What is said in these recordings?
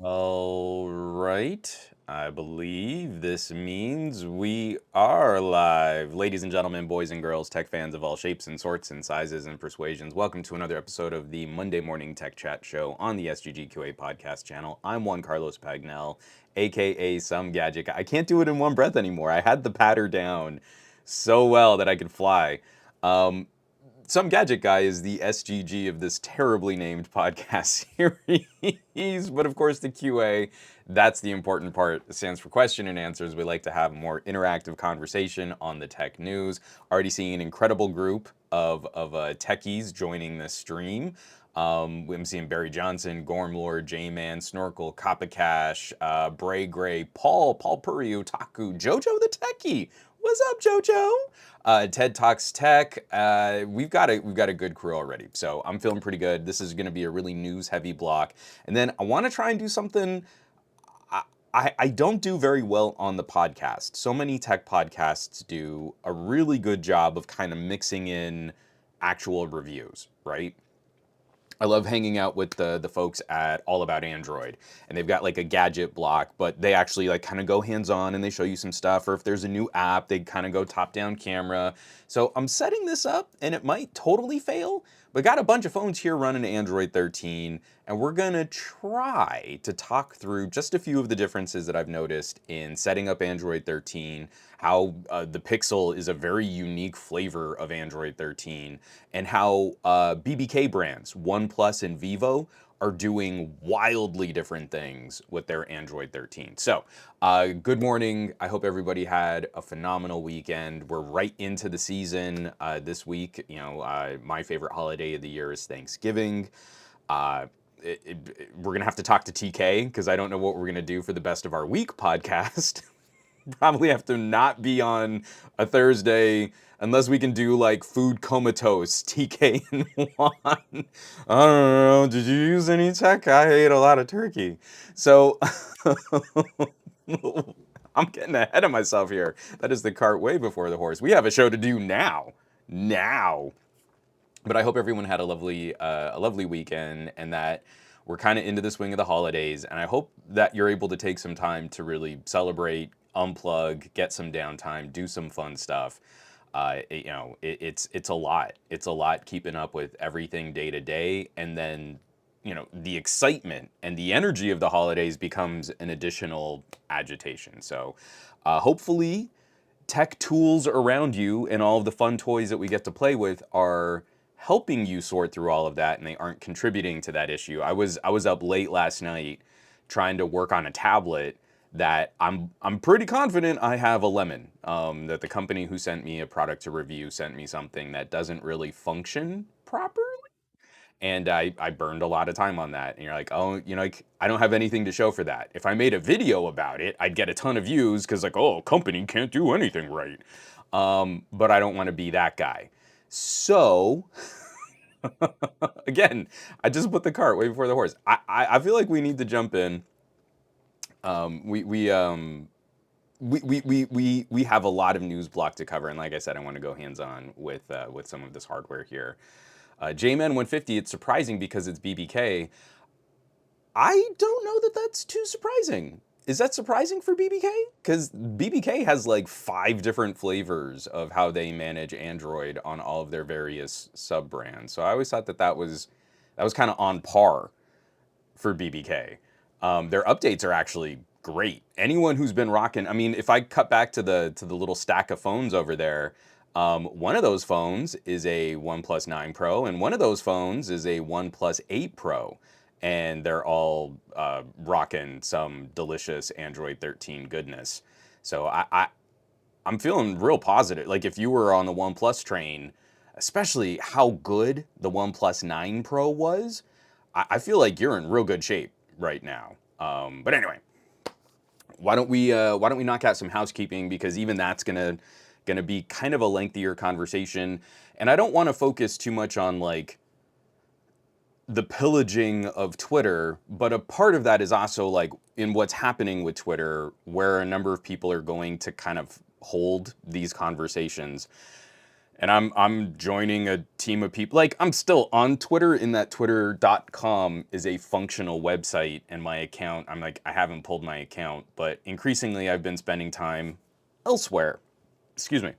All right. I believe this means we are live. Ladies and gentlemen, boys and girls, tech fans of all shapes and sorts and sizes and persuasions, welcome to another episode of the Monday Morning Tech Chat Show on the SGGQA podcast channel. I'm Juan Carlos Pagnell, aka Some Gadget Guy. I can't do it in one breath anymore. I had the patter down so well that I could fly. Um, some Gadget Guy is the SGG of this terribly named podcast series, but of course the QA, that's the important part. It stands for question and answers. We like to have a more interactive conversation on the tech news. Already seeing an incredible group of techies joining this stream. I'm seeing Barry Johnson, Gormlord, J-Man, Snorkel, Coppacash, Bray Gray, Paul Puri, Otaku, Jojo the Techie. What's up, Jojo? Ted Talks Tech. We've got a good crew already, so I'm feeling pretty good. This is going to be a really news heavy block, and then I want to try and do something. I don't do very well on the podcast. So many tech podcasts do a really good job of kind of mixing in actual reviews, right? I love hanging out with the folks at All About Android, and they've got like a gadget block, but they actually like kind of go hands-on and they show you some stuff, or if there's a new app, they kind of go top-down camera. So I'm setting this up, and it might totally fail, but got a bunch of phones here running Android 13, and we're gonna try to talk through just a few of the differences that I've noticed in setting up Android 13, how the Pixel is a very unique flavor of Android 13, and how BBK brands, OnePlus and Vivo, are doing wildly different things with their Android 13. So, good morning. I hope everybody had a phenomenal weekend. We're right into the season this week. My favorite holiday of the year is Thanksgiving. Uh, we're gonna have to talk to TK because I don't know what we're gonna do for the best of our week podcast. Probably have to not be on a Thursday unless we can do like food comatose, TK and Juan. I don't know. Did you use any tech? I ate a lot of turkey. So I'm getting ahead of myself here. That is the cart way before the horse. We have a show to do now. Now. But I hope everyone had a lovely weekend, and that we're kind of into the swing of the holidays. And I hope that you're able to take some time to really celebrate, unplug, get some downtime, do some fun stuff. It's a lot. It's a lot keeping up with everything day to day, and then the excitement and the energy of the holidays becomes an additional agitation. So hopefully tech tools around you and all of the fun toys that we get to play with are helping you sort through all of that, and they aren't contributing to that issue. I was up late last night trying to work on a tablet that I'm pretty confident I have a lemon. That the company who sent me a product to review sent me something that doesn't really function properly, and I burned a lot of time on that. And you're like, oh, like, I don't have anything to show for that. If I made a video about it, I'd get a ton of views because like, oh, company can't do anything right. But I don't want to be that guy. So again, I just put the cart way before the horse. I feel like we need to jump in. Um, we we um. We have a lot of news block to cover, and like I said, I want to go hands on with some of this hardware here. JMan 150, it's surprising because it's BBK. I don't know that that's too surprising. Is that surprising for BBK? Because BBK has like 5 different flavors of how they manage Android on all of their various sub brands. So I always thought that was kind of on par for BBK. Their updates are actually great. Anyone who's been rocking, I mean, if I cut back to the little stack of phones over there, one of those phones is a OnePlus 9 Pro, and one of those phones is a OnePlus 8 Pro, and they're all rocking some delicious Android 13 goodness. So I'm feeling real positive. Like if you were on the OnePlus train, especially how good the OnePlus 9 Pro was, I feel like you're in real good shape right now. But anyway, why don't we knock out some housekeeping, because even that's gonna be kind of a lengthier conversation, and I don't want to focus too much on like the pillaging of Twitter, but a part of that is also like in what's happening with Twitter, where a number of people are going to kind of hold these conversations. And I'm joining a team of people. Like, I'm still on Twitter, in that twitter.com is a functional website, and my account, I'm like, I haven't pulled my account, but increasingly I've been spending time elsewhere. Excuse me.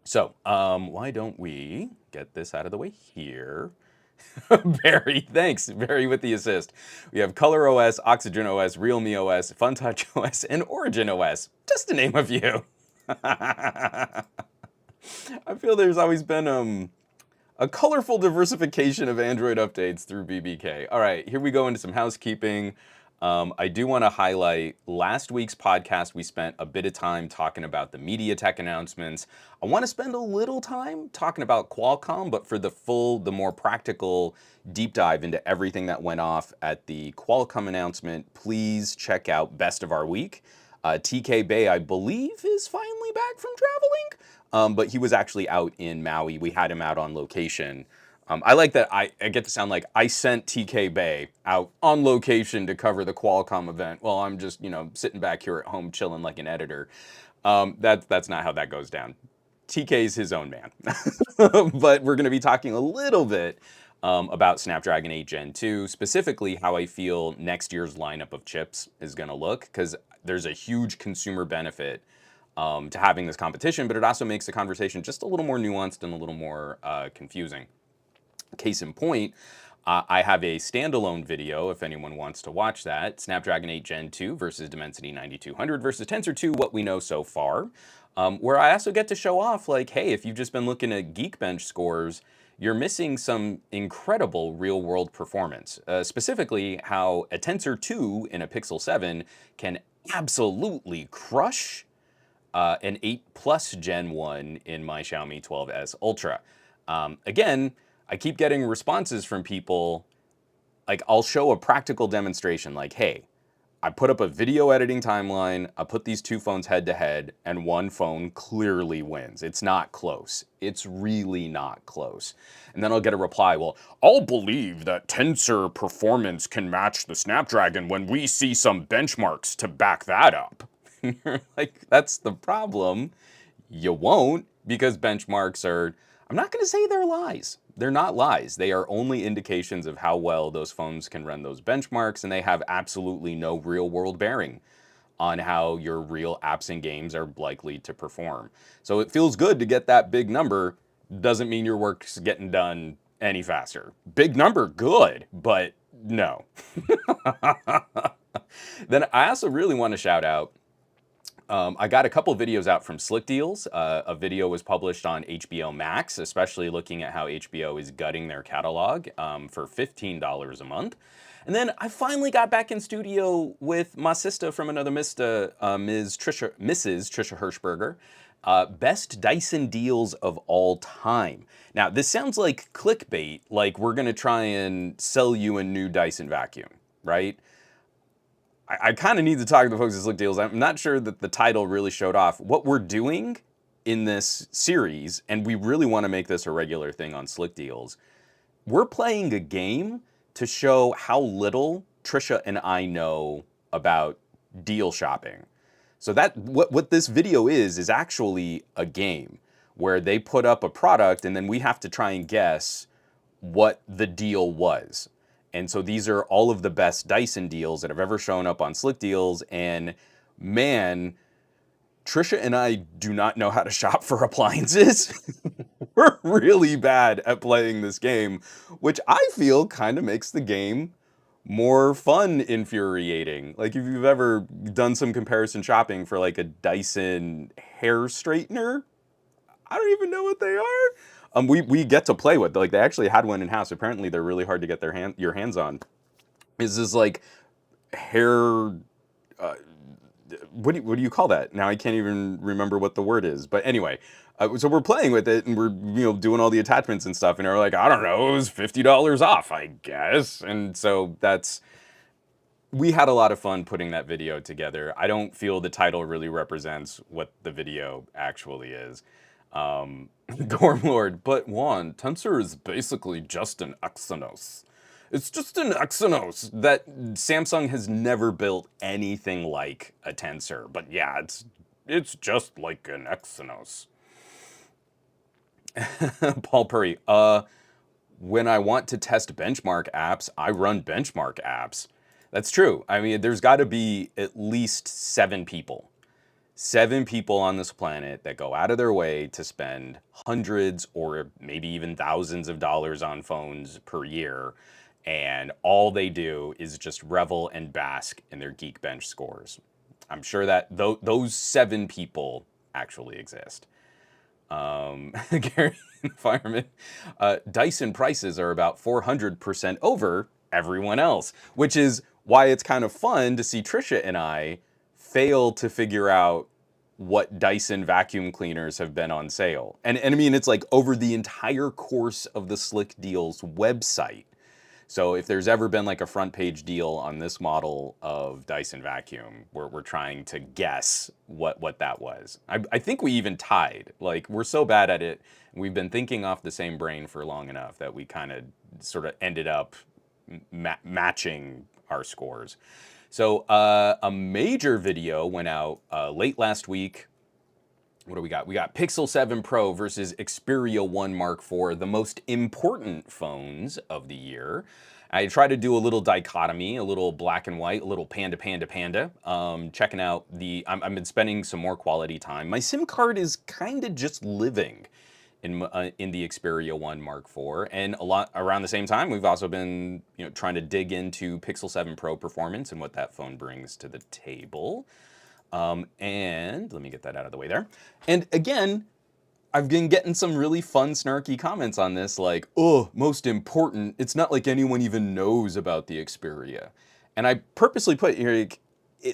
So, why don't we get this out of the way here? Barry, thanks. Barry with the assist. We have Color OS, Oxygen OS, Realme OS, FunTouch OS, and Origin OS, just to name a few. I feel there's always been a colorful diversification of Android updates through BBK. All right, here we go into some housekeeping. I do want to highlight last week's podcast. We spent a bit of time talking about the MediaTek announcements. I want to spend a little time talking about Qualcomm, but for the more practical deep dive into everything that went off at the Qualcomm announcement, please check out Best of Our Week. TK Bay, I believe, is finally back from traveling, but he was actually out in Maui. We had him out on location. I like that I get to sound like I sent TK Bay out on location to cover the Qualcomm event while I'm just, sitting back here at home chilling like an editor. That's not how that goes down. TK's his own man. But we're going to be talking a little bit about Snapdragon 8 Gen 2, specifically how I feel next year's lineup of chips is going to look, because there's a huge consumer benefit to having this competition, but it also makes the conversation just a little more nuanced and a little more confusing. Case in point, I have a standalone video if anyone wants to watch that. Snapdragon 8 Gen 2 versus Dimensity 9200 versus Tensor 2, what we know so far. Where I also get to show off, like, hey, if you've just been looking at Geekbench scores, you're missing some incredible real-world performance. Specifically, how a Tensor 2 in a Pixel 7 can absolutely crush an 8 Plus Gen 1 in my Xiaomi 12S Ultra. Again, I keep getting responses from people, like, I'll show a practical demonstration, like, hey, I put up a video editing timeline, I put these two phones head to head, and one phone clearly wins. It's not close. It's really not close. And then I'll get a reply, well, I'll believe that Tensor performance can match the Snapdragon when we see some benchmarks to back that up. Like, that's the problem. You won't, because benchmarks are, I'm not going to say they're lies. They're not lies. They are only indications of how well those phones can run those benchmarks, and they have absolutely no real world bearing on how your real apps and games are likely to perform. So it feels good to get that big number. Doesn't mean your work's getting done any faster. Big number, good, but no. Then I also really want to shout out, I got a couple videos out from Slick Deals. A video was published on HBO Max, especially looking at how HBO is gutting their catalog for $15 a month. And then I finally got back in studio with my sister from another Mr. Mrs. Trisha Hirschberger. Best Dyson deals of all time. Now, this sounds like clickbait, like we're going to try and sell you a new Dyson vacuum, right? I kind of need to talk to the folks at Slick Deals. I'm not sure that the title really showed off what we're doing in this series, and we really want to make this a regular thing on Slick Deals. We're playing a game to show how little Trisha and I know about deal shopping. So that what this video is actually a game where they put up a product and then we have to try and guess what the deal was. And so these are all of the best Dyson deals that have ever shown up on Slick Deals. And man, Trisha and I do not know how to shop for appliances. We're really bad at playing this game, which I feel kind of makes the game more fun, infuriating. Like if you've ever done some comparison shopping for like a Dyson hair straightener, I don't even know what they are. We get to play with. Like they actually had one in house. Apparently, they're really hard to get your hands on. Is this like hair? What do you call that? Now I can't even remember what the word is. But anyway, so we're playing with it and we're doing all the attachments and stuff. And we're like, I don't know, it was $50 off, I guess. And so we had a lot of fun putting that video together. I don't feel the title really represents what the video actually is. Gormlord, but Juan, Tensor is basically just an Exynos. It's just an Exynos that Samsung has never built anything like a Tensor. But yeah, it's just like an Exynos. Paul Purry. When I want to test benchmark apps, I run benchmark apps. That's true. I mean, there's got to be at least 7 people on this planet that go out of their way to spend hundreds or maybe even thousands of dollars on phones per year. And all they do is just revel and bask in their Geekbench scores. I'm sure that those 7 people actually exist. Gary Fireman, Dyson prices are about 400% over everyone else, which is why it's kind of fun to see Trisha and I fail to figure out what Dyson vacuum cleaners have been on sale. And I mean, it's like over the entire course of the Slick Deals website. So if there's ever been like a front page deal on this model of Dyson vacuum, we're trying to guess what that was. I think we even tied. Like, we're so bad at it. We've been thinking off the same brain for long enough that we kind of sort of ended up matching our scores. So a major video went out late last week. What do we got? We got Pixel 7 Pro versus Xperia 1 Mark IV, the most important phones of the year. I try to do a little dichotomy, a little black and white, a little panda, panda, panda. Checking out I've been spending some more quality time. My SIM card is kind of just living in the Xperia 1 Mark IV, and a lot around the same time, we've also been trying to dig into Pixel 7 Pro performance and what that phone brings to the table. And let me get that out of the way there. And again, I've been getting some really fun, snarky comments on this, like, oh, most important. It's not like anyone even knows about the Xperia. And I purposely put here,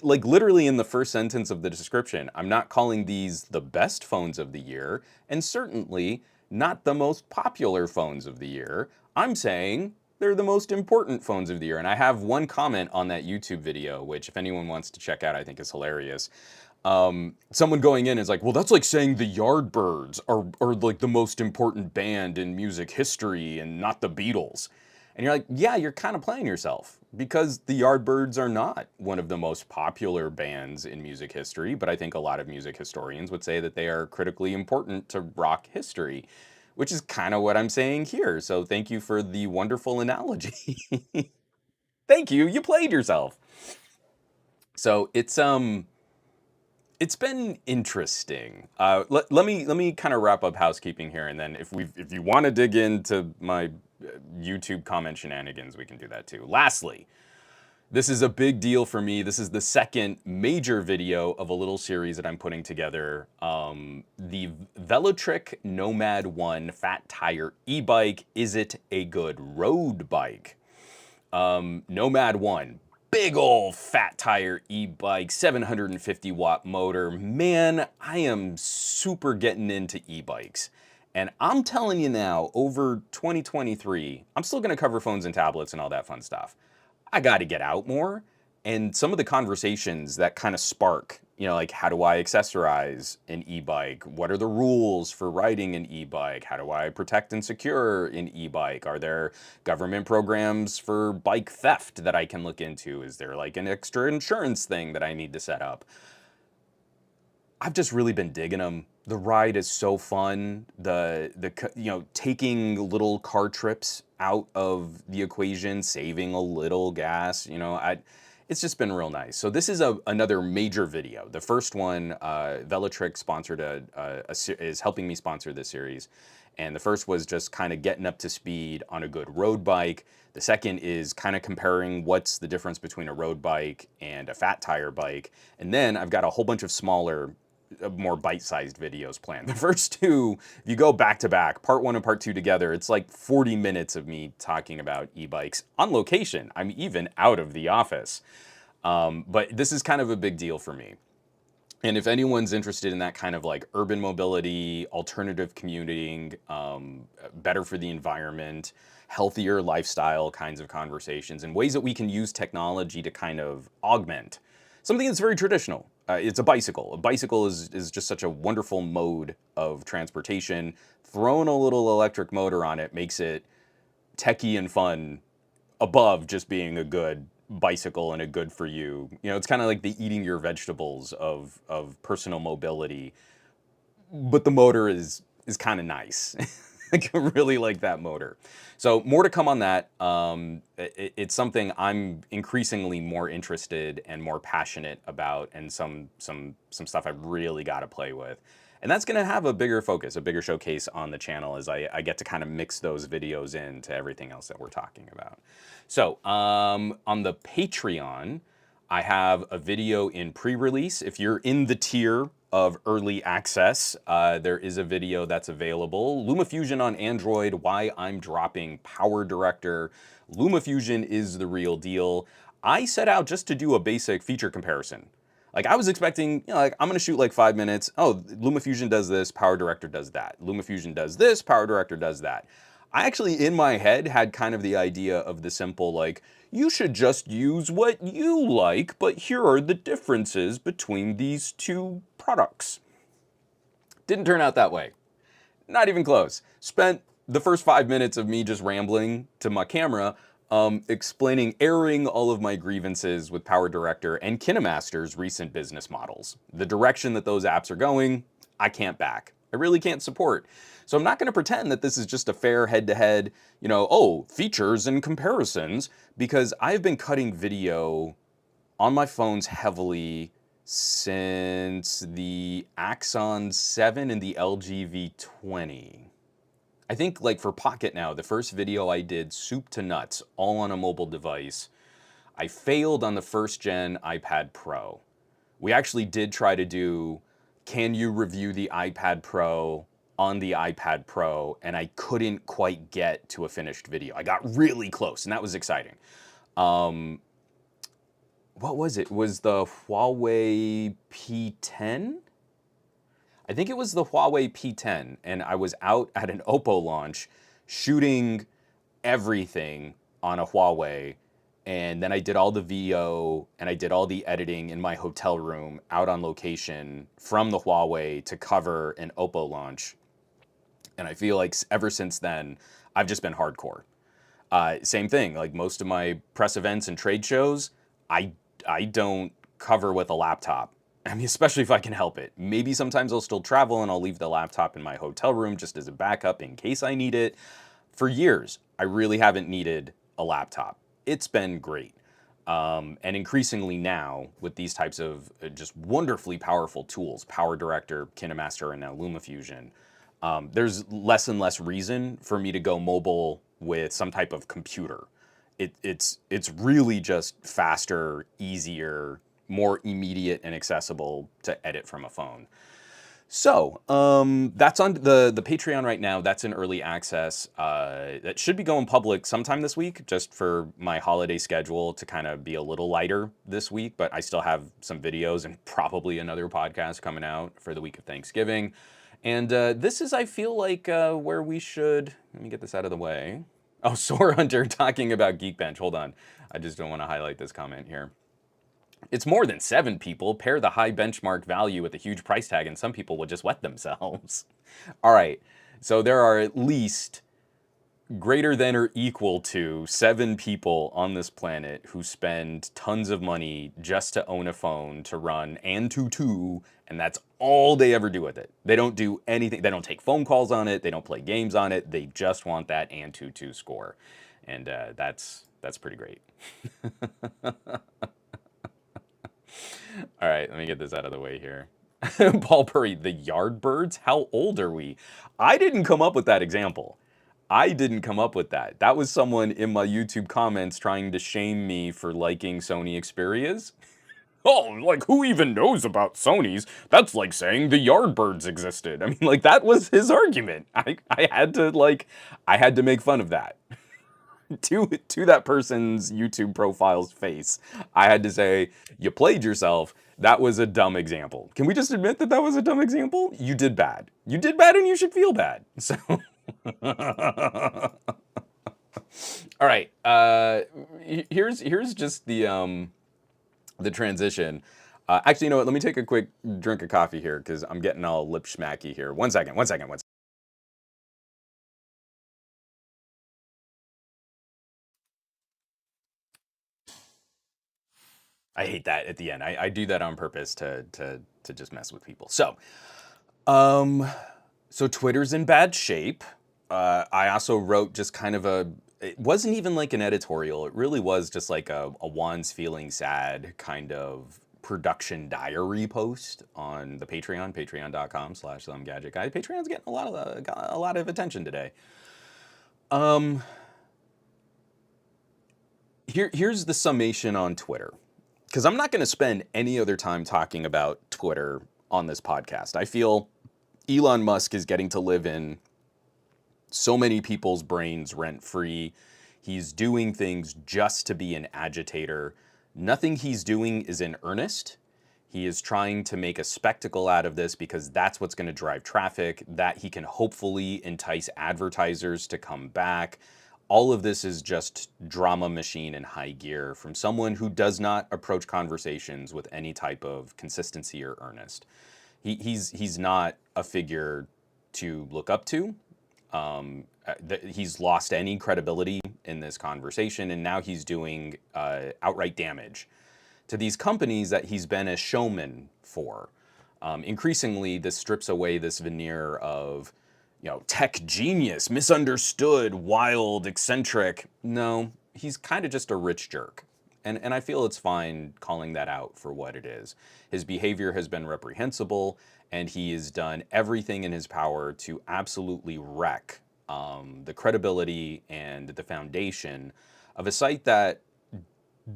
like literally in the first sentence of the description, I'm not calling these the best phones of the year, and certainly not the most popular phones of the year. I'm saying they're the most important phones of the year. And I have one comment on that YouTube video, which if anyone wants to check out, I think is hilarious. Someone going in is like, well, that's like saying the Yardbirds are like the most important band in music history and not the Beatles. And you're like, yeah, you're kind of playing yourself, because the Yardbirds are not one of the most popular bands in music history, but I think a lot of music historians would say that they are critically important to rock history, which is kind of what I'm saying here. So thank you for the wonderful analogy. Thank you. You played yourself. So it's been interesting. Let me kind of wrap up housekeeping here, and then if you want to dig into my YouTube comment shenanigans, we can do that too. Lastly, this is a big deal for me. This is the second major video of a little series that I'm putting together. The Velotric Nomad 1 Fat Tire e-bike. Is it a good road bike? Nomad 1. Big old fat tire e-bike, 750 watt motor. Man, I am super getting into e-bikes. And I'm telling you now, over 2023, I'm still gonna cover phones and tablets and all that fun stuff. I gotta get out more. And some of the conversations that kind of spark, like, how do I accessorize an e-bike? What are the rules for riding an e-bike? How do I protect and secure an e-bike? Are there government programs for bike theft that I can look into? Is there like an extra insurance thing that I need to set up? I've just really been digging them. The ride is so fun. Taking little car trips out of the equation, saving a little gas. It's just been real nice. So this is another major video. The first one, Velotric sponsored is helping me sponsor this series, and the first was just kind of getting up to speed on a good road bike. The second is kind of comparing what's the difference between a road bike and a fat tire bike, and then I've got a whole bunch of smaller, more bite-sized videos planned. The first two, if you go back to back, part one and part two together, it's like 40 minutes of me talking about e-bikes on location. I'm even out of the office. But this is kind of a big deal for me. And if anyone's interested in that kind of like urban mobility, alternative commuting, better for the environment, healthier lifestyle kinds of conversations, and ways that we can use technology to kind of augment something that's very traditional. It's a bicycle. A bicycle is just such a wonderful mode of transportation. Throwing a little electric motor on it makes it techie and fun above just being a good bicycle and a good for you. It's kind of like the eating your vegetables of personal mobility. But the motor is is kind of nice. I really like that motor. So more to come on that. It's something I'm increasingly more interested and more passionate about, and some stuff I've really got to play with. And that's going to have a bigger focus, a bigger showcase on the channel as I get to kind of mix those videos into everything else that we're talking about. So on the Patreon, I have a video in pre-release. If you're in the tier of early access, there is a video that's available. LumaFusion on Android, why I'm dropping Power Director. LumaFusion is the real deal. I set out just to do a basic feature comparison. Like I was expecting, you know, like I'm gonna shoot like 5 minutes. Oh, LumaFusion does this, Power Director does that. LumaFusion does this, Power Director does that. I actually, in my head, had kind of the idea of the simple, like, you should just use what you like, but here are the differences between these two products. Didn't turn out that way. Not even close. Spent the first 5 minutes of me just rambling to my camera, airing all of my grievances with Power Director and KineMaster's recent business models. The direction that those apps are going, I can't back. I really can't support. So I'm not going to pretend that this is just a fair head-to-head, you know, oh, features and comparisons, because I've been cutting video on my phones heavily since the Axon 7 and the LG V20. I think like for Pocket now, the first video I did soup to nuts, all on a mobile device. I failed on the first gen iPad Pro. We actually did try to do, can you review the iPad Pro on the iPad Pro? And I couldn't quite get to a finished video. I got really close, and that was exciting. What was it? Was the Huawei P10? I think it was the Huawei P10, and I was out at an Oppo launch shooting everything on a Huawei, and then I did all the VO and I did all the editing in my hotel room out on location from the Huawei to cover an Oppo launch. And I feel like ever since then, I've just been hardcore. Same thing, like most of my press events and trade shows, I don't cover with a laptop. I mean, especially if I can help it. Maybe sometimes I'll still travel and I'll leave the laptop in my hotel room just as a backup in case I need it. For years, I really haven't needed a laptop. It's been great. And increasingly now, with these types of just wonderfully powerful tools, Power Director, KineMaster, and now LumaFusion, there's less and less reason for me to go mobile with some type of computer. It's really just faster, easier, more immediate and accessible to edit from a phone. So that's on the Patreon right now. That's in early access. That should be going public sometime this week, just for my holiday schedule to kind of be a little lighter this week. But I still have some videos and probably another podcast coming out for the week of Thanksgiving. And this is, I feel like, where we should, let me get this out of the way. Oh, Sore Hunter talking about Geekbench. Hold on. I just don't want to highlight this comment here. It's more than 7 people. Pair the high benchmark value with a huge price tag, and some people will just wet themselves. All right. So there are at least greater than or equal to 7 people on this planet who spend tons of money just to own a phone to run Antutu, and that's all they ever do with it. They don't do anything. They don't take phone calls on it. They don't play games on it. They just want that Antutu score, and that's pretty great. All right, let me get this out of the way here. Paul Purry, the Yardbirds? How old are we? I didn't come up with that example. I didn't come up with that. That was someone in my YouTube comments trying to shame me for liking Sony Xperias. Oh, like who even knows about Sony's? That's like saying the Yardbirds existed. I mean, like that was his argument. I had to make fun of that. To that person's YouTube profile's face, I had to say, you played yourself. That was a dumb example. Can we just admit that that was a dumb example? You did bad. You did bad and you should feel bad. So, all right. Here's just the transition. Actually, you know what? Let me take a quick drink of coffee here because I'm getting all lip schmacky here. One second. I hate that at the end. I do that on purpose to just mess with people. So So Twitter's in bad shape. I also wrote just kind of it wasn't even like an editorial. It really was just like a Juan's feeling sad kind of production diary post on the Patreon, patreon.com/somegadgetguy. Patreon's getting got a lot of attention today. Here's the summation on Twitter, because I'm not going to spend any other time talking about Twitter on this podcast. I feel Elon Musk is getting to live in so many people's brains rent-free. He's doing things just to be an agitator. Nothing he's doing is in earnest. He is trying to make a spectacle out of this because that's what's going to drive traffic, that he can hopefully entice advertisers to come back. All of this is just drama machine in high gear from someone who does not approach conversations with any type of consistency or earnest. He's not a figure to look up to. He's lost any credibility in this conversation, and now he's doing outright damage to these companies that he's been a showman for. Increasingly, this strips away this veneer of, tech genius, misunderstood, wild, eccentric. No, he's kind of just a rich jerk. And I feel it's fine calling that out for what it is. His behavior has been reprehensible, and he has done everything in his power to absolutely wreck the credibility and the foundation of a site that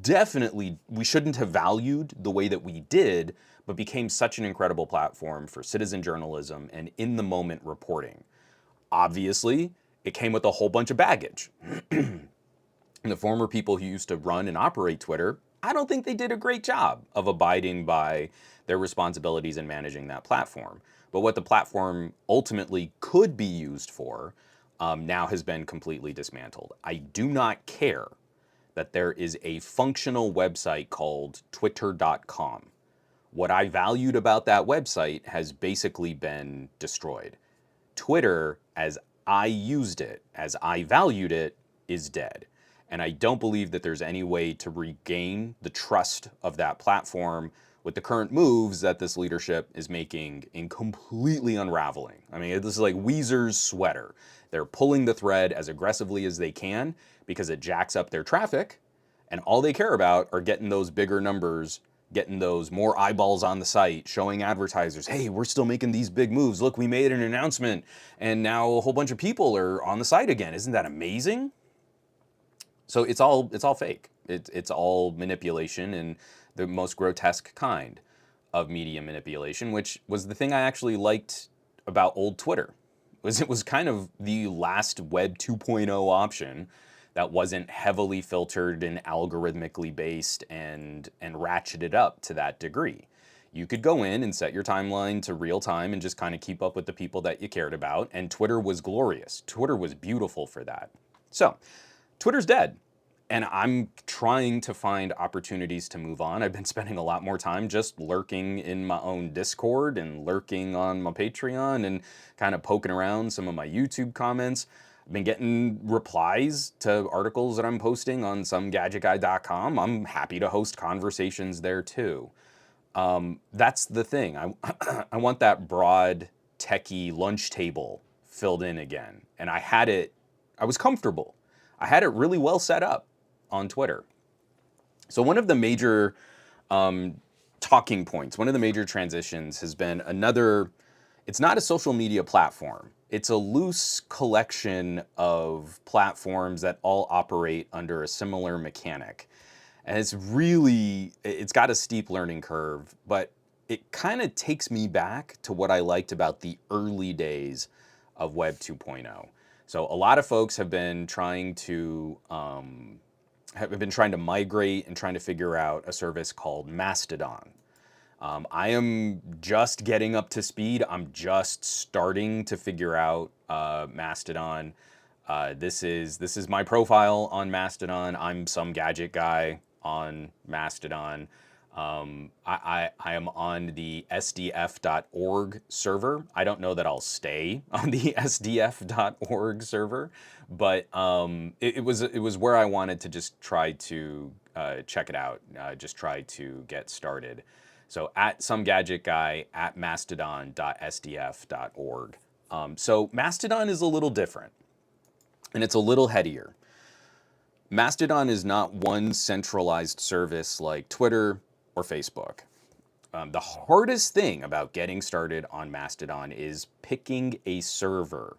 definitely we shouldn't have valued the way that we did, but became such an incredible platform for citizen journalism and in-the-moment reporting. Obviously, it came with a whole bunch of baggage. The former people who used to run and operate Twitter, I don't think they did a great job of abiding by their responsibilities in managing that platform. But what the platform ultimately could be used for now has been completely dismantled. I do not care that there is a functional website called twitter.com. What I valued about that website has basically been destroyed. Twitter, as I used it, as I valued it, is dead. And I don't believe that there's any way to regain the trust of that platform with the current moves that this leadership is making in completely unraveling. I mean, this is like Weezer's sweater. They're pulling the thread as aggressively as they can because it jacks up their traffic, and all they care about are getting those bigger numbers, getting those more eyeballs on the site, showing advertisers, hey, we're still making these big moves. Look, we made an announcement, and now a whole bunch of people are on the site again. Isn't that amazing? So it's all fake. It's all manipulation, and the most grotesque kind of media manipulation, which was the thing I actually liked about old Twitter. It was kind of the last Web 2.0 option that wasn't heavily filtered and algorithmically based and ratcheted up to that degree. You could go in and set your timeline to real time and just kind of keep up with the people that you cared about, and Twitter was glorious. Twitter was beautiful for that. So, Twitter's dead, and I'm trying to find opportunities to move on. I've been spending a lot more time just lurking in my own Discord and lurking on my Patreon and kind of poking around some of my YouTube comments. I've been getting replies to articles that I'm posting on somegadgetguy.com. I'm happy to host conversations there too. That's the thing. I want that broad, techie lunch table filled in again. And I was comfortable. I had it really well set up on Twitter. So one of the major talking points, one of the major transitions has been it's not a social media platform. It's a loose collection of platforms that all operate under a similar mechanic. And it's got a steep learning curve, but it kind of takes me back to what I liked about the early days of Web 2.0. So a lot of folks have been trying to migrate and trying to figure out a service called Mastodon. I am just getting up to speed. I'm just starting to figure out Mastodon. This is my profile on Mastodon. I'm some gadget guy on Mastodon. I am on the sdf.org server. I don't know that I'll stay on the sdf.org server, but it was where I wanted to just try to check it out, just try to get started. So at somegadgetguy at mastodon.sdf.org. So Mastodon is a little different, and it's a little headier. Mastodon is not one centralized service like Twitter or Facebook. The hardest thing about getting started on Mastodon is picking a server.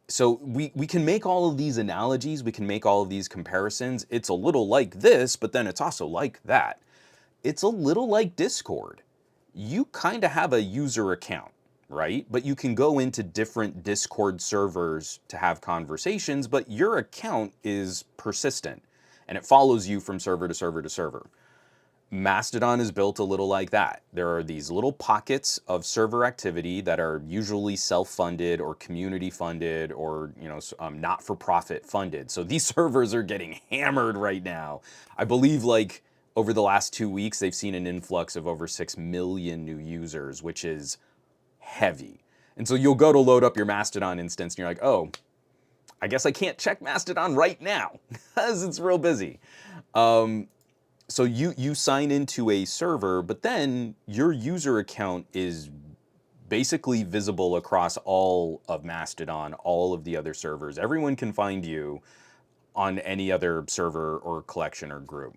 So we can make all of these analogies, we can make all of these comparisons. It's a little like this, but then it's also like that. It's a little like Discord. You kind of have a user account, right? But you can go into different Discord servers to have conversations, but your account is persistent and it follows you from server to server to server. Mastodon is built a little like that. There are these little pockets of server activity that are usually self-funded or community funded or not-for-profit funded. So these servers are getting hammered right now. I believe like over the last 2 weeks, they've seen an influx of over 6 million new users, which is heavy. And so you'll go to load up your Mastodon instance and you're like, oh, I guess I can't check Mastodon right now because it's real busy. So you sign into a server, but then your user account is basically visible across all of Mastodon, all of the other servers. Everyone can find you on any other server or collection or group.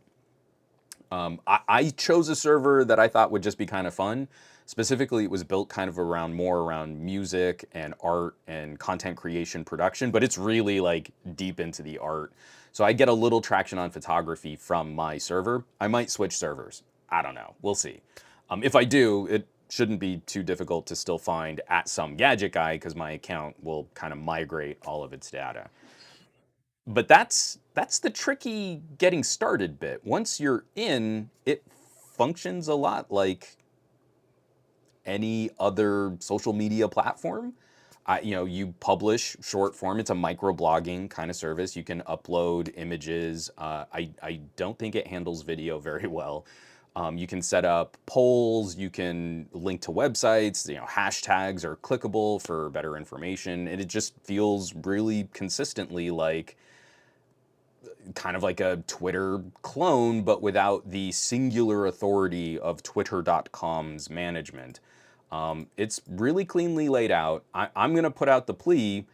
I chose a server that I thought would just be kind of fun. Specifically, it was built kind of more around music and art and content creation production, but it's really like deep into the art. So I get a little traction on photography from my server. I might switch servers. I don't know. We'll see. If I do, it shouldn't be too difficult to still find at some gadget guy because my account will kind of migrate all of its data. But that's the tricky getting started bit. Once you're in, it functions a lot like any other social media platform. You publish short form. It's a microblogging kind of service. You can upload images. I don't think it handles video very well. You can set up polls. You can link to websites. Hashtags are clickable for better information. And it just feels really consistently like kind of like a Twitter clone, but without the singular authority of Twitter.com's management. It's really cleanly laid out. I'm going to put out the plea.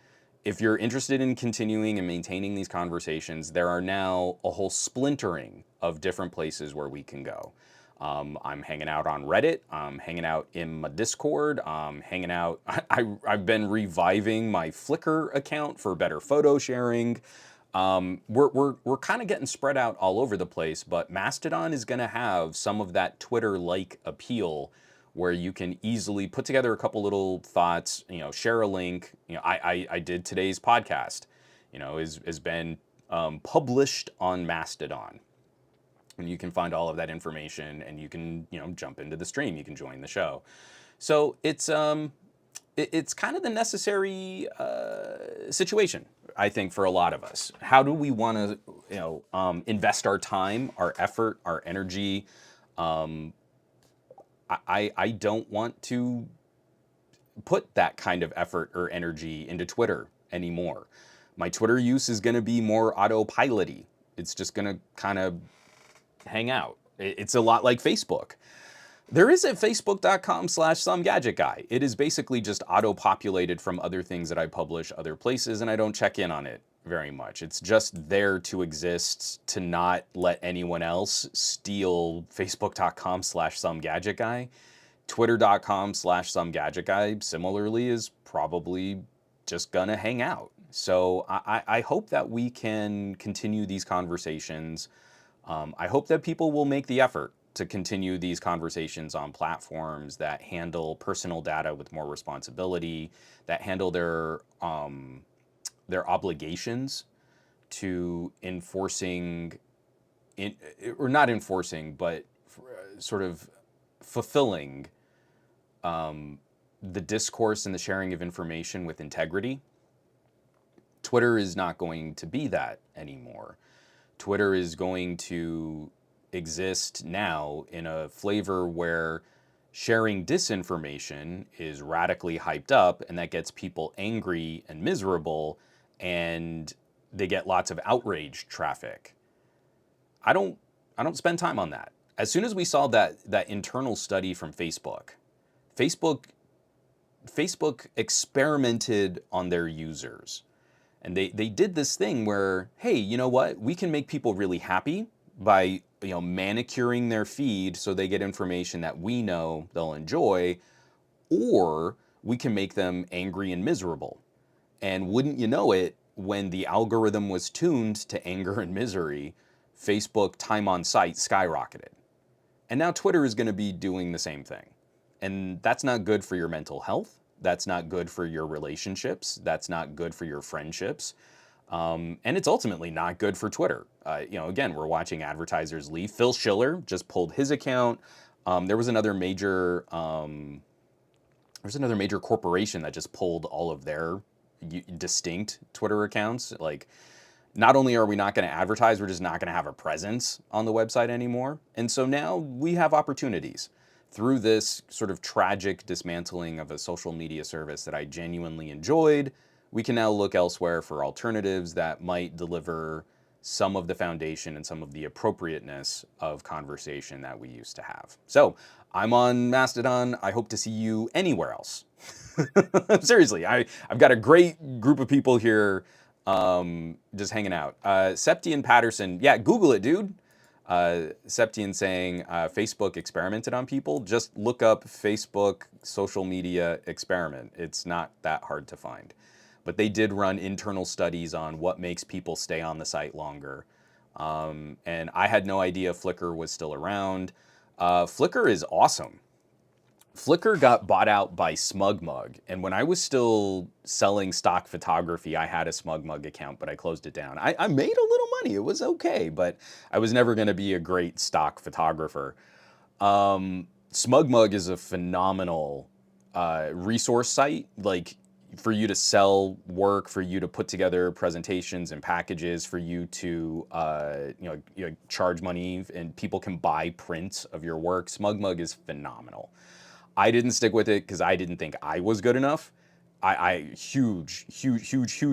If you're interested in continuing and maintaining these conversations, there are now a whole splintering of different places where we can go. I'm hanging out on Reddit. I'm hanging out in my Discord. I'm hanging out. I've been reviving my Flickr account for better photo sharing. We're kind of getting spread out all over the place, but Mastodon is going to have some of that Twitter-like appeal where you can easily put together a couple little thoughts, share a link. I did today's podcast, has been published on Mastodon. And you can find all of that information and you can, jump into the stream. You can join the show. So it's kind of the necessary situation, I think, for a lot of us. How do we want to, invest our time, our effort, our energy? I don't want to put that kind of effort or energy into Twitter anymore. My Twitter use is going to be more autopilot-y. It's just going to kind of hang out. It's a lot like Facebook. There is a facebook.com/somegadgetguy. It is basically just auto-populated from other things that I publish other places, and I don't check in on it very much. It's just there to exist, to not let anyone else steal facebook.com/somegadgetguy. Twitter.com/somegadgetguy similarly is probably just gonna hang out. So I hope that we can continue these conversations. I hope that people will make the effort to continue these conversations on platforms that handle personal data with more responsibility, that handle their obligations to not enforcing, but sort of fulfilling the discourse and the sharing of information with integrity. Twitter is not going to be that anymore. Twitter is going to exist now in a flavor where sharing disinformation is radically hyped up, and that gets people angry and miserable, and they get lots of outrage traffic. I don't spend time on that. As soon as we saw that internal study from Facebook Facebook experimented on their users. And they did this thing where, hey, you know what? We can make people really happy by, manicuring their feed so they get information that we know they'll enjoy, or we can make them angry and miserable. And wouldn't you know it, when the algorithm was tuned to anger and misery, Facebook time on site skyrocketed. And now Twitter is going to be doing the same thing. And that's not good for your mental health. That's not good for your relationships. That's not good for your friendships. And it's ultimately not good for Twitter. Again, we're watching advertisers leave. Phil Schiller just pulled his account. There was another major corporation that just pulled all of their distinct Twitter accounts. Like, not only are we not going to advertise, we're just not going to have a presence on the website anymore. And so now we have opportunities through this sort of tragic dismantling of a social media service that I genuinely enjoyed. We can now look elsewhere for alternatives that might deliver some of the foundation and some of the appropriateness of conversation that we used to have. So I'm on Mastodon. I hope to see you anywhere else. Seriously, I've got a great group of people here just hanging out. Septian Patterson, yeah, Google it, dude. Septian saying Facebook experimented on people. Just look up Facebook social media experiment. It's not that hard to find. But they did run internal studies on what makes people stay on the site longer. And I had no idea Flickr was still around. Flickr is awesome. Flickr got bought out by SmugMug, and when I was still selling stock photography, I had a SmugMug account, but I closed it down. I made a little money. It was okay, but I was never going to be a great stock photographer. SmugMug is a phenomenal resource site, like for you to sell work, for you to put together presentations and packages, for you to charge money, and people can buy prints of your work. SmugMug is phenomenal. I didn't stick with it because I didn't think I was good enough. Huge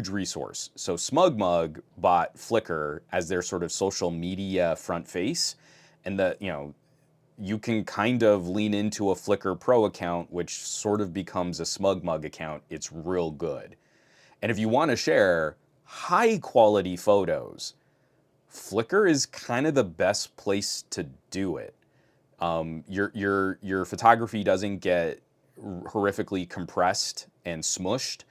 resource. So SmugMug bought Flickr as their sort of social media front face, and you can kind of lean into a Flickr Pro account, which sort of becomes a SmugMug account. It's real good. And if you want to share high quality photos, Flickr is kind of the best place to do it. Your photography doesn't get horrifically compressed and smushed.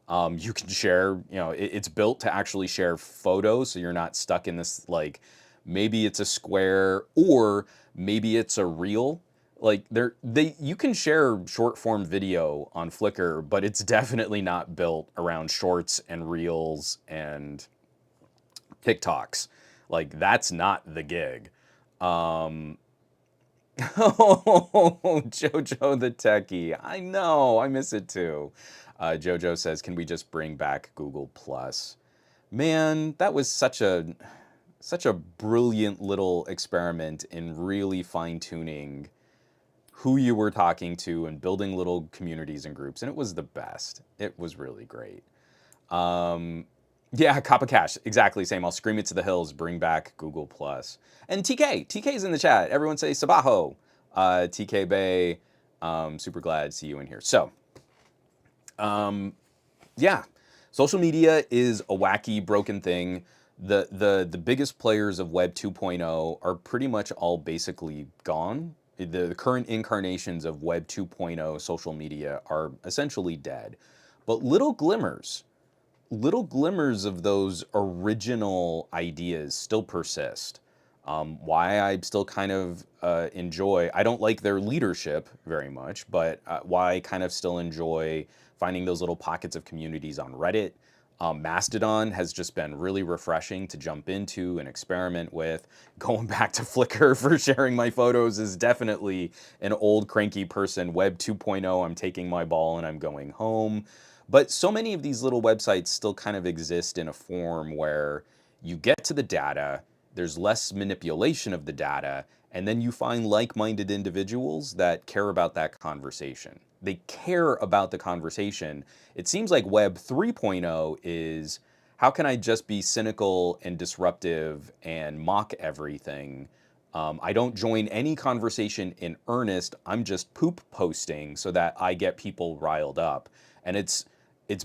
You can share, it's built to actually share photos, so you're not stuck in this, like, maybe it's a square or maybe it's a reel. Like, you can share short form video on Flickr, but it's definitely not built around shorts and reels and TikToks. Like, that's not the gig. Oh, Jojo the techie. I know, I miss it too. Jojo says, can we just bring back Google Plus? Man, that was such a brilliant little experiment in really fine-tuning who you were talking to and building little communities and groups, and it was the best. It was really great. Yeah, Kappa Cash, exactly same. I'll scream it to the hills, bring back Google Plus. And TK's in the chat. Everyone say Sabajo. TK Bay, super glad to see you in here. So, yeah, social media is a wacky, broken thing. The biggest players of Web 2.0 are pretty much all basically gone. The current incarnations of Web 2.0 social media are essentially dead. But little glimmers of those original ideas still persist. Why I still kind of enjoy, I don't like their leadership very much, but why I kind of still enjoy finding those little pockets of communities on Reddit. Mastodon has just been really refreshing to jump into and experiment with. Going back to Flickr for sharing my photos is definitely an old cranky person. Web 2.0, I'm taking my ball and I'm going home. But so many of these little websites still kind of exist in a form where you get to the data, there's less manipulation of the data, and then you find like-minded individuals that care about that conversation. They care about the conversation. It seems like Web 3.0 is, how can I just be cynical and disruptive and mock everything I don't join any conversation in earnest. I'm just poop posting so that I get people riled up. And it's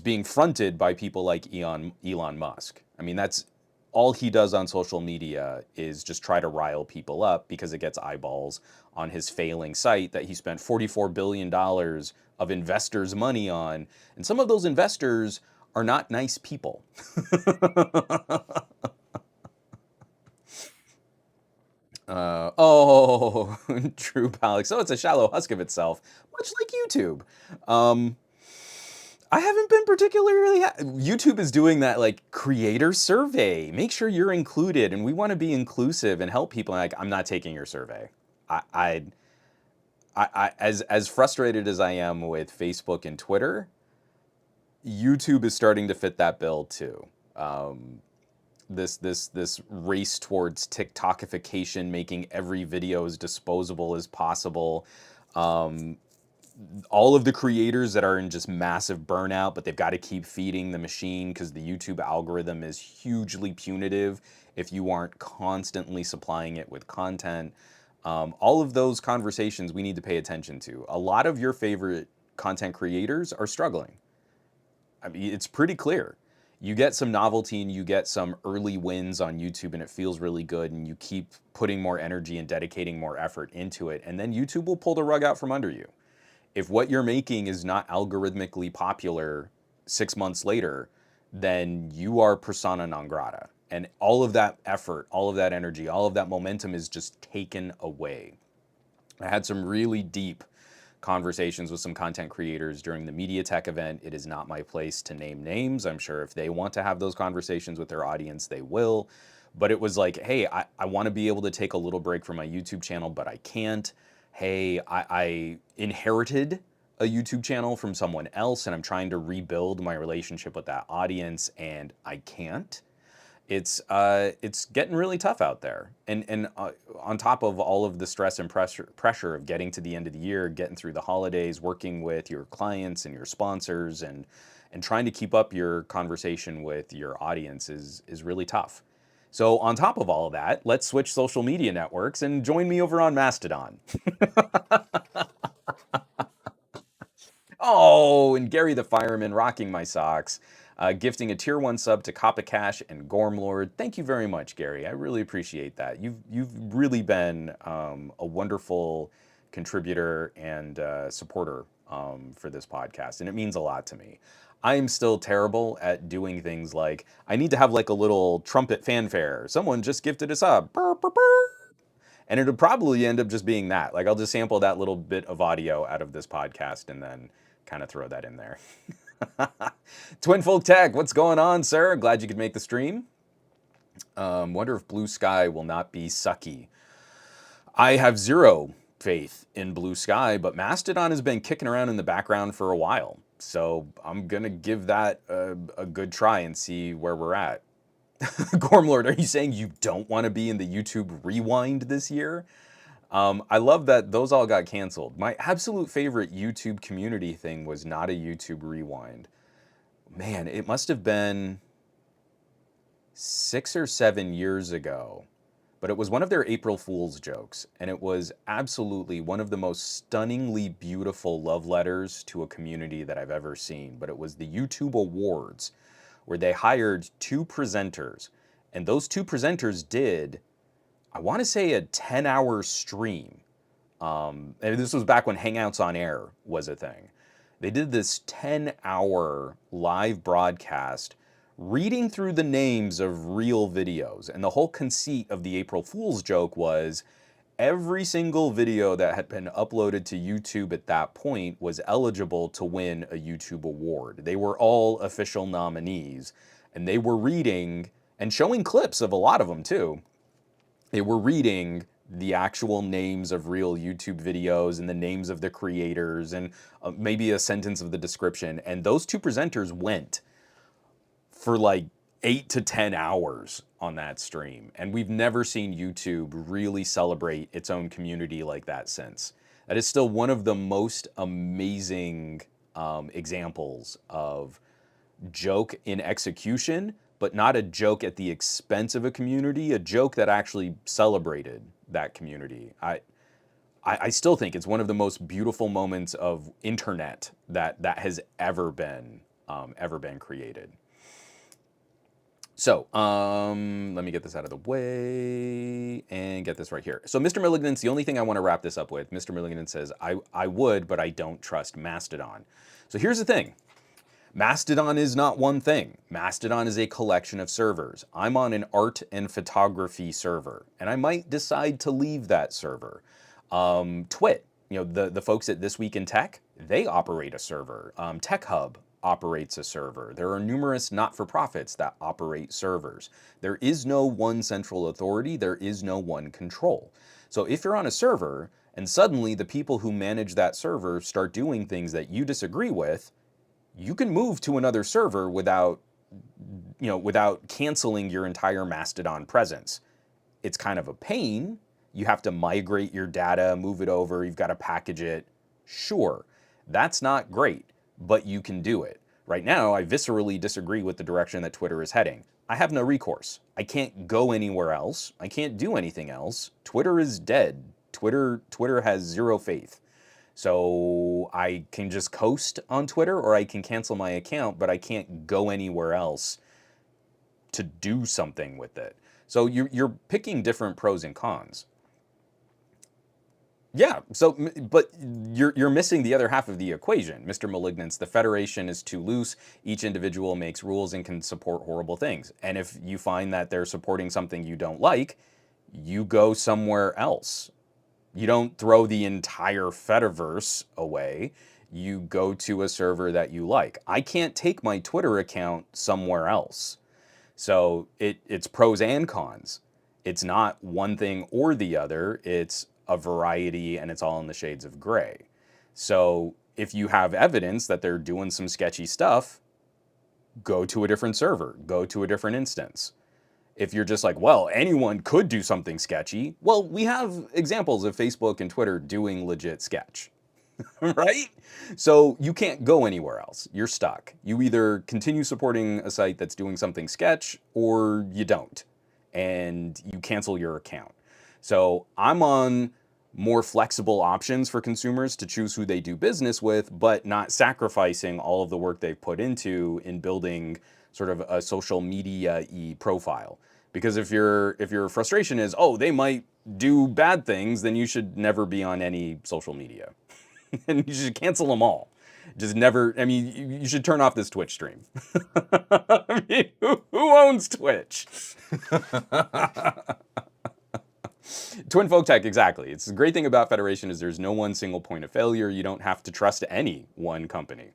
being fronted by people like Elon Musk. I mean, that's all he does on social media is just try to rile people up because it gets eyeballs on his failing site that he spent $44 billion of investors' money on. And some of those investors are not nice people. Oh, true, Alex. So it's a shallow husk of itself, much like YouTube. Um, I haven't been particularly. YouTube is doing that like creator survey. Make sure you're included, and we want to be inclusive and help people. Like, I'm not taking your survey. I, I, as frustrated as I am with Facebook and Twitter, YouTube is starting to fit that bill too. This race towards TikTokification, making every video as disposable as possible. Um, all of the creators that are in just massive burnout, but they've got to keep feeding the machine because the YouTube algorithm is hugely punitive if you aren't constantly supplying it with content. All of those conversations we need to pay attention to. A lot of your favorite content creators are struggling. I mean, it's pretty clear. You get some novelty and you get some early wins on YouTube and it feels really good and you keep putting more energy and dedicating more effort into it, and then YouTube will pull the rug out from under you. If what you're making is not algorithmically popular 6 months later, then you are persona non grata. And all of that effort, all of that energy, all of that momentum is just taken away. I had some really deep conversations with some content creators during the Media Tech event. It is not my place to name names. I'm sure if they want to have those conversations with their audience, they will. But it was like, hey, I want to be able to take a little break from my YouTube channel, but I can't. Hey, I inherited a YouTube channel from someone else and I'm trying to rebuild my relationship with that audience and I can't. It's getting really tough out there, and on top of all of the stress and pressure of getting to the end of the year, getting through the holidays, working with your clients and your sponsors, and trying to keep up your conversation with your audience is really tough. So on top of all of that, let's switch social media networks and join me over on Mastodon. Oh, and Gary the Fireman rocking my socks, gifting a tier 1 sub to Kappa Cash and Gormlord. Thank you very much, Gary. I really appreciate that. You've really been a wonderful contributor and supporter for this podcast, and it means a lot to me. I am still terrible at doing things like I need to have like a little trumpet fanfare. Someone just gifted us up. Burr, burr, burr. And it'll probably end up just being that. Like I'll just sample that little bit of audio out of this podcast and then kind of throw that in there. Twin Folk Tech, what's going on, sir? Glad you could make the stream. Wonder if Blue Sky will not be sucky. I have zero faith in Blue Sky, but Mastodon has been kicking around in the background for a while. So I'm going to give that a good try and see where we're at. Gormlord, are you saying you don't want to be in the YouTube Rewind this year? I love that those all got canceled. My absolute favorite YouTube community thing was not a YouTube Rewind. Man, it must have been 6 or 7 years ago, but it was one of their April Fool's jokes, and it was absolutely one of the most stunningly beautiful love letters to a community that I've ever seen. But it was the YouTube Awards, where they hired 2 presenters, and those 2 presenters did, I want to say, a 10-hour stream. And this was back when Hangouts on Air was a thing. They did this 10-hour live broadcast reading through the names of real videos. And the whole conceit of the April Fool's joke was every single video that had been uploaded to YouTube at that point was eligible to win a YouTube award. They were all official nominees, and they were reading and showing clips of a lot of them too. They were reading the actual names of real YouTube videos and the names of the creators and maybe a sentence of the description. And those 2 presenters went for like 8 to 10 hours on that stream. And we've never seen YouTube really celebrate its own community like that since. That is still one of the most amazing examples of joke in execution, but not a joke at the expense of a community, a joke that actually celebrated that community. I still think it's one of the most beautiful moments of internet that has ever been created. So, let me get this out of the way and get this right here. So, Mr. Milligan's the only thing I want to wrap this up with. Mr. Milligan says, I would, but I don't trust Mastodon. So, here's the thing. Mastodon is not one thing. Mastodon is a collection of servers. I'm on an art and photography server, and I might decide to leave that server. Twit, the folks at This Week in Tech, they operate a server. Tech Hub operates a server. There are numerous not-for-profits that operate servers. There is no one central authority. There is no one control. So if you're on a server and suddenly the people who manage that server start doing things that you disagree with, you can move to another server without canceling your entire Mastodon presence. It's kind of a pain. You have to migrate your data, move it over, you've got to package it. Sure, that's not great, but you can do it. Right now, I viscerally disagree with the direction that Twitter is heading. I have no recourse. I can't go anywhere else. I can't do anything else. Twitter is dead. Twitter has zero faith. So I can just coast on Twitter or I can cancel my account, but I can't go anywhere else to do something with it. So you're picking different pros and cons. Yeah, but you're missing the other half of the equation, Mr. Malignance. The Federation is too loose. Each individual makes rules and can support horrible things. And if you find that they're supporting something you don't like, you go somewhere else. You don't throw the entire Fediverse away. You go to a server that you like. I can't take my Twitter account somewhere else. So it's pros and cons. It's not one thing or the other. It's a variety and it's all in the shades of gray. So if you have evidence that they're doing some sketchy stuff, go to a different server, go to a different instance. If you're just like, well, anyone could do something sketchy, well, we have examples of Facebook and Twitter doing legit sketch, right? So you can't go anywhere else. You're stuck. You either continue supporting a site that's doing something sketch or you don't, and you cancel your account. So I'm on more flexible options for consumers to choose who they do business with, but not sacrificing all of the work they've put into in building sort of a social media-y profile. Because if your frustration is, oh, they might do bad things, then you should never be on any social media. And you should cancel them all. Just never, I mean, you should turn off this Twitch stream. I mean, who owns Twitch? Twin Folk Tech, exactly. It's the great thing about Federation is there's no one single point of failure. You don't have to trust any one company.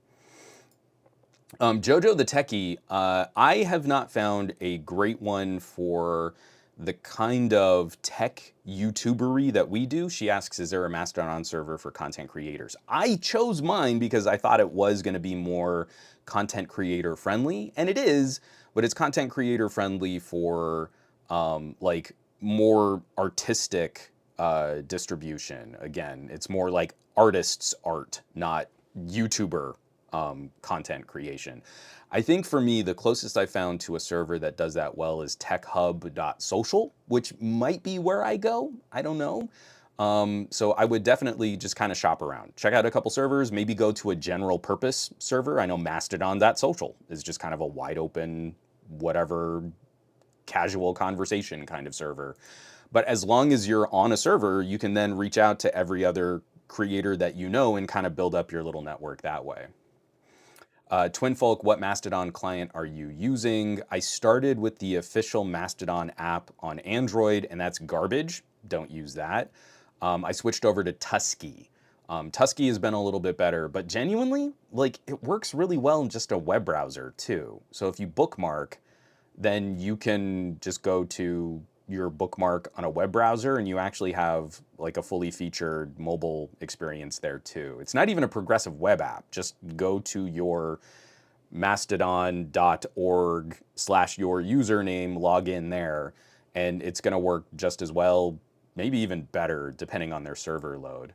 Jojo the Techie, I have not found a great one for the kind of tech YouTubery that we do. She asks, is there a Mastodon server for content creators? I chose mine because I thought it was going to be more content creator friendly, and it is, but it's content creator friendly for like more artistic distribution. Again, it's more like artists' art, not YouTuber content creation. I think for me, the closest I found to a server that does that well is techhub.social, which might be where I go. I don't know. So I would definitely just kind of shop around. Check out a couple servers, maybe go to a general purpose server. I know Mastodon.social is just kind of a wide open, whatever, casual conversation kind of server. But as long as you're on a server, you can then reach out to every other creator that you know and kind of build up your little network that way. Twin Folk, what Mastodon client are you using? I started with the official Mastodon app on Android, and that's garbage. Don't use that. I switched over to Tusky. Tusky has been a little bit better, but genuinely, like, it works really well in just a web browser too. So if you bookmark, then you can just go to your bookmark on a web browser and you actually have like a fully featured mobile experience there too. It's not even a progressive web app. Just go to your mastodon.org/your username, log in there, and it's going to work just as well, maybe even better, depending on their server load.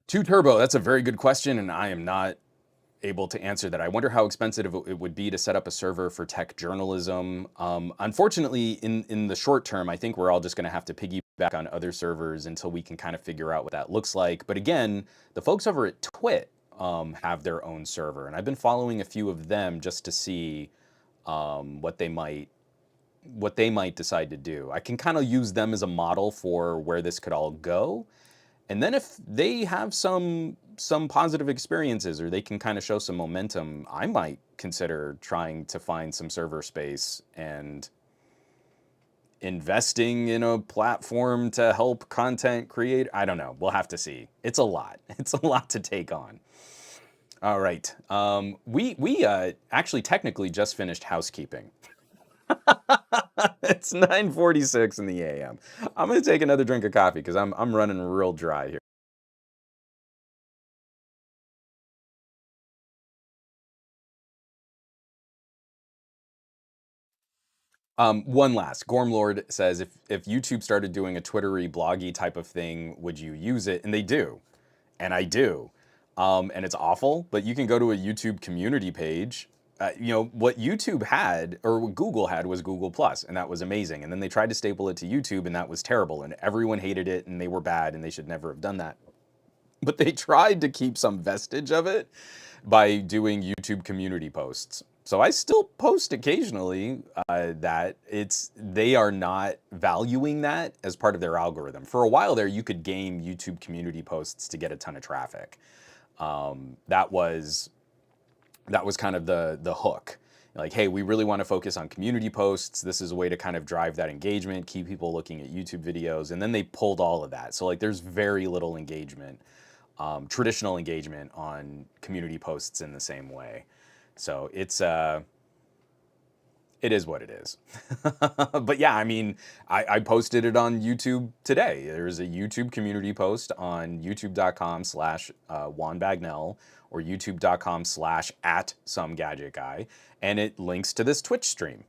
Two Turbo, that's a very good question, and I am not able to answer that. I wonder how expensive it would be to set up a server for tech journalism. Unfortunately, in the short term, I think we're all just going to have to piggyback on other servers until we can kind of figure out what that looks like. But again, the folks over at Twit have their own server, and I've been following a few of them just to see what they might decide to do. I can kind of use them as a model for where this could all go. And then if they have some positive experiences or they can kind of show some momentum, I might consider trying to find some server space and investing in a platform to help content create. I don't know. We'll have to see. It's a lot. It's a lot to take on. All right. We actually technically just finished housekeeping. It's 9:46 in the a.m. I'm gonna take another drink of coffee because I'm running real dry here. One last. Gormlord says, if YouTube started doing a Twittery, bloggy type of thing, would you use it? And they do. And I do. And it's awful, but you can go to a YouTube community page. What YouTube had, or what Google had, was Google Plus, and that was amazing. And then they tried to staple it to YouTube, and that was terrible. And everyone hated it, and they were bad, and they should never have done that. But they tried to keep some vestige of it by doing YouTube community posts. So I still post occasionally that they are not valuing that as part of their algorithm. For a while there, you could game YouTube community posts to get a ton of traffic. That was kind of the hook. Like, hey, we really want to focus on community posts. This is a way to kind of drive that engagement, keep people looking at YouTube videos. And then they pulled all of that. So like there's very little engagement, traditional engagement on community posts in the same way. So it is what it is. But yeah, I mean, I posted it on YouTube today. There's a YouTube community post on youtube.com/Juan Bagnell or youtube.com/@somegadgetguy, and it links to this Twitch stream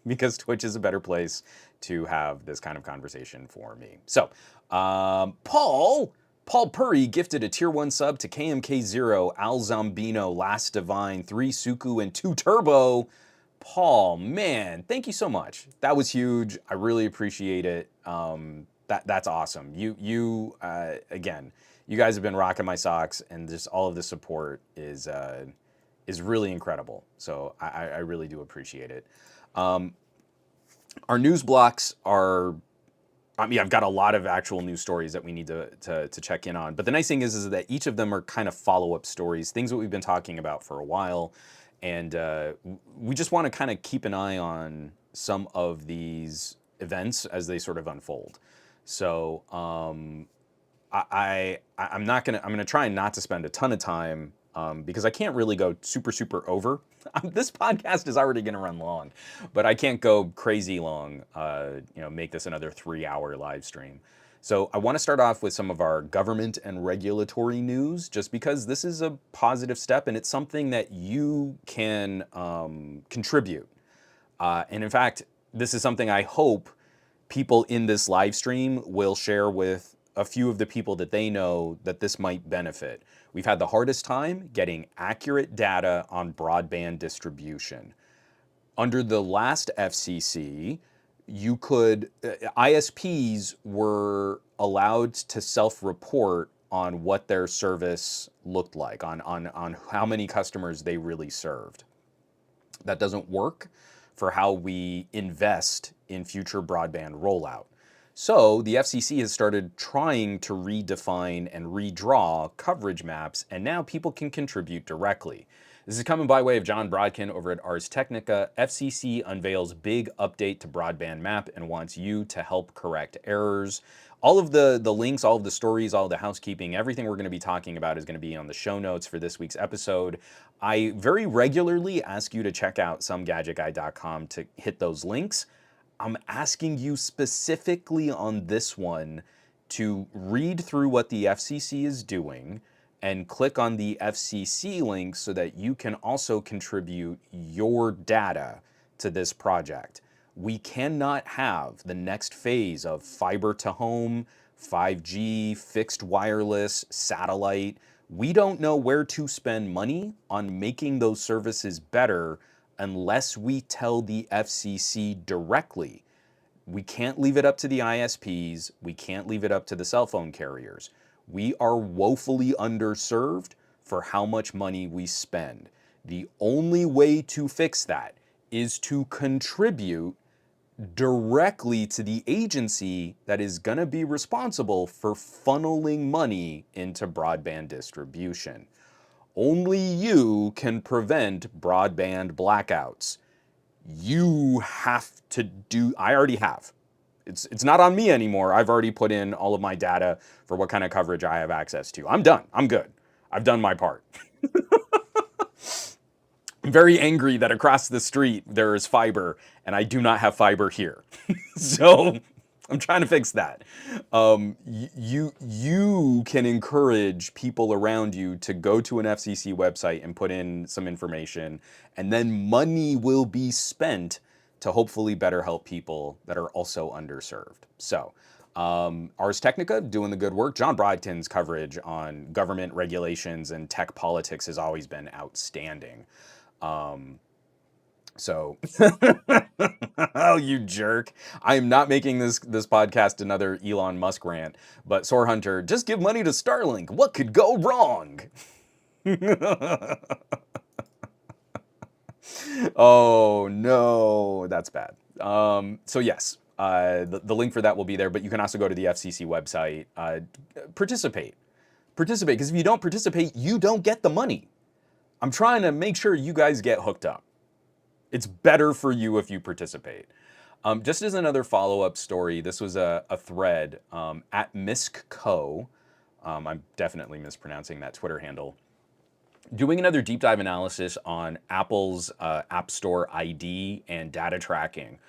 because Twitch is a better place to have this kind of conversation for me. So, Paul Purry gifted a tier 1 sub to KMK0, Al Zombino, Last Divine, 3 Suku, and 2 Turbo. Paul, man, thank you so much. That was huge. I really appreciate it. That's awesome. Again, you guys have been rocking my socks, and just all of the support is really incredible. So I really do appreciate it. Our news blocks are, I mean, I've got a lot of actual news stories that we need to check in on. But the nice thing is that each of them are kind of follow-up stories, things that we've been talking about for a while. And we just want to kind of keep an eye on some of these events as they sort of unfold. So I'm gonna try not to spend a ton of time because I can't really go super over. This podcast is already gonna run long, but I can't go crazy long. Make this another 3-hour live stream. So I want to start off with some of our government and regulatory news, just because this is a positive step and it's something that you can contribute. And in fact, this is something I hope people in this live stream will share with a few of the people that they know that this might benefit. We've had the hardest time getting accurate data on broadband distribution. Under the last FCC, ISPs were allowed to self-report on what their service looked like, on how many customers they really served. That doesn't work for how we invest in future broadband rollout. So the FCC has started trying to redefine and redraw coverage maps, and now people can contribute directly. This is coming by way of John Brodkin over at Ars Technica. FCC unveils big update to broadband map and wants you to help correct errors. All of the links, all of the stories, all of the housekeeping, everything we're going to be talking about is going to be on the show notes for this week's episode. I very regularly ask you to check out somegadgetguy.com to hit those links. I'm asking you specifically on this one to read through what the FCC is doing and click on the FCC link so that you can also contribute your data to this project. We cannot have the next phase of fiber to home, 5G, fixed wireless, satellite, We don't know where to spend money on making those services better unless we tell the FCC directly. We can't leave it up to the ISPs. We can't leave it up to the cell phone carriers. We are woefully underserved for how much money we spend. The only way to fix that is to contribute directly to the agency that is going to be responsible for funneling money into broadband distribution. Only you can prevent broadband blackouts. You have to do, I already have. It's not on me anymore. I've already put in all of my data for what kind of coverage I have access to. I'm done. I'm good. I've done my part. I'm very angry that across the street there is fiber and I do not have fiber here. So I'm trying to fix that. You can encourage people around you to go to an FCC website and put in some information, and then money will be spent to hopefully better help people that are also underserved. So Ars Technica doing the good work. John Brodkin's coverage on government regulations and tech politics has always been outstanding. So, oh, you jerk. I am not making this podcast another Elon Musk rant, but Soar Hunter, just give money to Starlink. What could go wrong? Oh, no, that's bad. So yes, the link for that will be there, but you can also go to the FCC website. Participate, because if you don't participate, you don't get the money. I'm trying to make sure you guys get hooked up. It's better for you if you participate. Just as another follow-up story, this was a thread at MiskCo. I'm definitely mispronouncing that Twitter handle. Doing another deep dive analysis on Apple's App Store ID and data tracking.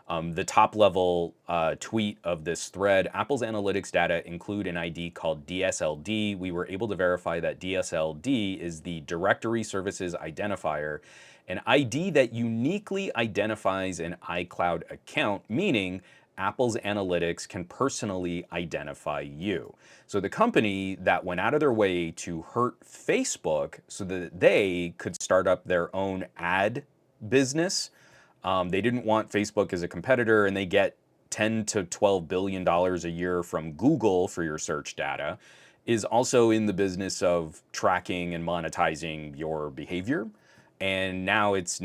The top level tweet of this thread, Apple's analytics data include an ID called DSLD. We were able to verify that DSLD is the Directory Services Identifier, an ID that uniquely identifies an iCloud account, meaning Apple's analytics can personally identify you. So the company that went out of their way to hurt Facebook so that they could start up their own ad business. They didn't want Facebook as a competitor, and they get $10 to $12 billion a year from Google for your search data, is also in the business of tracking and monetizing your behavior. And now it's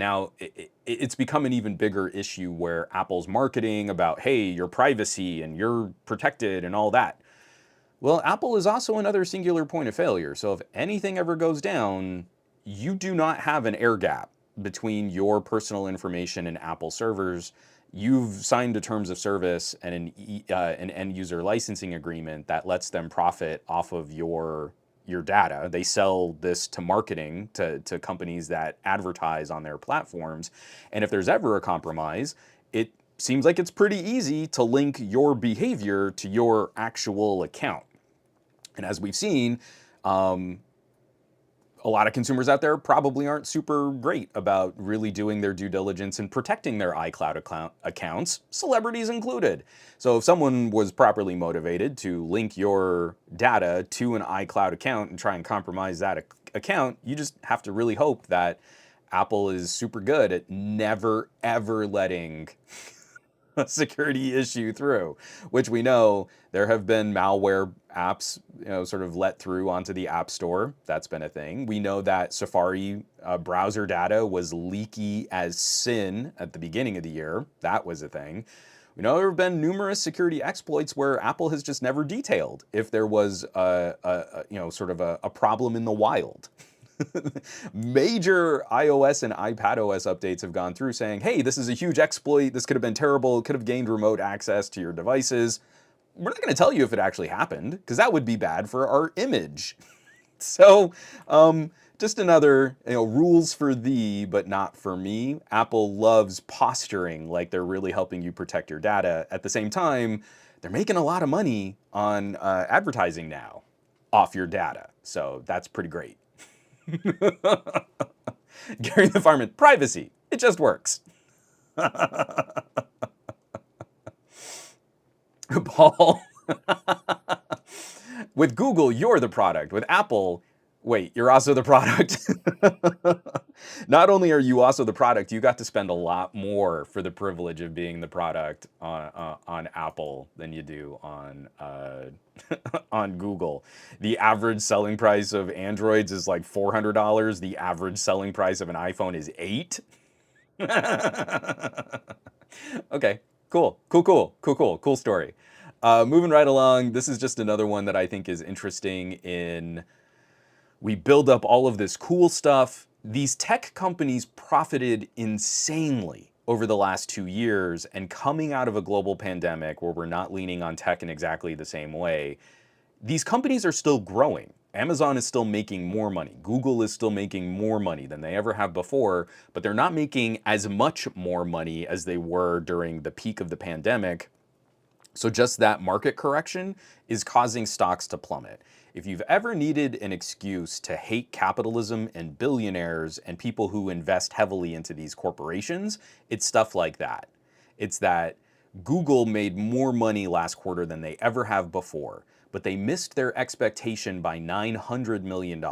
become an even bigger issue where Apple's marketing about, hey, your privacy and you're protected and all that. Well, Apple is also another singular point of failure. So if anything ever goes down, you do not have an air gap between your personal information and Apple servers. You've signed a terms of service and an end user licensing agreement that lets them profit off of your data. They sell this to marketing to companies that advertise on their platforms. And if there's ever a compromise, it seems like it's pretty easy to link your behavior to your actual account. And as we've seen, a lot of consumers out there probably aren't super great about really doing their due diligence and protecting their iCloud accounts, celebrities included. So if someone was properly motivated to link your data to an iCloud account and try and compromise that account, you just have to really hope that Apple is super good at never, ever letting a security issue through, which we know there have been malware apps, sort of let through onto the App Store. That's been a thing. We know that Safari browser data was leaky as sin at the beginning of the year. That was a thing. We know there have been numerous security exploits where Apple has just never detailed if there was sort of a problem in the wild. Major iOS and iPadOS updates have gone through saying, hey, this is a huge exploit. This could have been terrible. It could have gained remote access to your devices. We're not going to tell you if it actually happened, because that would be bad for our image. So just another rules for thee, but not for me. Apple loves posturing like they're really helping you protect your data. At the same time, they're making a lot of money on advertising now off your data. So that's pretty great. Gary the Farman, privacy, it just works. Paul, with Google, you're the product. With Apple, Wait, you're also the product. Not only are you also the product, you got to spend a lot more for the privilege of being the product on Apple than you do on on Google. The average selling price of Androids is like $400. The average selling price of an iPhone is 8. Okay, cool story. Moving right along, this is just another one that I think is interesting in we build up all of this cool stuff. These tech companies profited insanely over the last 2 years, and coming out of a global pandemic where we're not leaning on tech in exactly the same way, these companies are still growing. Amazon is still making more money. Google is still making more money than they ever have before, but they're not making as much more money as they were during the peak of the pandemic. So just that market correction is causing stocks to plummet. If you've ever needed an excuse to hate capitalism and billionaires and people who invest heavily into these corporations, it's stuff like that. It's that Google made more money last quarter than they ever have before, but they missed their expectation by $900 million.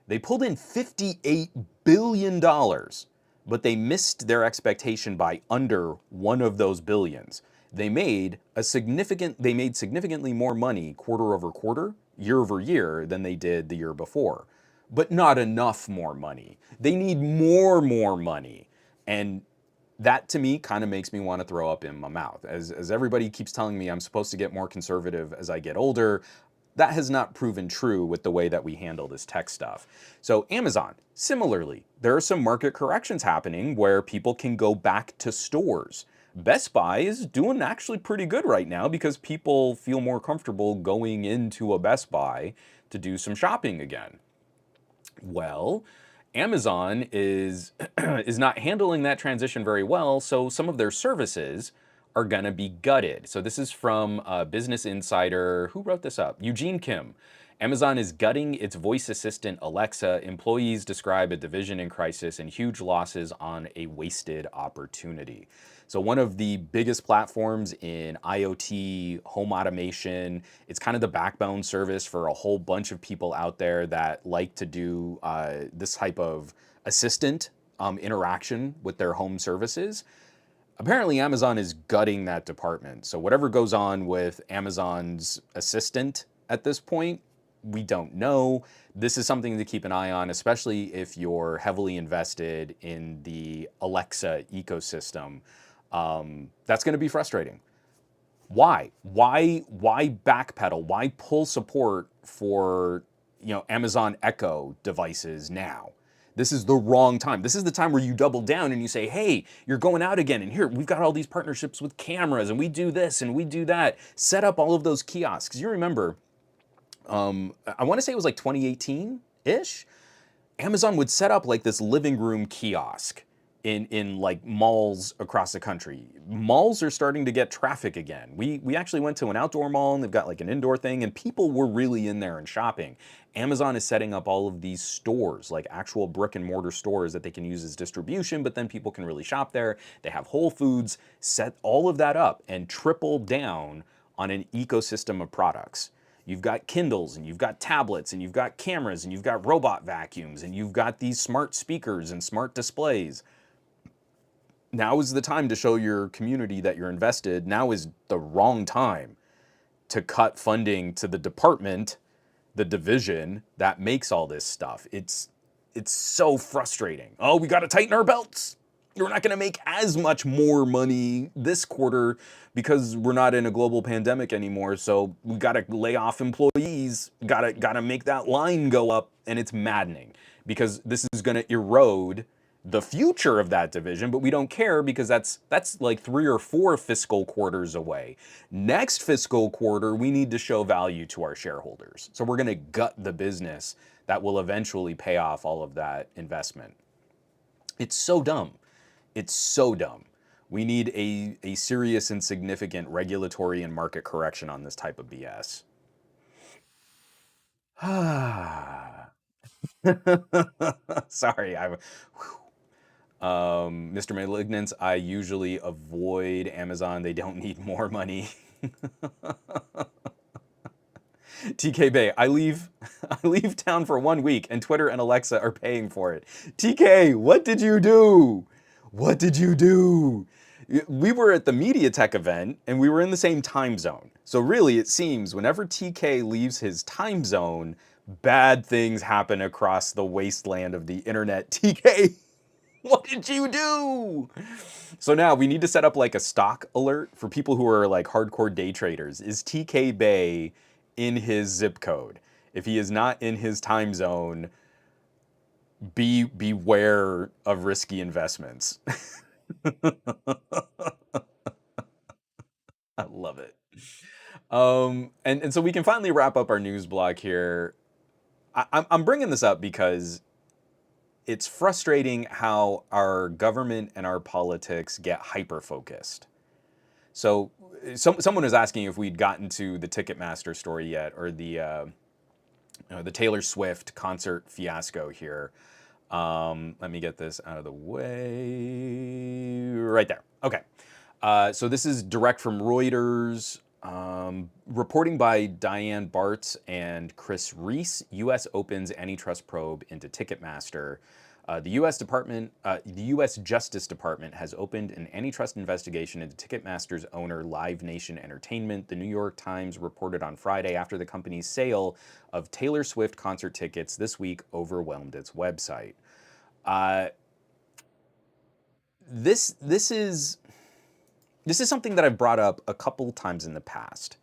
They pulled in $58 billion, but they missed their expectation by under one of those billions. They made significantly more money quarter over quarter, year over year than they did the year before, but not enough more money. They need more money. And that to me kind of makes me want to throw up in my mouth. As everybody keeps telling me I'm supposed to get more conservative as I get older, that has not proven true with the way that we handle this tech stuff. So Amazon, similarly, there are some market corrections happening where people can go back to stores. Best Buy is doing actually pretty good right now because people feel more comfortable going into a Best Buy to do some shopping again. Well, Amazon is is not handling that transition very well, so some of their services are going to be gutted. So this is from Business Insider. Who wrote this up? Eugene Kim. Amazon is gutting its voice assistant Alexa. Employees describe a division in crisis and huge losses on a wasted opportunity. So one of the biggest platforms in IoT, home automation, it's kind of the backbone service for a whole bunch of people out there that like to do this type of assistant interaction with their home services. Apparently Amazon is gutting that department. So whatever goes on with Amazon's assistant at this point, we don't know. This is something to keep an eye on, especially if you're heavily invested in the Alexa ecosystem. That's going to be frustrating. Why? Why backpedal? Why pull support for Amazon Echo devices now? This is the wrong time. This is the time where you double down and you say, hey, you're going out again. And here, we've got all these partnerships with cameras and we do this and we do that. Set up all of those kiosks. You remember, I want to say it was like 2018-ish. Amazon would set up like this living room kiosk in like malls across the country. Malls are starting to get traffic again. We actually went to an outdoor mall and they've got like an indoor thing and people were really in there and shopping. Amazon is setting up all of these stores, like actual brick and mortar stores that they can use as distribution, but then people can really shop there. They have Whole Foods, set all of that up and triple down on an ecosystem of products. You've got Kindles and you've got tablets and you've got cameras and you've got robot vacuums and you've got these smart speakers and smart displays. Now is the time to show your community that you're invested. Now is the wrong time to cut funding to the department, the division that makes all this stuff. It's so frustrating. Oh, we got to tighten our belts. We're not going to make as much more money this quarter because we're not in a global pandemic anymore. So we got to lay off employees. Got to make that line go up, and it's maddening because this is going to erode the future of that division, but we don't care because that's like 3 or 4 fiscal quarters away. Next fiscal quarter, we need to show value to our shareholders. So we're going to gut the business that will eventually pay off all of that investment. It's so dumb. It's so dumb. We need a serious and significant regulatory and market correction on this type of BS. Sorry, Mr. Malignance, I usually avoid Amazon. They don't need more money. TK Bay, I leave town for 1 week and Twitter and Alexa are paying for it. TK, what did you do? What did you do? We were at the MediaTek event and we were in the same time zone. So really it seems whenever TK leaves his time zone, bad things happen across the wasteland of the internet. TK, what did you do? So now we need to set up like a stock alert for people who are like hardcore day traders. Is TK Bay in his zip code? If he is not in his time zone, beware of risky investments. I love it. And so we can finally wrap up our news block here. I'm bringing this up because it's frustrating how our government and our politics get hyper focused. So someone was asking if we'd gotten to the Ticketmaster story yet, or the Taylor Swift concert fiasco here. Let me get this out of the way. Right there. Okay. So this is direct from Reuters. Reporting by Diane Bartz and Chris Reese, U.S. opens antitrust probe into Ticketmaster. The U.S. Justice Department has opened an antitrust investigation into Ticketmaster's owner, Live Nation Entertainment. The New York Times reported on Friday after the company's sale of Taylor Swift concert tickets this week overwhelmed its website. This is something that I've brought up a couple times in the past.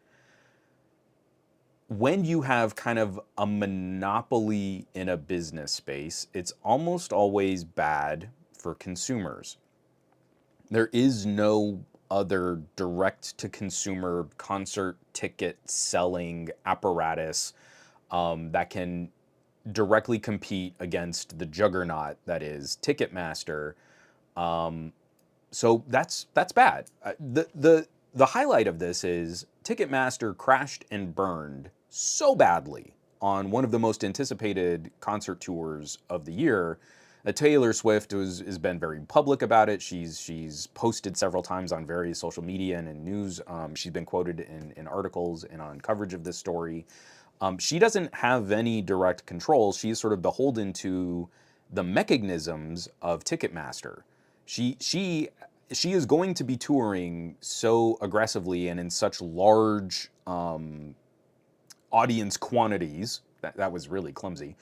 When you have kind of a monopoly in a business space, it's almost always bad for consumers. There is no other direct-to-consumer concert ticket selling apparatus that can directly compete against the juggernaut that is Ticketmaster. So that's bad. The highlight of this is Ticketmaster crashed and burned so badly on one of the most anticipated concert tours of the year. Taylor Swift has been very public about it. She's posted several times on various social media and in news. She's been quoted in articles and on coverage of this story. She doesn't have any direct control. She's sort of beholden to the mechanisms of Ticketmaster. She is going to be touring so aggressively and in such large audience quantities. That was really clumsy.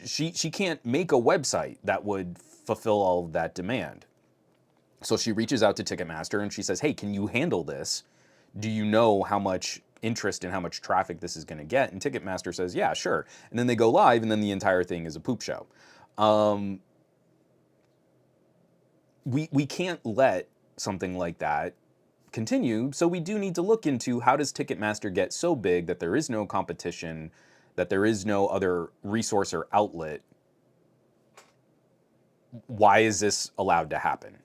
She can't make a website that would fulfill all of that demand. So she reaches out to Ticketmaster and she says, "Hey, can you handle this? Do you know how much interest and how much traffic this is going to get?" And Ticketmaster says, "Yeah, sure." And then they go live, and then the entire thing is a poop show. We can't let something like that continue, so we do need to look into how does Ticketmaster get so big that there is no competition, that there is no other resource or outlet. Why is this allowed to happen?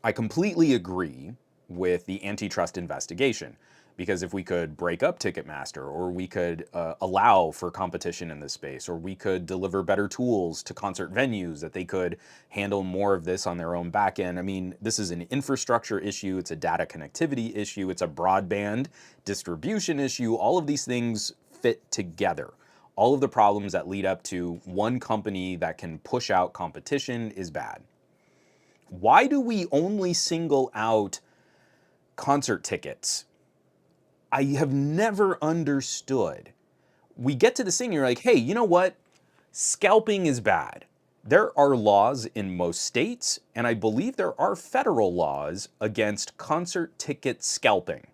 I completely agree with the antitrust investigation, because if we could break up Ticketmaster, or we could allow for competition in this space, or we could deliver better tools to concert venues that they could handle more of this on their own back end. I mean, this is an infrastructure issue, it's a data connectivity issue, it's a broadband distribution issue. All of these things fit together. All of the problems that lead up to one company that can push out competition is bad. Why do we only single out concert tickets? I have never understood. We get to this thing, you're like, hey, you know what? Scalping is bad. There are laws in most states, and I believe there are federal laws against concert ticket scalping.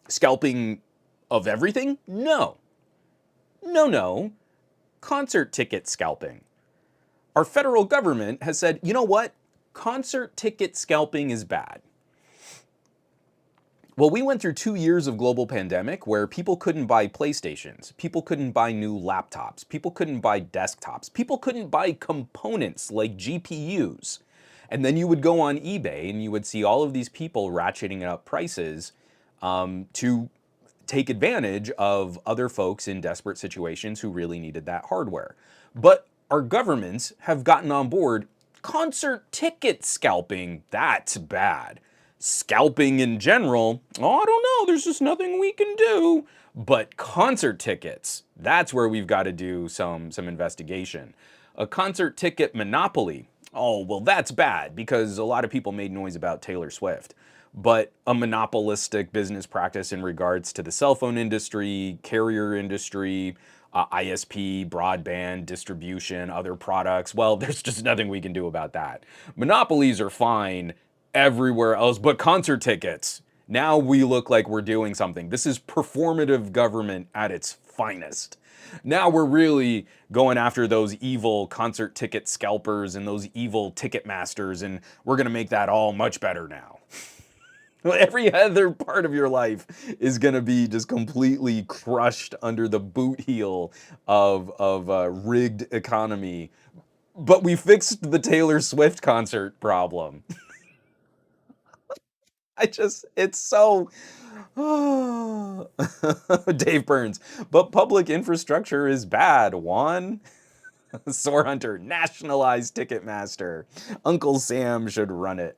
Scalping of everything? No. No. Concert ticket scalping. Our federal government has said, you know what? Concert ticket scalping is bad. Well, we went through 2 years of global pandemic where people couldn't buy PlayStations, people couldn't buy new laptops, people couldn't buy desktops, people couldn't buy components like GPUs. And then you would go on eBay and you would see all of these people ratcheting up prices to take advantage of other folks in desperate situations who really needed that hardware. But our governments have gotten on board. Concert ticket scalping, that's bad. Scalping in general, oh, I don't know, there's just nothing we can do. But concert tickets, that's where we've got to do some investigation. A concert ticket monopoly, oh, well, that's bad because a lot of people made noise about Taylor Swift. But a monopolistic business practice in regards to the cell phone industry, carrier industry, ISP, broadband, distribution, other products, well, there's just nothing we can do about that. Monopolies are fine everywhere else, but concert tickets. Now we look like we're doing something. This is performative government at its finest. Now we're really going after those evil concert ticket scalpers and those evil Ticketmasters, and we're going to make that all much better now. Every other part of your life is going to be just completely crushed under the boot heel of a rigged economy. But we fixed the Taylor Swift concert problem. It's so. Dave Burns. But public infrastructure is bad, Juan. Sore Hunter, nationalized Ticketmaster. Uncle Sam should run it.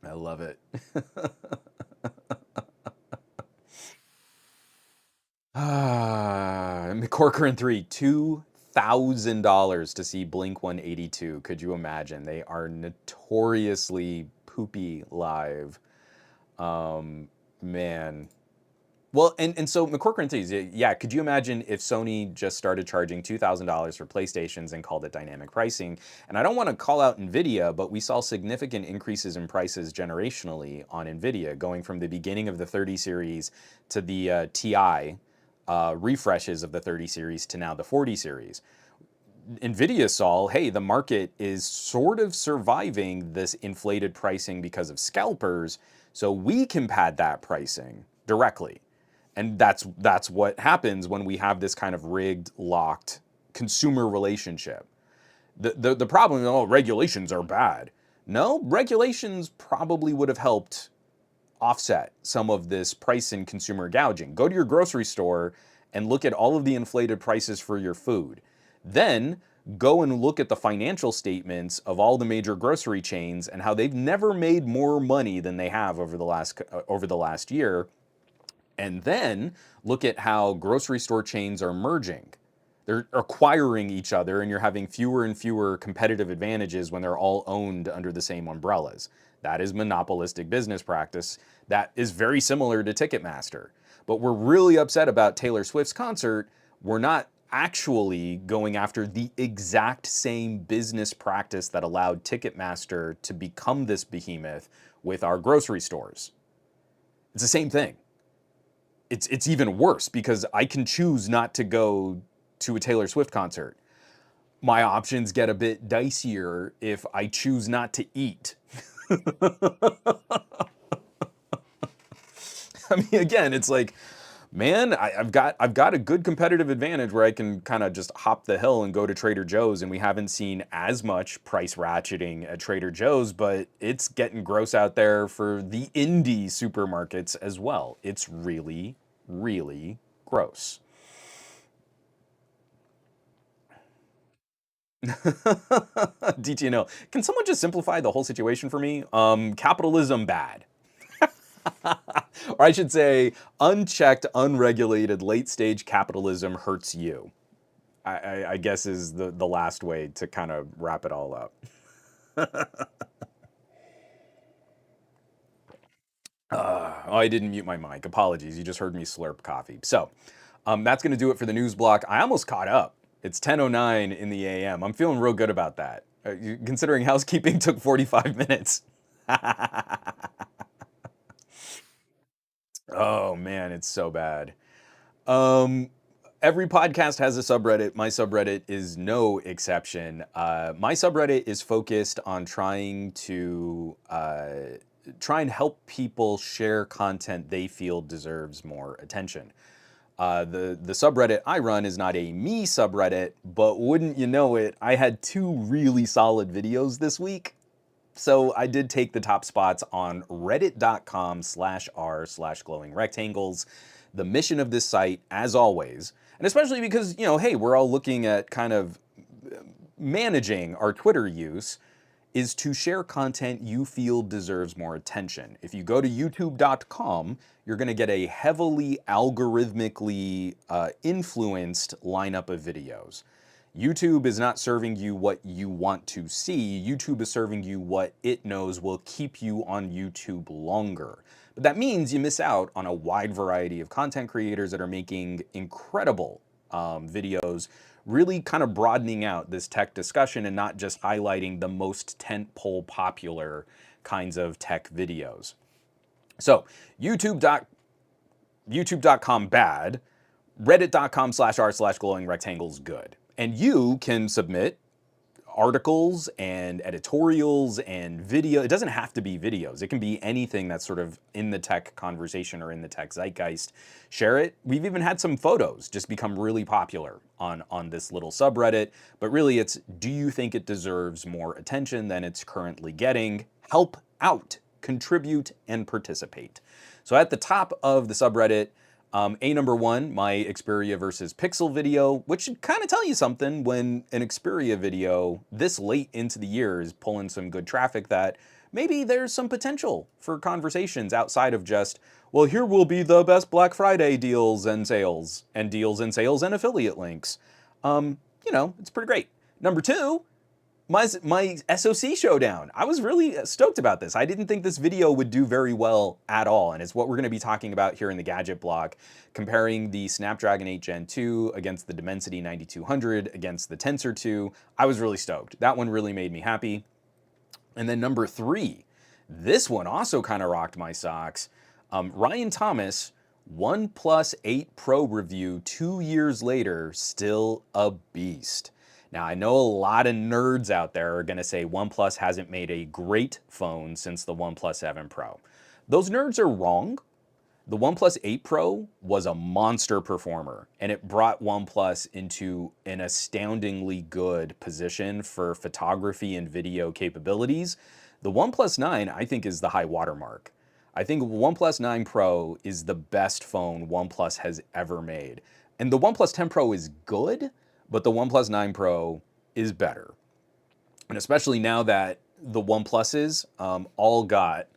I love it. Corcoran 3, $2,000 to see Blink 182. Could you imagine? They are notoriously poopy live. Man. Well, and so McCorcoran 3, yeah, could you imagine if Sony just started charging $2,000 for PlayStations and called it dynamic pricing? And I don't want to call out NVIDIA, but we saw significant increases in prices generationally on NVIDIA, going from the beginning of the 30 series to the TI refreshes of the 30 series to now the 40 series. NVIDIA saw, hey, the market is sort of surviving this inflated pricing because of scalpers, so we can pad that pricing directly. And that's what happens when we have this kind of rigged, locked consumer relationship. The problem is, oh, regulations are bad. No, regulations probably would have helped offset some of this price and consumer gouging. Go to your grocery store and look at all of the inflated prices for your food. Then go and look at the financial statements of all the major grocery chains and how they've never made more money than they have over the last year. And then look at how grocery store chains are merging. They're acquiring each other, and you're having fewer and fewer competitive advantages when they're all owned under the same umbrellas. That is monopolistic business practice. That is very similar to Ticketmaster. But we're really upset about Taylor Swift's concert. We're not actually going after the exact same business practice that allowed Ticketmaster to become this behemoth with our grocery stores. It's the same thing. It's even worse because I can choose not to go to a Taylor Swift concert. My options get a bit dicier if I choose not to eat. I mean, again, it's like, man, I've got a good competitive advantage where I can kind of just hop the hill and go to Trader Joe's, and we haven't seen as much price ratcheting at Trader Joe's, but it's getting gross out there for the indie supermarkets as well. It's really, really gross. DTNO, can someone just simplify the whole situation for me? Capitalism bad. Or I should say, unchecked, unregulated, late-stage capitalism hurts you. I guess is the last way to kind of wrap it all up. Oh, I didn't mute my mic. Apologies. You just heard me slurp coffee. So that's going to do it for the news block. I almost caught up. It's 10:09 in the AM. I'm feeling real good about that. Considering housekeeping took 45 minutes. Oh man, it's so bad. Every podcast has a subreddit. My subreddit is no exception. My subreddit is focused on trying to try and help people share content they feel deserves more attention. The subreddit I run is not a me subreddit, but wouldn't you know it, I had 2 really solid videos this week. So I did take the top spots on reddit.com/r/glowing rectangles. The mission of this site, as always, and especially because, hey, we're all looking at kind of managing our Twitter use, is to share content you feel deserves more attention. If you go to youtube.com, you're going to get a heavily algorithmically influenced lineup of videos. YouTube is not serving you what you want to see. YouTube is serving you what it knows will keep you on YouTube longer. But that means you miss out on a wide variety of content creators that are making incredible videos, really kind of broadening out this tech discussion and not just highlighting the most tentpole popular kinds of tech videos. So youtube.com bad, reddit.com/r/glowing rectangles good. And you can submit articles and editorials and video. It doesn't have to be videos. It can be anything that's sort of in the tech conversation or in the tech zeitgeist. Share it. We've even had some photos just become really popular on this little subreddit. But really it's, do you think it deserves more attention than it's currently getting? Help out, contribute, and participate. So at the top of the subreddit, number one, my Xperia versus Pixel video, which should kind of tell you something when an Xperia video this late into the year is pulling some good traffic, that maybe there's some potential for conversations outside of just, well, here will be the best Black Friday deals and sales and affiliate links. It's pretty great. Number two, my SoC showdown. I was really stoked about this. I didn't think this video would do very well at all, and it's what we're going to be talking about here in the gadget block, comparing the Snapdragon 8 Gen 2 against the Dimensity 9200 against the Tensor 2. I was really stoked. That one really made me happy. And then number three, this one also kind of rocked my socks. Ryan Thomas, OnePlus 8 Pro review 2 years later, still a beast. Now, I know a lot of nerds out there are going to say OnePlus hasn't made a great phone since the OnePlus 7 Pro. Those nerds are wrong. The OnePlus 8 Pro was a monster performer, and it brought OnePlus into an astoundingly good position for photography and video capabilities. The OnePlus 9, I think, is the high watermark. I think OnePlus 9 Pro is the best phone OnePlus has ever made. And the OnePlus 10 Pro is good, but the OnePlus 9 Pro is better. And especially now that the OnePluses all got,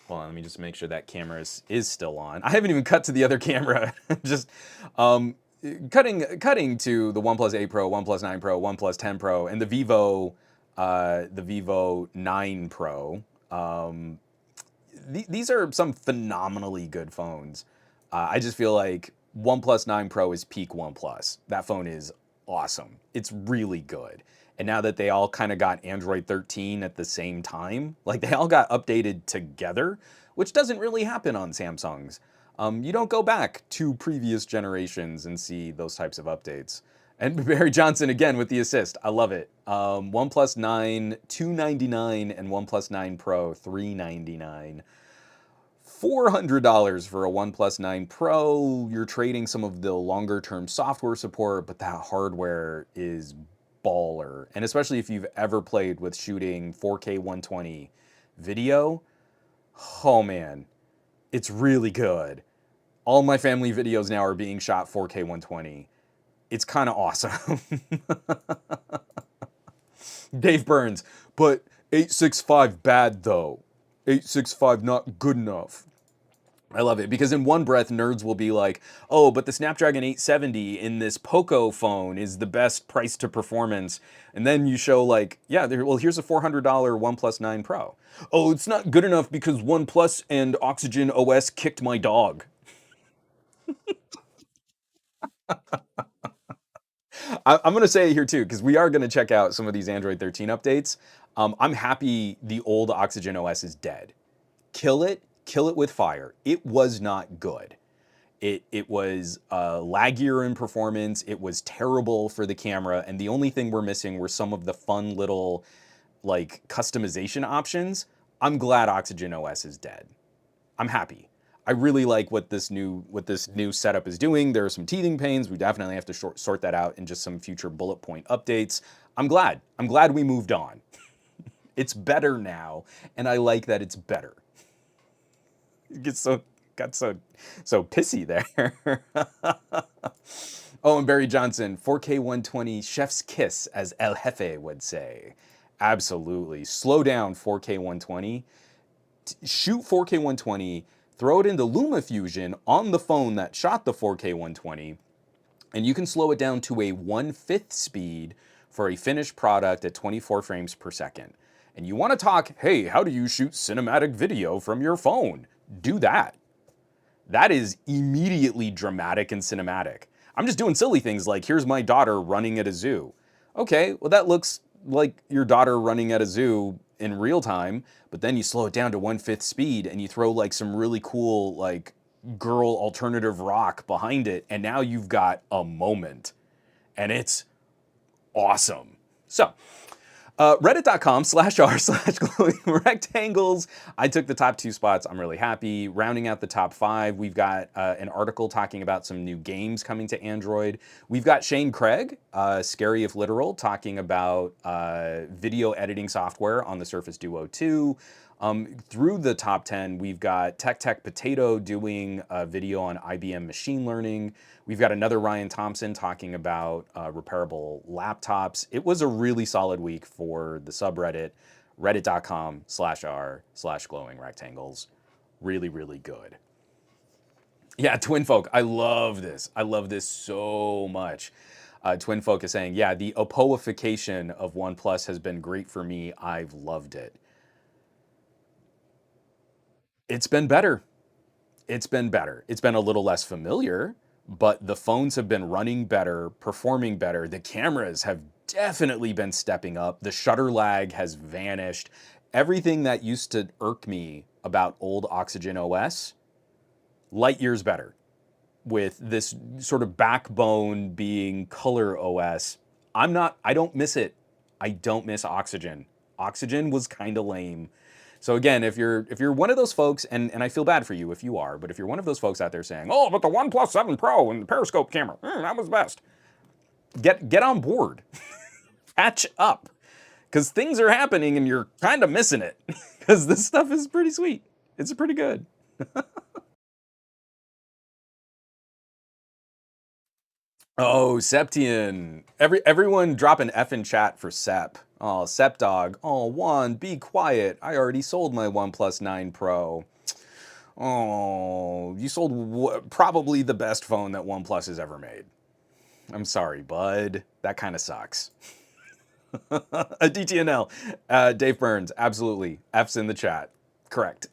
hold on, let me just make sure that camera is still on. I haven't even cut to the other camera. Just cutting to the OnePlus 8 Pro, OnePlus 9 Pro, OnePlus 10 Pro, and the Vivo 9 Pro. These are some phenomenally good phones. I just feel like OnePlus 9 Pro is peak OnePlus. That phone is awesome. It's really good. And now that they all kind of got Android 13 at the same time, like they all got updated together, which doesn't really happen on Samsungs. You don't go back to previous generations and see those types of updates. And Barry Johnson again with the assist. I love it. OnePlus 9 $299 and OnePlus 9 Pro $399. $400 for a OnePlus 9 Pro. You're trading some of the longer term software support, but that hardware is baller. And especially if you've ever played with shooting 4K 120 video, oh man, it's really good. All my family videos now are being shot 4K 120. It's kind of awesome. Dave Burns, but 865 bad though. 865 not good enough. I love it because in one breath, nerds will be like, oh, but the Snapdragon 870 in this Poco phone is the best price to performance. And then you show like, yeah, well, here's a $400 OnePlus 9 Pro. Oh, it's not good enough because OnePlus and Oxygen OS kicked my dog. I'm going to say it here too, because we are going to check out some of these Android 13 updates. I'm happy the old Oxygen OS is dead. Kill it with fire. It was not good. It was laggier in performance. It was terrible for the camera. And the only thing we're missing were some of the fun little like customization options. I'm glad Oxygen OS is dead. I'm happy. I really like what this new setup is doing. There are some teething pains. We definitely have to sort that out in just some future bullet point updates. I'm glad we moved on. It's better now, and I like that it's better. It got so pissy there. Oh, and Barry Johnson, 4K 120 chef's kiss, as El Jefe would say. Absolutely. Slow down 4K 120, shoot 4K 120, throw it into LumaFusion on the phone that shot the 4K 120, and you can slow it down to a 1/5 speed for a finished product at 24 frames per second. And you want to talk, hey, how do you shoot cinematic video from your phone? Do that. That is immediately dramatic and cinematic. I'm just doing silly things like, here's my daughter running at a zoo. Okay, well, that looks like your daughter running at a zoo in real time, but then you slow it down to 1/5 speed and you throw like some really cool, like, girl alternative rock behind it, and now you've got a moment, and it's awesome. So, reddit.com/r/glowing rectangles. I took the top 2 spots. I'm really happy. Rounding out the top 5, we've got an article talking about some new games coming to Android. We've got Shane Craig, Scary If Literal, talking about video editing software on the Surface Duo 2. Through the top 10, we've got Tech Potato doing a video on IBM machine learning. We've got another Ryan Thompson talking about repairable laptops. It was a really solid week for the subreddit, reddit.com/r/glowing rectangles. Really, really good. Yeah, Twin Folk, I love this. I love this so much. Twin Folk is saying, yeah, the Oppoification of OnePlus has been great for me. I've loved it. It's been better. It's been better. It's been a little less familiar, but the phones have been running better, performing better. The cameras have definitely been stepping up. The shutter lag has vanished. Everything that used to irk me about old Oxygen OS, light years better. With this sort of backbone being Color OS, I don't miss it. I don't miss Oxygen. Oxygen was kind of lame. So again, if you're one of those folks, and I feel bad for you if you are, but if you're one of those folks out there saying, oh, but the OnePlus 7 Pro and the periscope camera, that was best. Get on board. Catch up. Because things are happening and you're kind of missing it. Because this stuff is pretty sweet. It's pretty good. Oh, Septian. Everyone drop an F in chat for Sep. Oh, Sep Dog. Oh, Juan, be quiet. I already sold my OnePlus 9 Pro. Oh, you sold probably the best phone that OnePlus has ever made. I'm sorry, bud. That kind of sucks. A DTNL. Dave Burns, absolutely. F's in the chat. Correct.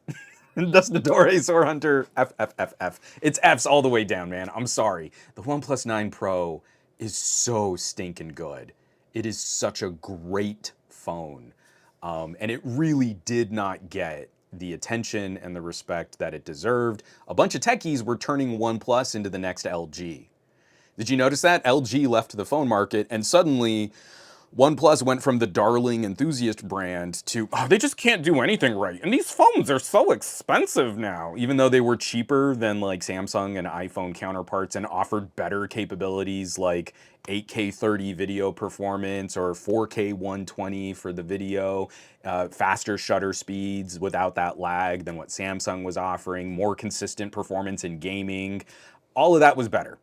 Dustadore, Soar Hunter, F. It's F's all the way down, man. I'm sorry. The OnePlus 9 Pro is so stinking good. It is such a great phone. And it really did not get the attention and the respect that it deserved. A bunch of techies were turning OnePlus into the next LG. Did you notice that? LG left the phone market and suddenly OnePlus went from the darling enthusiast brand to, oh, they just can't do anything right. And these phones are so expensive now, even though they were cheaper than like Samsung and iPhone counterparts and offered better capabilities like 8K 30 video performance or 4K 120 for the video, faster shutter speeds without that lag than what Samsung was offering, more consistent performance in gaming. All of that was better.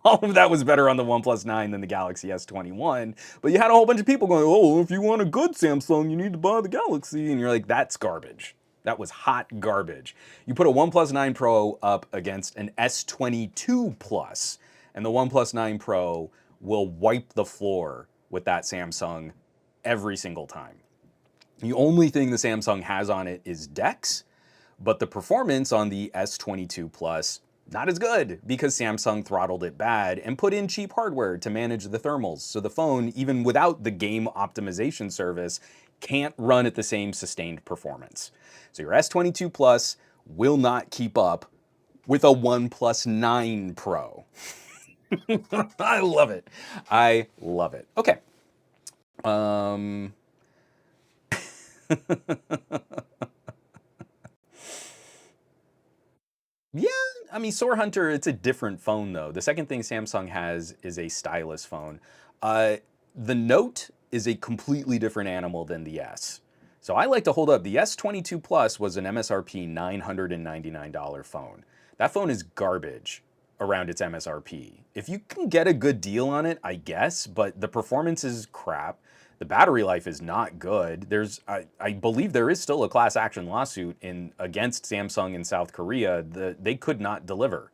All of that was better on the OnePlus 9 than the Galaxy S21. But you had a whole bunch of people going, oh, if you want a good Samsung, you need to buy the Galaxy. And you're like, that's garbage. That was hot garbage. You put a OnePlus 9 Pro up against an S22 Plus, and the OnePlus 9 Pro will wipe the floor with that Samsung every single time. The only thing the Samsung has on it is DeX, but the performance on the S22 Plus, not as good because Samsung throttled it bad and put in cheap hardware to manage the thermals. So the phone, even without the game optimization service, can't run at the same sustained performance. So your S22 Plus will not keep up with a OnePlus 9 Pro. I love it. I love it. Okay. Yeah, I mean, Soar Hunter, it's a different phone though. The second thing Samsung has is a stylus phone. The Note is a completely different animal than the S. So I like to hold up, the S22 Plus was an MSRP $999 phone. That phone is garbage around its MSRP. If you can get a good deal on it, I guess, but the performance is crap. The battery life is not good. I believe there is still a class action lawsuit against Samsung in South Korea. They could not deliver.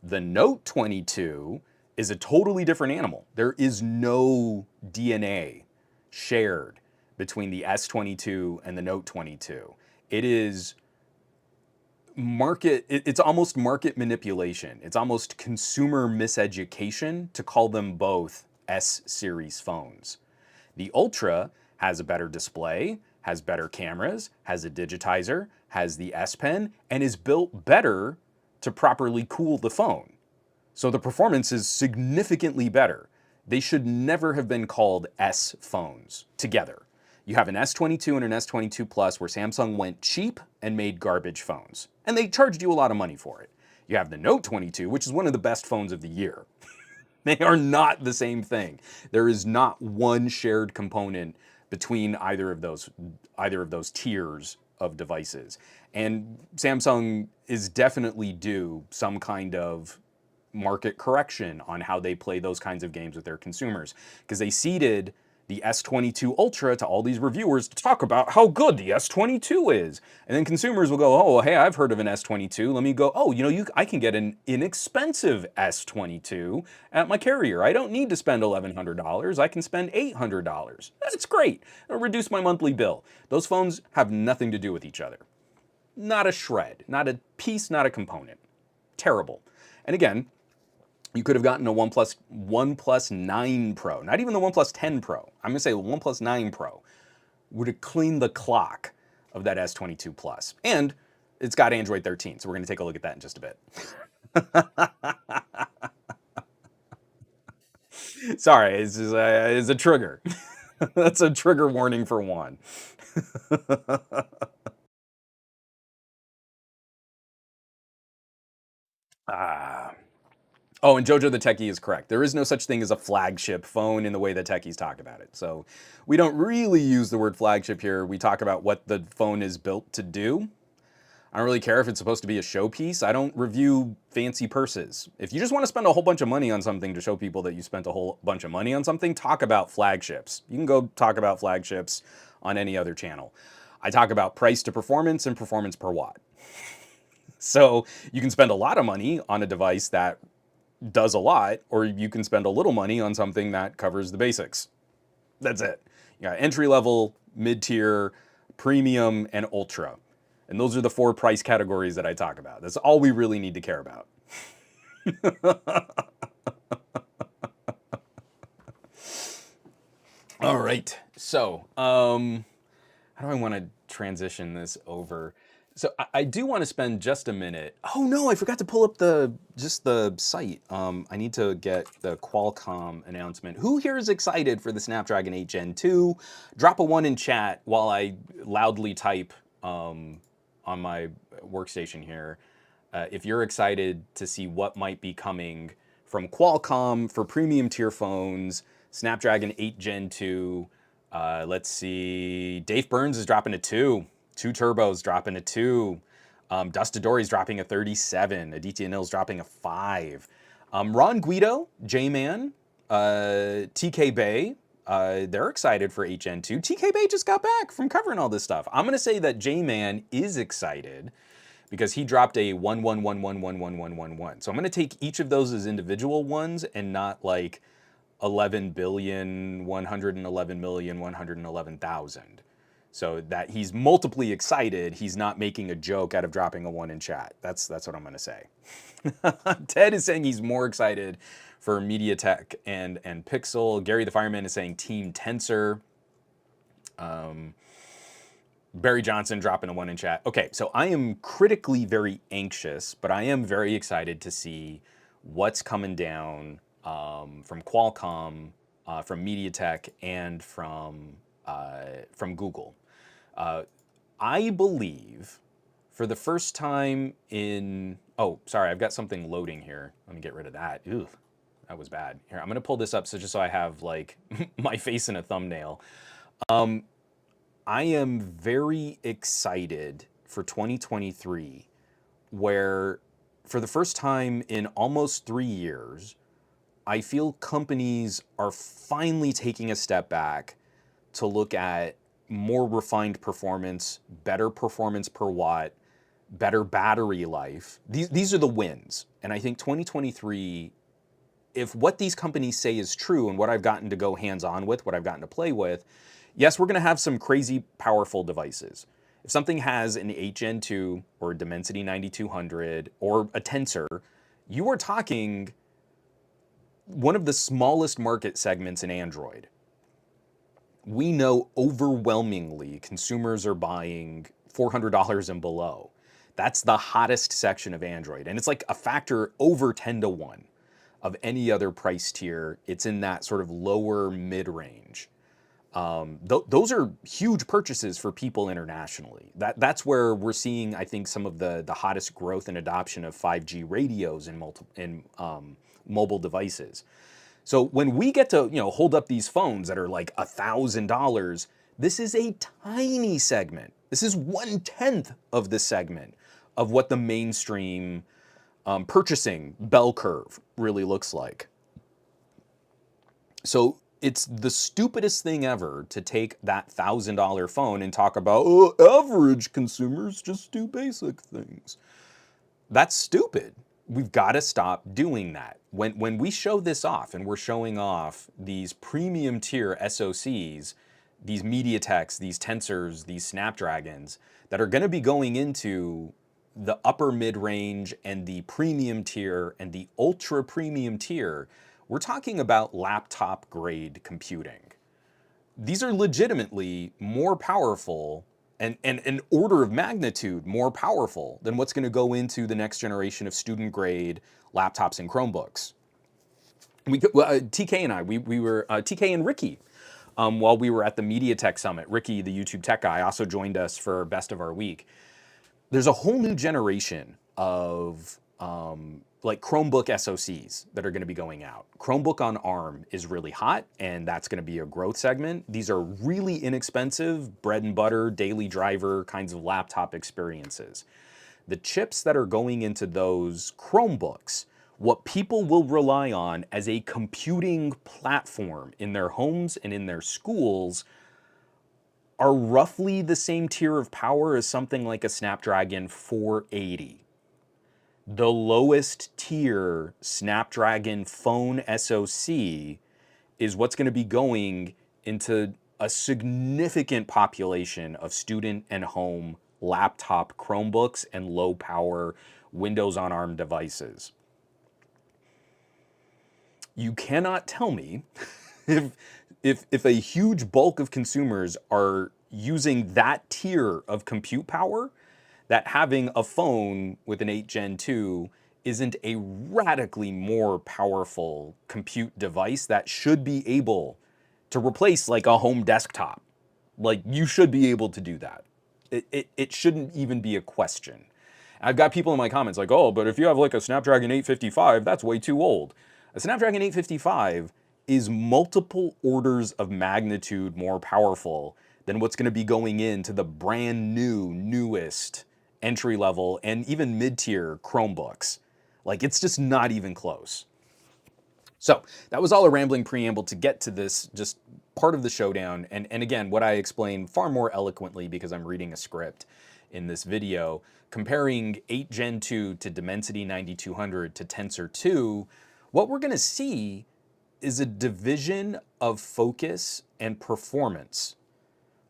The Note 22 is a totally different animal. There is no DNA shared between the S22 and the Note 22. It is it's almost market manipulation. It's almost consumer miseducation to call them both S series phones. The Ultra has a better display, has better cameras, has a digitizer, has the S Pen, and is built better to properly cool the phone. So the performance is significantly better. They should never have been called S phones together. You have an S22 and an S22 Plus where Samsung went cheap and made garbage phones. And they charged you a lot of money for it. You have the Note 22, which is one of the best phones of the year. They are not the same thing. There is not one shared component between either of those tiers of devices. And Samsung is definitely due some kind of market correction on how they play those kinds of games with their consumers, because they seeded the S22 Ultra to all these reviewers to talk about how good the S22 is. And then consumers will go, oh, hey, I've heard of an S22. Let me go, oh, I can get an inexpensive S22 at my carrier. I don't need to spend $1,100. I can spend $800. That's great. It'll reduce my monthly bill. Those phones have nothing to do with each other. Not a shred, not a piece, not a component. Terrible. And again, you could have gotten a OnePlus 9 Pro, not even the OnePlus 10 Pro. I'm gonna say the OnePlus 9 Pro would have cleaned the clock of that S22 Plus. And it's got Android 13, so we're gonna take a look at that in just a bit. Sorry, it's a trigger. That's a trigger warning for one. Ah. Oh, and Jojo the Techie is correct. There is no such thing as a flagship phone in the way that techies talk about it. So we don't really use the word flagship here. We talk about what the phone is built to do. I don't really care if it's supposed to be a showpiece. I don't review fancy purses. If you just want to spend a whole bunch of money on something to show people that you spent a whole bunch of money on something, talk about flagships. You can go talk about flagships on any other channel. I talk about price to performance and performance per watt. So you can spend a lot of money on a device that does a lot, or you can spend a little money on something that covers the basics. That's it. You got entry level, mid tier, premium, and ultra. And those are the 4 price categories that I talk about. That's all we really need to care about. All right. So, how do I want to transition this over? So I do want to spend just a minute. Oh no, I forgot to pull up the site. I need to get the Qualcomm announcement. Who here is excited for the Snapdragon 8 Gen 2? Drop a 1 in chat while I loudly type on my workstation here. If you're excited to see what might be coming from Qualcomm for premium tier phones, Snapdragon 8 Gen 2. Let's see. Dave Burns is dropping a 2. 2 Turbos dropping a 2. Dustin Dory's dropping a 37. Aditya Nil's dropping a 5. Ron Guido, J-Man, TK Bay, they're excited for 8 Gen 2. TK Bay just got back from covering all this stuff. I'm going to say that J-Man is excited because he dropped a 111111111. So I'm going to take each of those as individual ones and not like 11,111,111,000. So that he's multiply excited, he's not making a joke out of dropping a 1 in chat. That's what I'm going to say. Ted is saying he's more excited for MediaTek and Pixel. Gary the Fireman is saying Team Tensor. Barry Johnson dropping a 1 in chat. Okay, so I am critically very anxious, but I am very excited to see what's coming down from Qualcomm, from MediaTek, and from Google. I believe for the first time in... Oh, sorry, I've got something loading here. Let me get rid of that. Ew, that was bad. Here, I'm going to pull this up just so I have like my face in a thumbnail. I am very excited for 2023, where for the first time in almost 3 years, I feel companies are finally taking a step back to look at more refined performance, better performance per watt, better battery life. These are the wins. And I think 2023, if what these companies say is true and what I've gotten to go hands-on with, what I've gotten to play with, yes, we're going to have some crazy powerful devices. If something has an 8 Gen 2 or a Dimensity 9200 or a Tensor, you are talking one of the smallest market segments in Android. We know overwhelmingly consumers are buying $400 and below. That's the hottest section of Android. And it's like a factor over 10 to 1 of any other price tier. It's in that sort of lower mid-range. Those are huge purchases for people internationally. That's where we're seeing, I think, some of the hottest growth and adoption of 5G radios in mobile devices. So when we get to hold up these phones that are like $1,000, this is a tiny segment. This is 1/10 of the segment of what the mainstream purchasing bell curve really looks like. So it's the stupidest thing ever to take that $1,000 phone and talk about, oh, average consumers just do basic things. That's stupid. We've got to stop doing that. When we show this off and we're showing off these premium tier SoCs, these MediaTeks, these Tensors, these Snapdragons that are going to be going into the upper mid-range and the premium tier and the ultra premium tier, we're talking about laptop grade computing. These are legitimately more powerful and an order of magnitude more powerful than what's going to go into the next generation of student grade laptops and Chromebooks. TK and I, we were, TK and Ricky, while we were at the MediaTek Summit, Ricky, the YouTube tech guy, also joined us for Best of Our Week. There's a whole new generation of like Chromebook SoCs that are going to be going out. Chromebook on ARM is really hot, and that's going to be a growth segment. These are really inexpensive, bread and butter, daily driver kinds of laptop experiences. The chips that are going into those Chromebooks, what people will rely on as a computing platform in their homes and in their schools, are roughly the same tier of power as something like a Snapdragon 480. The lowest tier Snapdragon phone SoC is what's going to be going into a significant population of student and home laptop Chromebooks and low power Windows on ARM devices. You cannot tell me if a huge bulk of consumers are using that tier of compute power, that having a phone with an 8 Gen 2 isn't a radically more powerful compute device that should be able to replace like a home desktop. Like, you should be able to do that. It shouldn't even be a question. I've got people in my comments like, oh, but if you have like a Snapdragon 855, that's way too old. A Snapdragon 855 is multiple orders of magnitude more powerful than what's going to be going into the brand new, newest entry-level and even mid-tier Chromebooks. Like, it's just not even close. So that was all a rambling preamble to get to this just part of the showdown. And again, what I explained far more eloquently because I'm reading a script in this video, comparing 8 Gen 2 to Dimensity 9200 to Tensor 2, what we're going to see is a division of focus and performance.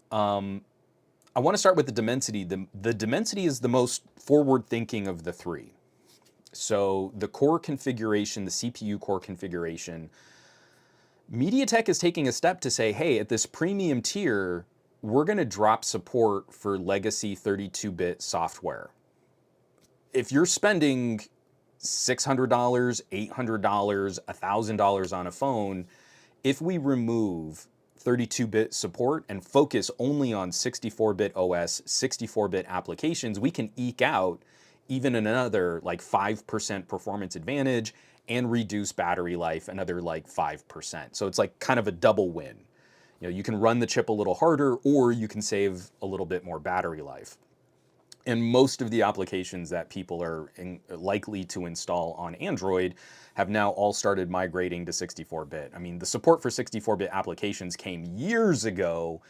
I want to start with the Dimensity. The Dimensity is the most forward-thinking of the three. So the core configuration, the CPU core configuration, MediaTek is taking a step to say, hey, at this premium tier, we're going to drop support for legacy 32-bit software. If you're spending $600, $800, $1,000 on a phone, if we remove 32-bit support and focus only on 64-bit OS, 64-bit applications, we can eke out even another like 5% performance advantage and reduce battery life another like 5%. So it's like kind of a double win. You know, you can run the chip a little harder or you can save a little bit more battery life. And most of the applications that people are likely to install on Android have now all started migrating to 64-bit. I mean, the support for 64-bit applications came years ago.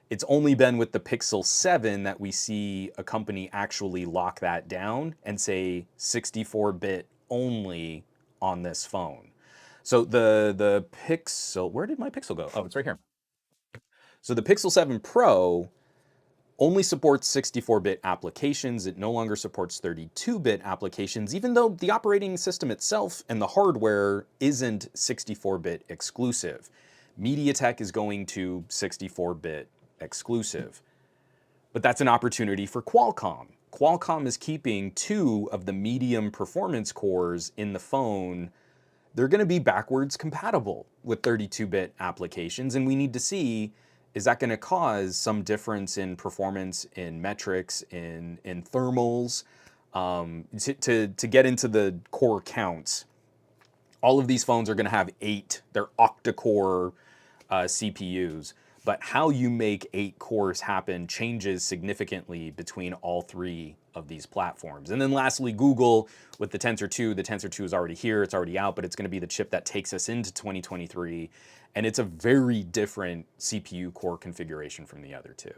It's only been with the Pixel 7 that we see a company actually lock that down and say 64-bit only on this phone. So the Pixel, where did my Pixel go? Oh, it's right here. So the Pixel 7 Pro only supports 64-bit applications. It no longer supports 32-bit applications, even though the operating system itself and the hardware isn't 64-bit exclusive. MediaTek is going to 64-bit exclusive. But that's an opportunity for Qualcomm. Qualcomm is keeping 2 of the medium performance cores in the phone. They're going to be backwards compatible with 32-bit applications, and we need to see, is that going to cause some difference in performance, in metrics, in thermals? To get into the core counts, all of these phones are going to have 8, they're octa-core CPUs. But how you make 8 cores happen changes significantly between all 3 of these platforms. And then lastly, Google with the Tensor 2. The Tensor 2 is already here, it's already out, but it's going to be the chip that takes us into 2023. And it's a very different CPU core configuration from the other 2.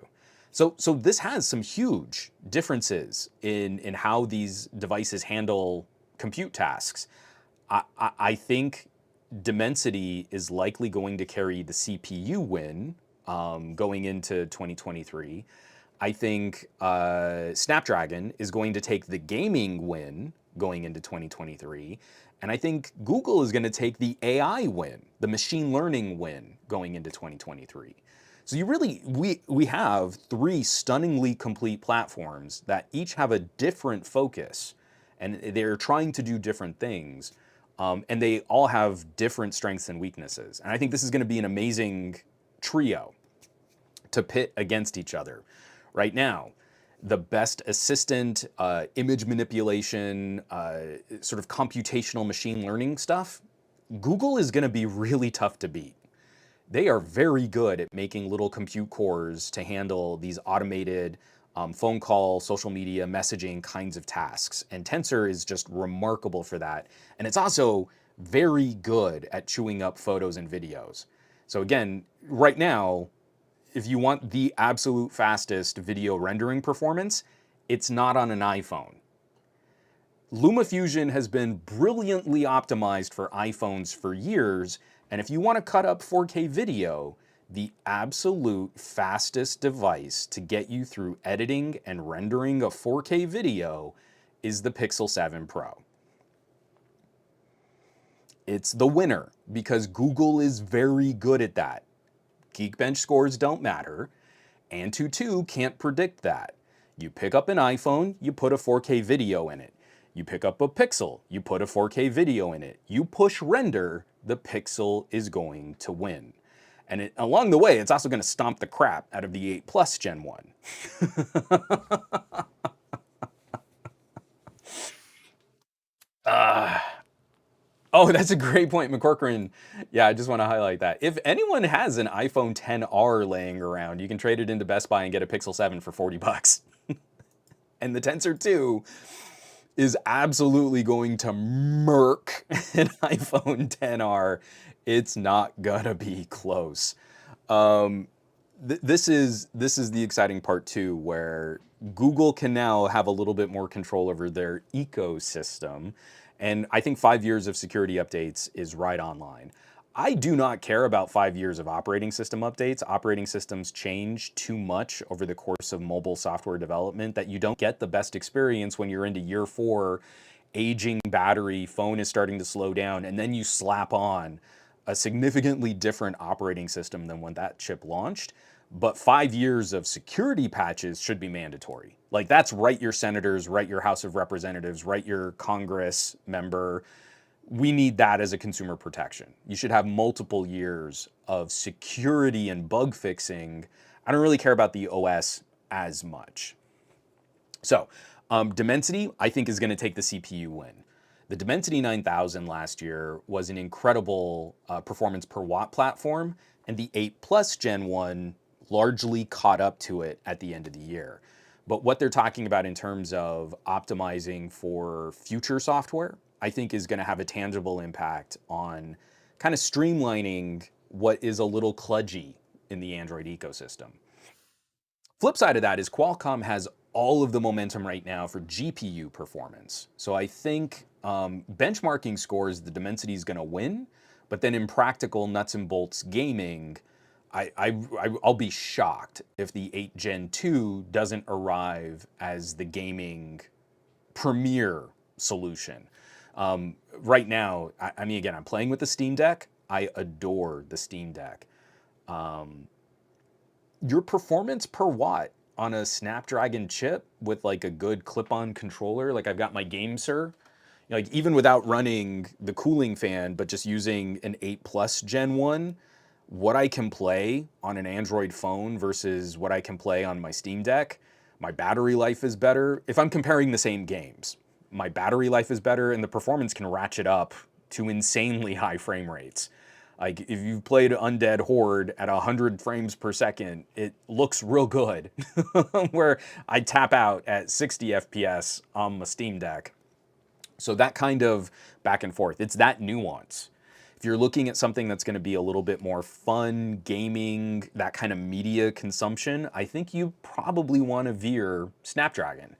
So this has some huge differences in how these devices handle compute tasks. I think Dimensity is likely going to carry the CPU win going into 2023. I think Snapdragon is going to take the gaming win going into 2023. And I think Google is going to take the AI win, the machine learning win going into 2023. So we have 3 stunningly complete platforms that each have a different focus, and they're trying to do different things. And they all have different strengths and weaknesses. And I think this is going to be an amazing trio to pit against each other. Right now, the best assistant, image manipulation, sort of computational machine learning stuff, Google is going to be really tough to beat. They are very good at making little compute cores to handle these automated phone call, social media, messaging kinds of tasks. And Tensor is just remarkable for that. And it's also very good at chewing up photos and videos. So again, right now, if you want the absolute fastest video rendering performance, it's not on an iPhone. LumaFusion has been brilliantly optimized for iPhones for years, and if you want to cut up 4K video, the absolute fastest device to get you through editing and rendering of 4K video is the Pixel 7 Pro. It's the winner because Google is very good at that. Geekbench scores don't matter. Antutu can't predict that. You pick up an iPhone, you put a 4K video in it. You pick up a Pixel, you put a 4K video in it. You push render, the Pixel is going to win. And along the way, it's also going to stomp the crap out of the 8 Plus Gen 1. Oh, that's a great point, McCorcoran. Yeah, I just want to highlight that. If anyone has an iPhone XR laying around, you can trade it into Best Buy and get a Pixel 7 for 40 bucks. And the Tensor 2 is absolutely going to murk an iPhone XR. It's not gonna be close. This is the exciting part too, where Google can now have a little bit more control over their ecosystem. And I think 5 years of security updates is right on line. I do not care about 5 years of operating system updates. Operating systems change too much over the course of mobile software development that you don't get the best experience when you're into year 4, aging battery, phone is starting to slow down, and then you slap on a significantly different operating system than when that chip launched. But 5 years of security patches should be mandatory. Like, that's write your senators, write your House of Representatives, write your Congress member. We need that as a consumer protection. You should have multiple years of security and bug fixing. I don't really care about the OS as much. So, Dimensity, I think, is going to take the CPU win. The Dimensity 9000 last year was an incredible performance per watt platform, and the 8 Plus Gen 1 largely caught up to it at the end of the year. But what they're talking about in terms of optimizing for future software, I think is going to have a tangible impact on kind of streamlining what is a little kludgy in the Android ecosystem. Flip side of that is Qualcomm has all of the momentum right now for GPU performance. So I think benchmarking scores, the Dimensity is going to win, but then in practical nuts and bolts gaming, I'll be shocked if the 8 Gen 2 doesn't arrive as the gaming premier solution. Right now, I mean, again, I'm playing with the Steam Deck. I adore the Steam Deck. Your performance per watt on a Snapdragon chip with like a good clip-on controller, like I've got my GameSir, like even without running the cooling fan, but just using an 8 Plus Gen 1, what I can play on an Android phone versus what I can play on my Steam Deck, my battery life is better. If I'm comparing the same games, my battery life is better and the performance can ratchet up to insanely high frame rates. Like if you've played Undead Horde at 100 frames per second, it looks real good. Where I tap out at 60 FPS on my Steam Deck. So that kind of back and forth, it's that nuance. If you're looking at something that's going to be a little bit more fun, gaming, that kind of media consumption, I think you probably want to veer Snapdragon.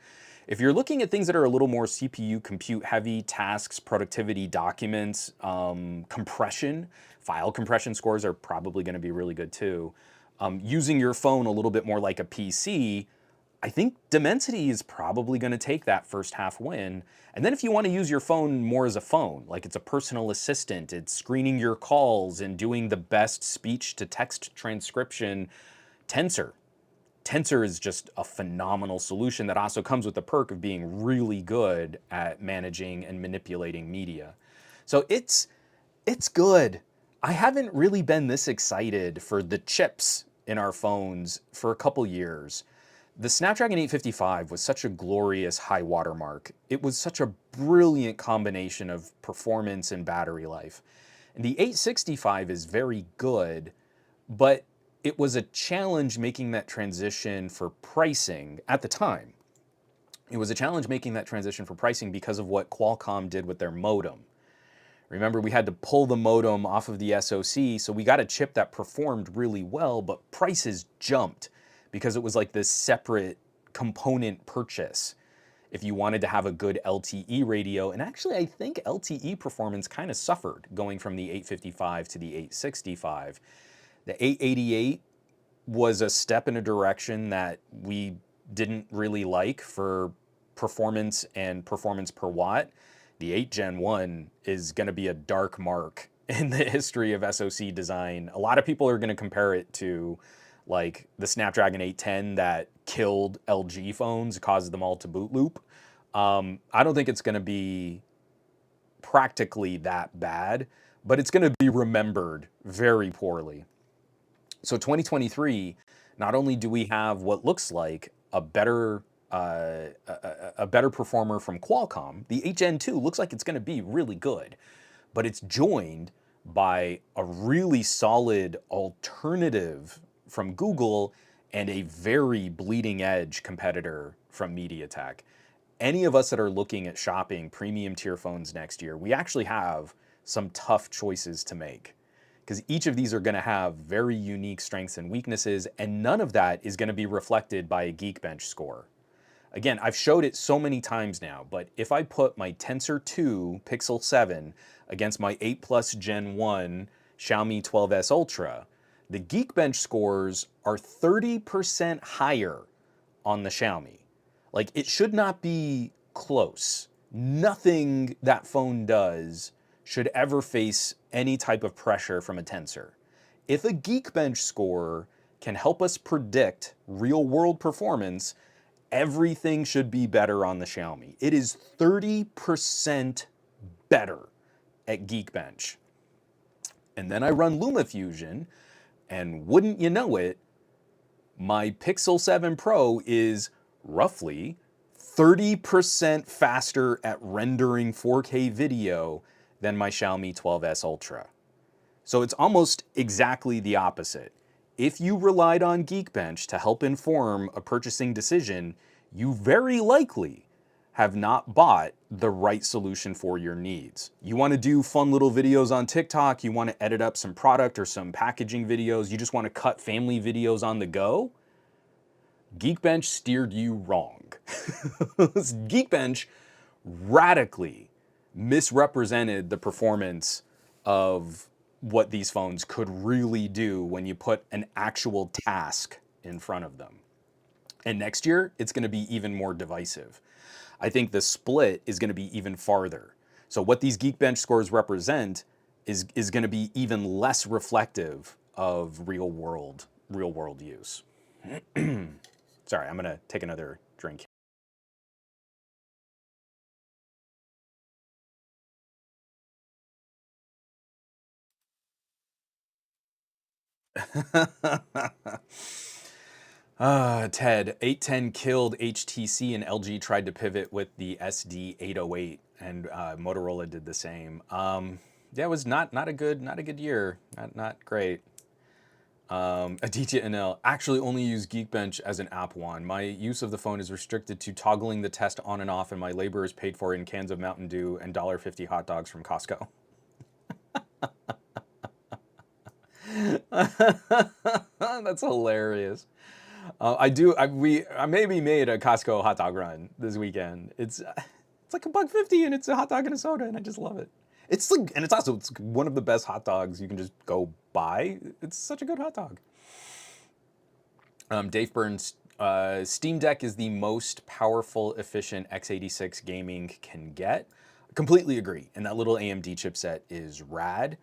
If you're looking at things that are a little more CPU compute heavy, tasks, productivity, documents, compression, file compression scores are probably going to be really good too. Using your phone a little bit more like a PC, I think Dimensity is probably going to take that first half win. And then if you want to use your phone more as a phone, like it's a personal assistant, it's screening your calls and doing the best speech to text transcription, Tensor. Tensor is just a phenomenal solution that also comes with the perk of being really good at managing and manipulating media. So it's good. I haven't really been this excited for the chips in our phones for a couple years. The Snapdragon 855 was such a glorious high watermark. It was such a brilliant combination of performance and battery life. And the 865 is very good, but it was a challenge making that transition for pricing at the time. It was a challenge making that transition for pricing because of what Qualcomm did with their modem. Remember, we had to pull the modem off of the SoC, so we got a chip that performed really well, but prices jumped because it was like this separate component purchase if you wanted to have a good LTE radio. And actually, I think LTE performance kind of suffered going from the 855 to the 865. The 888 was a step in a direction that we didn't really like for performance and performance per watt. The 8 Gen 1 is going to be a dark mark in the history of SoC design. A lot of people are going to compare it to like the Snapdragon 810 that killed LG phones, caused them all to boot loop. I don't think it's going to be practically that bad, but it's going to be remembered very poorly. So 2023, not only do we have what looks like a better performer from Qualcomm, the 8 Gen 2 looks like it's going to be really good, but it's joined by a really solid alternative from Google and a very bleeding edge competitor from MediaTek. Any of us that are looking at shopping premium tier phones next year, we actually have some tough choices to make, because each of these are going to have very unique strengths and weaknesses, and none of that is going to be reflected by a Geekbench score. Again, I've showed it so many times now, but if I put my Tensor 2 Pixel 7 against my 8 Plus Gen 1 Xiaomi 12S Ultra, the Geekbench scores are 30% higher on the Xiaomi. Like, it should not be close. Nothing that phone does should ever face any type of pressure from a Tensor. If a Geekbench score can help us predict real-world performance, everything should be better on the Xiaomi. It is 30% better at Geekbench. And then I run LumaFusion, and wouldn't you know it, my Pixel 7 Pro is roughly 30% faster at rendering 4K video than my Xiaomi 12S Ultra. So it's almost exactly the opposite. If you relied on Geekbench to help inform a purchasing decision, you very likely have not bought the right solution for your needs. You want to do fun little videos on TikTok, you want to edit up some product or some packaging videos, you just want to cut family videos on the go. Geekbench steered you wrong. Geekbench radically misrepresented the performance of what these phones could really do when you put an actual task in front of them. And next year, it's going to be even more divisive. I think the split is going to be even farther. So what these Geekbench scores represent is going to be even less reflective of real world use. Sorry, I'm going to take another drink. Ted, 810 killed HTC and LG tried to pivot with the SD808, and Motorola did the same. Yeah, it was not a good year, not great. Aditya NL, actually only use Geekbench as an app one. My use of the phone is restricted to toggling the test on and off, and my labor is paid for in cans of Mountain Dew and $1.50 hot dogs from Costco. That's hilarious. I maybe made a Costco hot dog run this weekend. It's like $1.50 and it's a hot dog and a soda, and I just love it. It's like, and it's one of the best hot dogs you can just go buy. It's such a good hot dog. Dave Burns, Steam Deck is the most powerful, efficient x86 gaming can get. Completely agree. And that little AMD chipset is rad,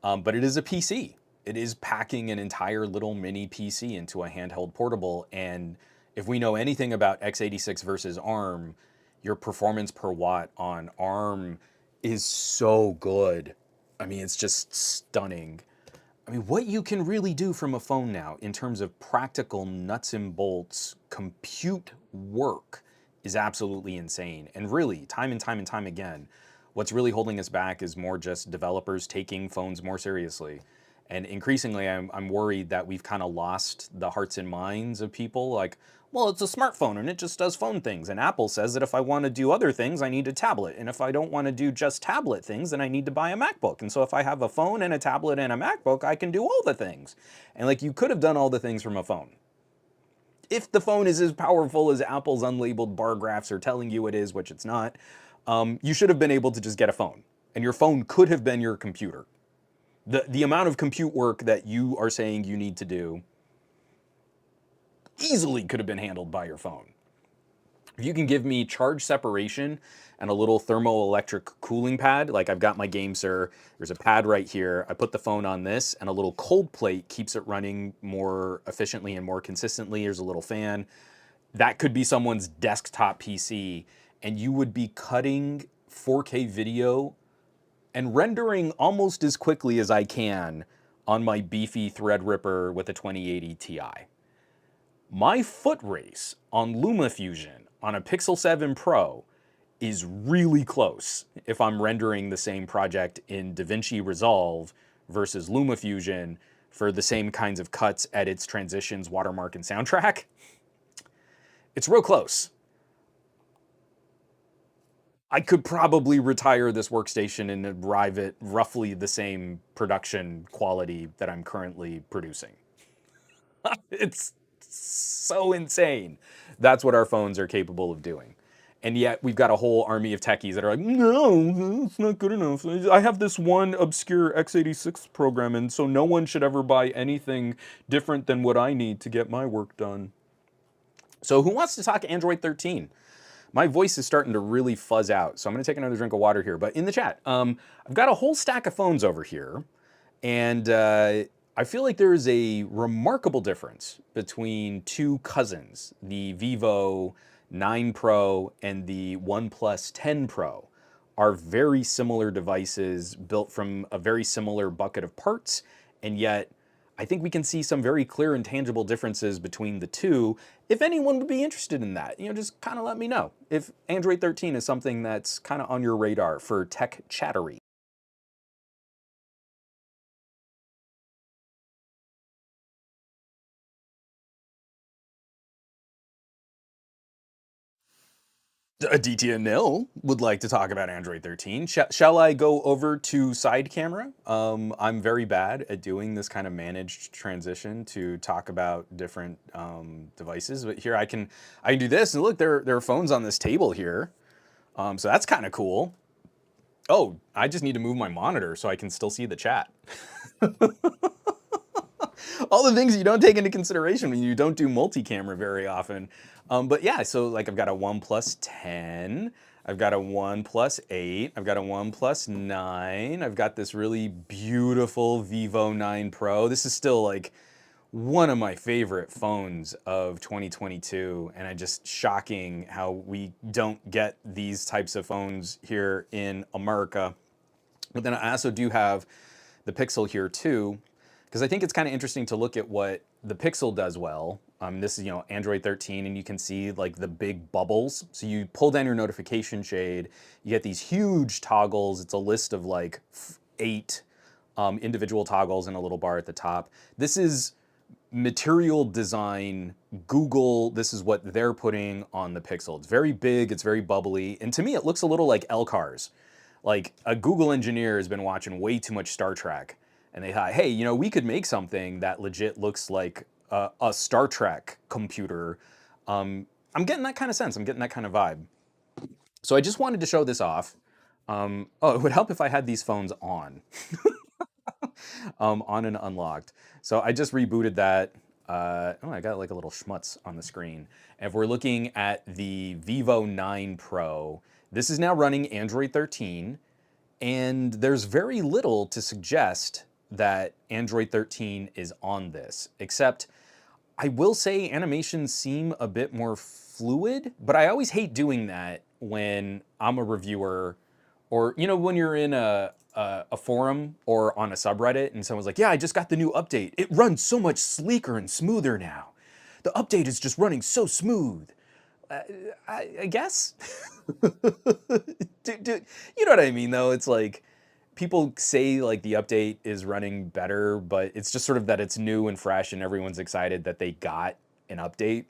but it is a PC. It is packing an entire little mini PC into a handheld portable. And if we know anything about x86 versus ARM, your performance per watt on ARM is so good. I mean, it's just stunning. I mean, what you can really do from a phone now in terms of practical nuts and bolts compute work is absolutely insane. And really, time and time and time again, what's really holding us back is more just developers taking phones more seriously. And increasingly, I'm worried that we've kind of lost the hearts and minds of people. Like, well, it's a smartphone and it just does phone things. And Apple says that if I want to do other things, I need a tablet. And if I don't want to do just tablet things, then I need to buy a MacBook. And so if I have a phone and a tablet and a MacBook, I can do all the things. And like, you could have done all the things from a phone. If the phone is as powerful as Apple's unlabeled bar graphs are telling you it is, which it's not, you should have been able to just get a phone. And your phone could have been your computer. The amount of compute work that you are saying you need to do easily could have been handled by your phone. If you can give me charge separation and a little thermoelectric cooling pad, like I've got my GameSir, there's a pad right here, I put the phone on this, and a little cold plate keeps it running more efficiently and more consistently. There's a little fan. That could be someone's desktop PC, and you would be cutting 4K video and rendering almost as quickly as I can on my beefy Threadripper with a 2080 Ti. My foot race on LumaFusion on a Pixel 7 Pro is really close if I'm rendering the same project in DaVinci Resolve versus LumaFusion for the same kinds of cuts, edits, transitions, watermark, and soundtrack. It's real close. I could probably retire this workstation and arrive at roughly the same production quality that I'm currently producing. It's so insane. That's what our phones are capable of doing. And yet we've got a whole army of techies that are like, no, it's not good enough. I have this one obscure x86 program, and so no one should ever buy anything different than what I need to get my work done. So who wants to talk Android 13? My voice is starting to really fuzz out, so I'm going to take another drink of water here. But in the chat, I've got a whole stack of phones over here, and I feel like there is a remarkable difference between two cousins, the Vivo 9 Pro and the OnePlus 10 Pro. Are very similar devices built from a very similar bucket of parts, and yet I think we can see some very clear and tangible differences between the two. If anyone would be interested in that, just kind of let me know. If Android 13 is something that's kind of on your radar for tech chattery. Aditya Nil would like to talk about Android 13. Shall I go over to side camera? I'm very bad at doing this kind of managed transition to talk about different devices, but here I can do this, and look, there are phones on this table here, so that's kind of cool. Oh, I just need to move my monitor so I can still see the chat. All the things you don't take into consideration when you don't do multi-camera very often. But yeah, so like I've got a OnePlus 10, I've got a OnePlus 8, I've got a OnePlus 9, I've got this really beautiful Vivo 9 Pro. This is still like one of my favorite phones of 2022, and I just shocking how we don't get these types of phones here in America. But then I also do have the Pixel here too, because I think it's kind of interesting to look at what the Pixel does well. This is, Android 13, and you can see like the big bubbles. So you pull down your notification shade, you get these huge toggles. It's a list of like 8 individual toggles and a little bar at the top. This is material design. Google, this is what they're putting on the Pixel. It's very big, it's very bubbly, and to me it looks a little like LCARS. Like a Google engineer has been watching way too much Star Trek, and they thought, hey, we could make something that legit looks like a Star Trek computer. I'm getting that kind of sense. I'm getting that kind of vibe. So I just wanted to show this off. Oh, it would help if I had these phones on and unlocked. So I just rebooted that. Oh, I got like a little schmutz on the screen. And if we're looking at the Vivo 9 Pro, this is now running Android 13, and there's very little to suggest that Android 13 is on this, except I will say animations seem a bit more fluid, but I always hate doing that when I'm a reviewer, or when you're in a forum or on a subreddit and someone's like, yeah, I just got the new update. It runs so much sleeker and smoother now. The update is just running so smooth. I guess. You know what I mean, though? It's like people say like the update is running better, but it's just sort of that it's new and fresh and everyone's excited that they got an update.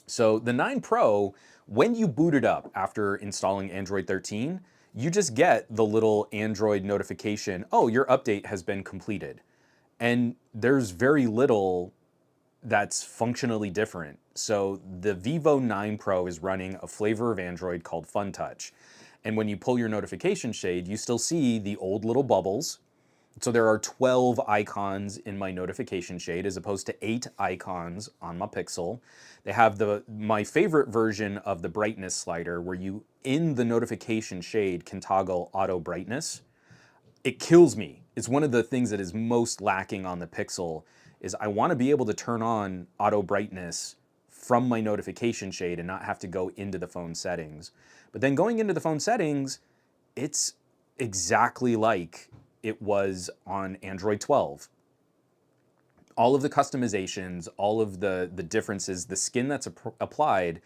So the 9 Pro, when you boot it up after installing Android 13, you just get the little Android notification, oh, your update has been completed. And there's very little that's functionally different. So the Vivo 9 Pro is running a flavor of Android called Fun Touch. And when you pull your notification shade, you still see the old little bubbles. So there are 12 icons in my notification shade as opposed to 8 icons on my Pixel. They have my favorite version of the brightness slider where you, in the notification shade, can toggle auto brightness. It kills me. It's one of the things that is most lacking on the Pixel is I want to be able to turn on auto brightness from my notification shade and not have to go into the phone settings. But then going into the phone settings, it's exactly like it was on Android 12. All of the customizations, all of the differences, the skin that's applied,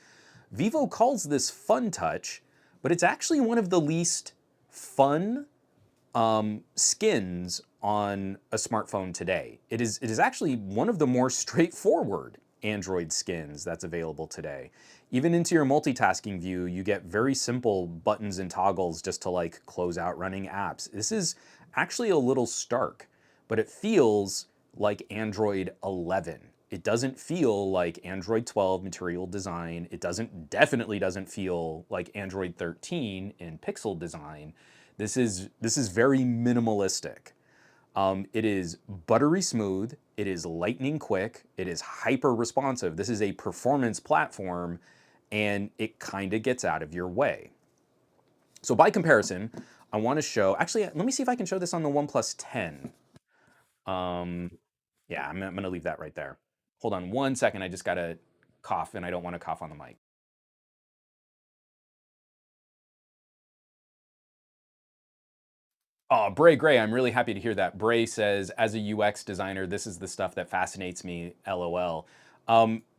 Vivo calls this Fun Touch, but it's actually one of the least fun skins on a smartphone today. It is actually one of the more straightforward Android skins that's available today. Even into your multitasking view, you get very simple buttons and toggles just to like close out running apps. This is actually a little stark, but it feels like Android 11. It doesn't feel like Android 12 material design. It definitely doesn't feel like Android 13 in pixel design. This is very minimalistic. It is buttery smooth, it is lightning quick, it is hyper responsive. This is a performance platform, and it kind of gets out of your way. So by comparison, I want to show, actually, let me see if I can show this on the OnePlus 10. Yeah, I'm gonna leave that right there. Hold on 1 second, I just gotta cough, and I don't want to cough on the mic. Oh, Bray Gray, I'm really happy to hear that. Bray says, as a UX designer, this is the stuff that fascinates me, LOL.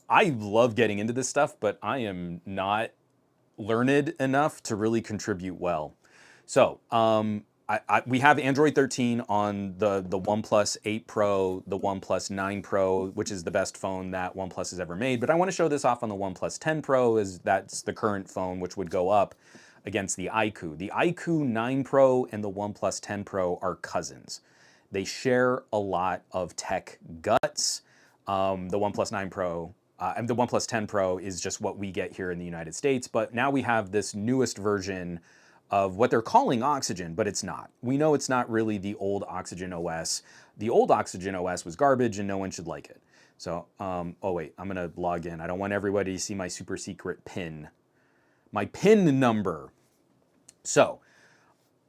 I love getting into this stuff, but I am not learned enough to really contribute well. So, we have Android 13 on the OnePlus 8 Pro, the OnePlus 9 Pro, which is the best phone that OnePlus has ever made. But I want to show this off on the OnePlus 10 Pro, as that's the current phone, which would go up against the iQOO. The iQOO 9 Pro and the OnePlus 10 Pro are cousins. They share a lot of tech guts. The OnePlus 9 Pro and the OnePlus 10 Pro is just what we get here in the United States. But now we have this newest version of what they're calling Oxygen, but it's not. We know it's not really the old Oxygen OS. The old Oxygen OS was garbage and no one should like it. So, oh wait, I'm gonna log in. I don't want everybody to see my super secret PIN. My PIN number. So,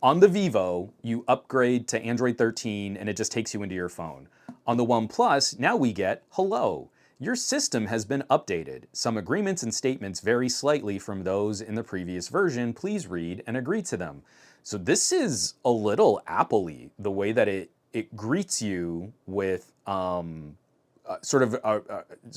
on the Vivo, you upgrade to Android 13 and it just takes you into your phone. On the OnePlus, now we get, hello, your system has been updated. Some agreements and statements vary slightly from those in the previous version. Please read and agree to them. So this is a little Apple-y, the way that it greets you with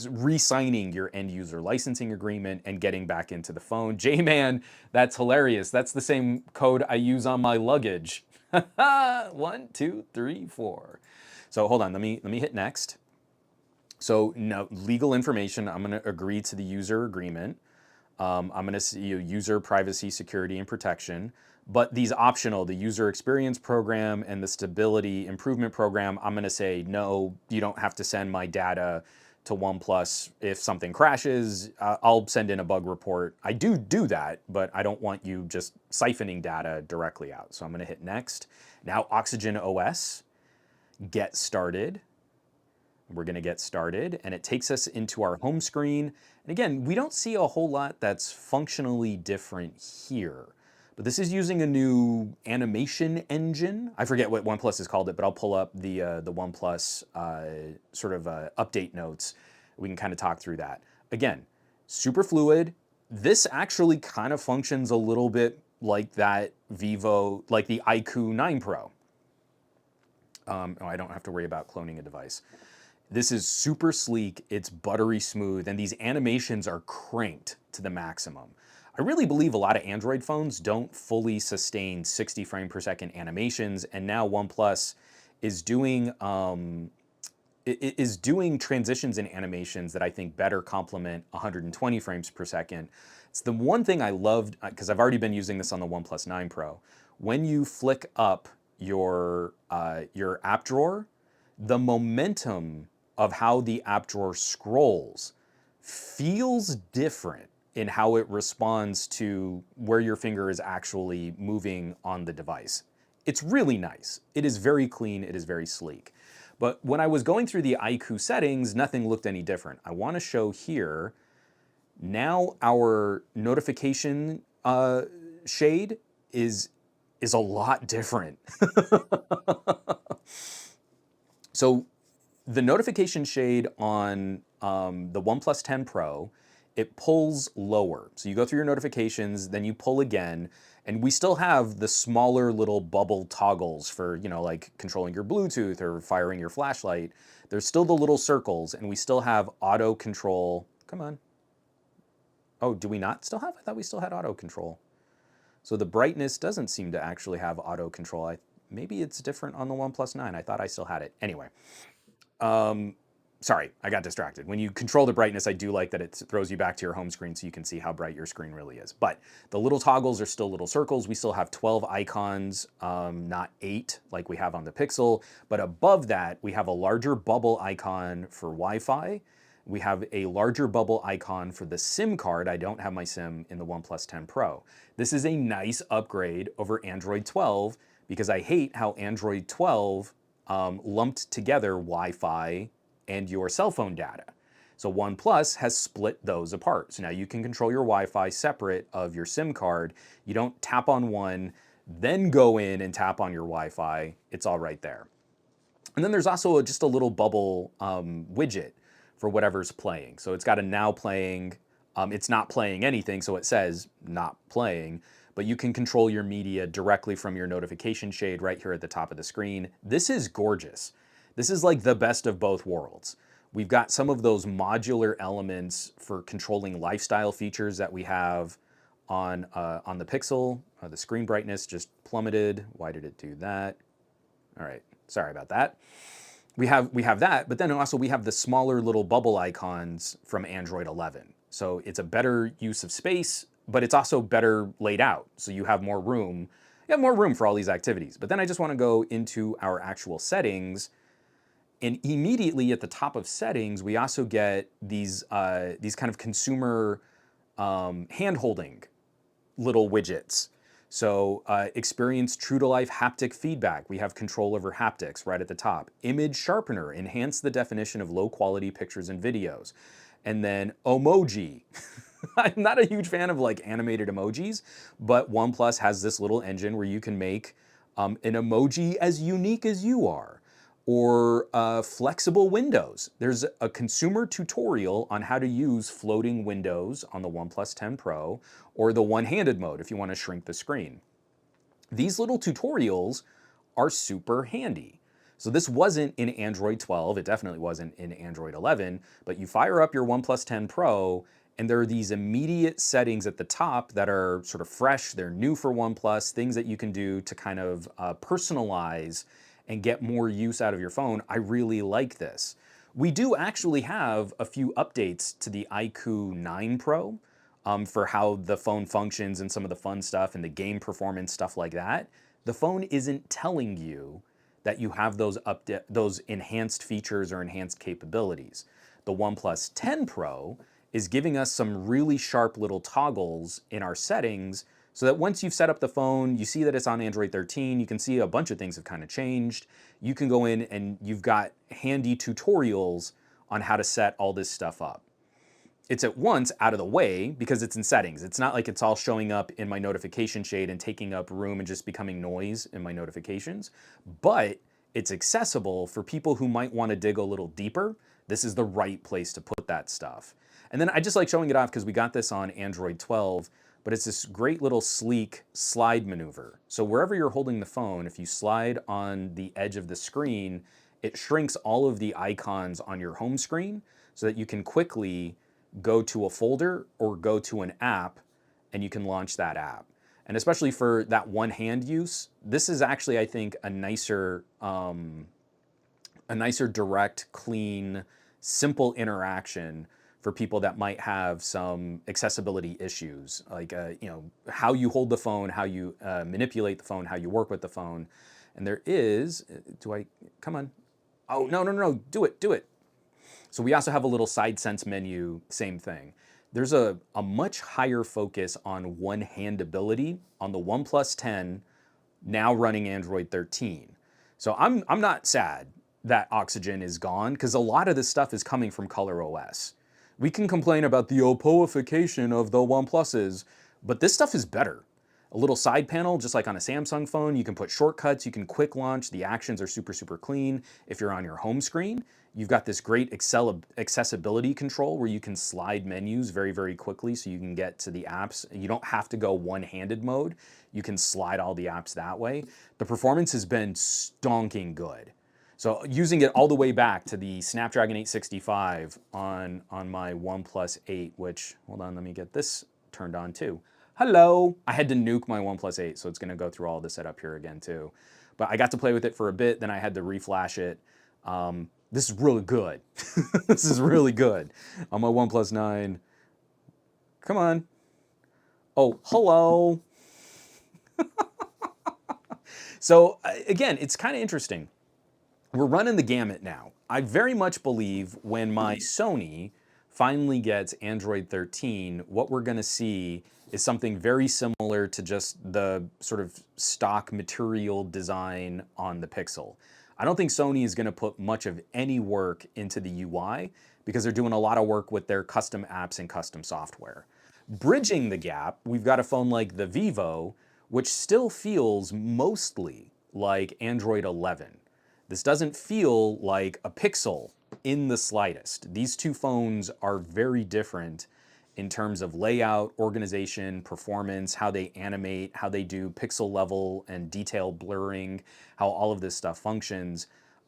re-signing your end user licensing agreement and getting back into the phone. J-Man, that's hilarious. That's the same code I use on my luggage. 1, 2, 3, 4. So hold on, let me hit next. So no, legal information, I'm gonna agree to the user agreement. I'm gonna see user privacy, security, and protection. But these optional, the user experience program and the stability improvement program, I'm gonna say, no, you don't have to send my data to OnePlus if something crashes. I'll send in a bug report. I do that, but I don't want you just siphoning data directly out. So I'm gonna hit next. Now Oxygen OS, get started. We're gonna get started and it takes us into our home screen. And again, we don't see a whole lot that's functionally different here. But this is using a new animation engine. I forget what OnePlus has called it, but I'll pull up the OnePlus update notes. We can kind of talk through that. Again, super fluid. This actually kind of functions a little bit like that Vivo, like the iQOO 9 Pro. I don't have to worry about cloning a device. This is super sleek, it's buttery smooth, and these animations are cranked to the maximum. I really believe a lot of Android phones don't fully sustain 60 frame per second animations, and now OnePlus is doing transitions and animations that I think better complement 120 frames per second. It's the one thing I loved, because I've already been using this on the OnePlus 9 Pro. When you flick up your app drawer, the momentum of how the app drawer scrolls feels different in how it responds to where your finger is actually moving on the device. It's really nice. It is very clean, it is very sleek. But when I was going through the iQOO settings, nothing looked any different. I want to show here, now our notification shade is a lot different. So the notification shade on the OnePlus 10 Pro, it pulls lower. So you go through your notifications, then you pull again, and we still have the smaller little bubble toggles for, like controlling your Bluetooth or firing your flashlight. There's still the little circles, and we still have auto control. Come on. Oh, do we not still have? I thought we still had auto control. So the brightness doesn't seem to actually have auto control. Maybe it's different on the OnePlus 9. I thought I still had it. Anyway. Sorry, I got distracted. When you control the brightness, I do like that it throws you back to your home screen so you can see how bright your screen really is. But the little toggles are still little circles. We still have 12 icons, not 8 like we have on the Pixel. But above that, we have a larger bubble icon for Wi-Fi. We have a larger bubble icon for the SIM card. I don't have my SIM in the OnePlus 10 Pro. This is a nice upgrade over Android 12 because I hate how Android 12 lumped together Wi-Fi and your cell phone data. So OnePlus has split those apart. So now you can control your Wi-Fi separate of your SIM card. You don't tap on one, then go in and tap on your Wi-Fi. It's all right there. And then there's also just a little bubble widget for whatever's playing. So it's got a now playing, it's not playing anything, so it says not playing, but you can control your media directly from your notification shade right here at the top of the screen. This is gorgeous. This is like the best of both worlds. We've got some of those modular elements for controlling lifestyle features that we have on the Pixel. The screen brightness just plummeted. Why did it do that? All right, sorry about that. We have that, but then also we have the smaller little bubble icons from Android 11. So it's a better use of space, but it's also better laid out. So you have more room. You have more room for all these activities. But then I just want to go into our actual settings, and immediately at the top of settings, we also get these kind of consumer hand-holding little widgets. So experience true-to-life haptic feedback. We have control over haptics right at the top. Image sharpener, enhance the definition of low-quality pictures and videos. And then emoji. I'm not a huge fan of like animated emojis, but OnePlus has this little engine where you can make an emoji as unique as you are. Or flexible windows. There's a consumer tutorial on how to use floating windows on the OnePlus 10 Pro, or the one-handed mode if you want to shrink the screen. These little tutorials are super handy. So this wasn't in Android 12, it definitely wasn't in Android 11, but you fire up your OnePlus 10 Pro and there are these immediate settings at the top that are sort of fresh, they're new for OnePlus, things that you can do to kind of personalize and get more use out of your phone. I really like this. We do actually have a few updates to the iQOO 9 Pro for how the phone functions and some of the fun stuff and the game performance stuff like that. The phone isn't telling you that you have those enhanced features or enhanced capabilities. The OnePlus 10 Pro is giving us some really sharp little toggles in our settings so that once you've set up the phone, you see that it's on Android 13, you can see a bunch of things have kind of changed. You can go in and you've got handy tutorials on how to set all this stuff up. It's at once out of the way because it's in settings. It's not like it's all showing up in my notification shade and taking up room and just becoming noise in my notifications, but it's accessible for people who might want to dig a little deeper. This is the right place to put that stuff. And then I just like showing it off because we got this on Android 12, but it's this great little sleek slide maneuver. So wherever you're holding the phone, if you slide on the edge of the screen, it shrinks all of the icons on your home screen so that you can quickly go to a folder or go to an app and you can launch that app. And especially for that one-hand use, this is actually, I think, a nicer direct, clean, simple interaction for people that might have some accessibility issues, like how you hold the phone, how you manipulate the phone, how you work with the phone. And there is, come on. Oh, no, do it. So we also have a little side sense menu, same thing. There's a much higher focus on one-handability on the OnePlus 10, now running Android 13. So I'm not sad that Oxygen is gone, because a lot of this stuff is coming from ColorOS. We can complain about the Oppoification of the OnePluses, but this stuff is better. A little side panel, just like on a Samsung phone, you can put shortcuts, you can quick launch, the actions are super, super clean. If you're on your home screen, you've got this great accessibility control where you can slide menus very, very quickly so you can get to the apps. You don't have to go one-handed mode. You can slide all the apps that way. The performance has been stonking good. So using it all the way back to the Snapdragon 865 on my OnePlus 8, which, hold on, let me get this turned on too. Hello! I had to nuke my OnePlus 8, so it's gonna go through all the setup here again too. But I got to play with it for a bit, then I had to reflash it. This is really good. This is really good. On my OnePlus 9. Come on. Oh, hello! So again, it's kind of interesting. We're running the gamut now. I very much believe when my Sony finally gets Android 13, what we're gonna see is something very similar to just the sort of stock material design on the Pixel. I don't think Sony is gonna put much of any work into the UI because they're doing a lot of work with their custom apps and custom software. Bridging the gap, we've got a phone like the Vivo, which still feels mostly like Android 11. This doesn't feel like a Pixel in the slightest. These two phones are very different in terms of layout, organization, performance, how they animate, how they do pixel level and detail blurring, how all of this stuff functions.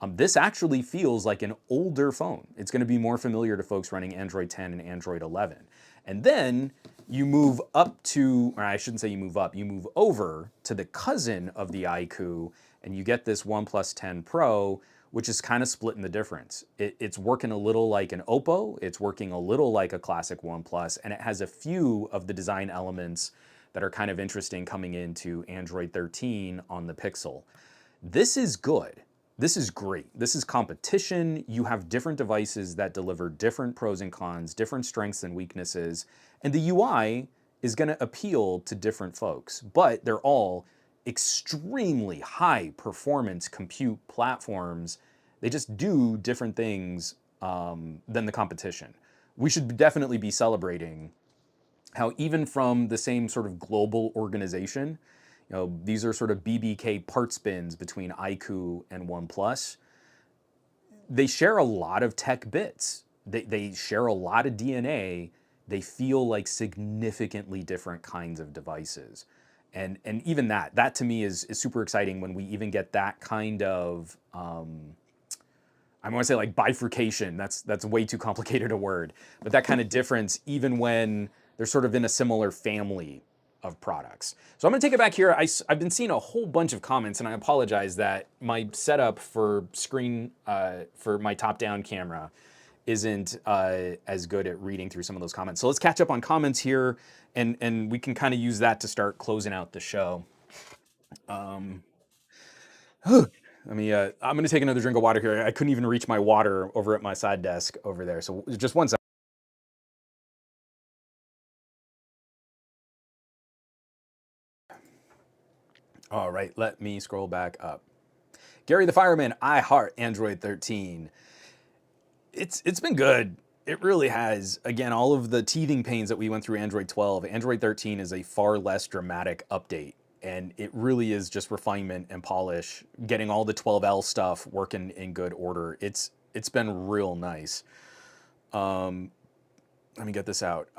This actually feels like an older phone. It's going to be more familiar to folks running Android 10 and Android 11. And then you move up to, or I shouldn't say you move up, you move over to the cousin of the iQOO, and you get this OnePlus 10 Pro, which is kind of splitting the difference. It's working a little like an Oppo, it's working a little like a classic OnePlus, and it has a few of the design elements that are kind of interesting coming into Android 13 on the Pixel. This is good. This is great. This is competition. You have different devices that deliver different pros and cons, different strengths and weaknesses, and the UI is going to appeal to different folks, but they're all extremely high performance compute platforms. They just do different things than the competition. We should definitely be celebrating how even from the same sort of global organization, these are sort of BBK part spins between iQOO and OnePlus. They share a lot of tech bits. They share a lot of DNA. They feel like significantly different kinds of devices. And even that to me is super exciting when we even get that kind of, I want to say like bifurcation. That's way too complicated a word. But that kind of difference even when they're sort of in a similar family of products. So I'm gonna take it back here. I've been seeing a whole bunch of comments, and I apologize that my setup for screen, for my top-down camera isn't as good at reading through some of those comments. So let's catch up on comments here, and we can kind of use that to start closing out the show. Let me, I'm gonna take another drink of water here. I couldn't even reach my water over at my side desk over there. So just one second. All right, let me scroll back up. Gary the Fireman, I heart Android 13. It's been good. It really has. Again, all of the teething pains that we went through Android 12, Android 13 is a far less dramatic update. And it really is just refinement and polish, getting all the 12L stuff working in good order. It's been real nice. Let me get this out.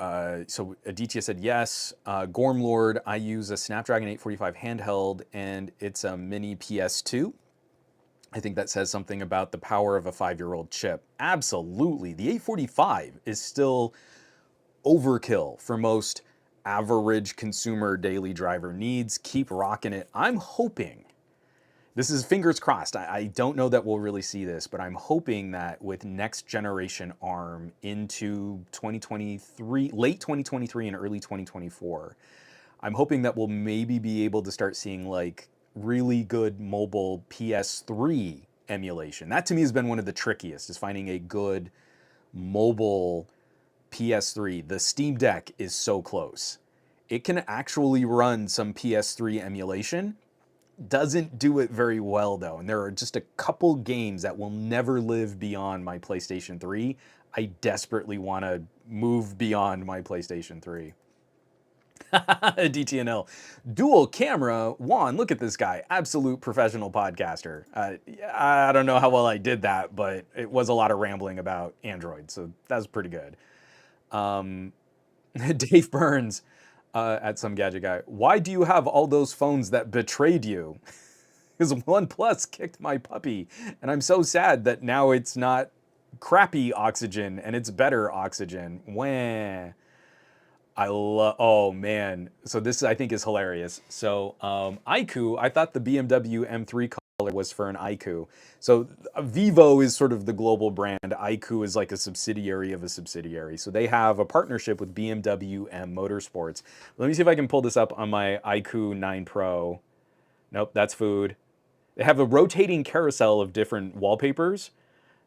So Aditya said yes. Gormlord, I use a Snapdragon 845 handheld, and it's a mini PS2. I think that says something about the power of a 5-year-old chip. Absolutely. The 845 is still overkill for most average consumer daily driver needs. Keep rocking it. I'm hoping, this is fingers crossed, I don't know that we'll really see this, but I'm hoping that with next generation ARM into 2023, late 2023 and early 2024, I'm hoping that we'll maybe be able to start seeing like really good mobile PS3 emulation. That to me has been one of the trickiest, is finding a good mobile PS3. The Steam Deck is so close. It can actually run some PS3 emulation. Doesn't do it very well though, and there are just a couple games that will never live beyond my PlayStation 3. I desperately want to move beyond my PlayStation 3. DTNL. Dual camera. Juan, look at this guy. Absolute professional podcaster. I don't know how well I did that, but it was a lot of rambling about Android, so that was pretty good. Dave Burns, at Some Gadget Guy. Why do you have all those phones that betrayed you? Because OnePlus kicked my puppy, and I'm so sad that now it's not crappy oxygen and it's better oxygen. Wah. Oh man. So this I think is hilarious. So iQOO, I thought the BMW M3 color was for an iQOO. So Vivo is sort of the global brand. iQOO is like a subsidiary of a subsidiary. So they have a partnership with BMW M Motorsports. Let me see if I can pull this up on my iQOO 9 Pro. Nope, that's food. They have a rotating carousel of different wallpapers.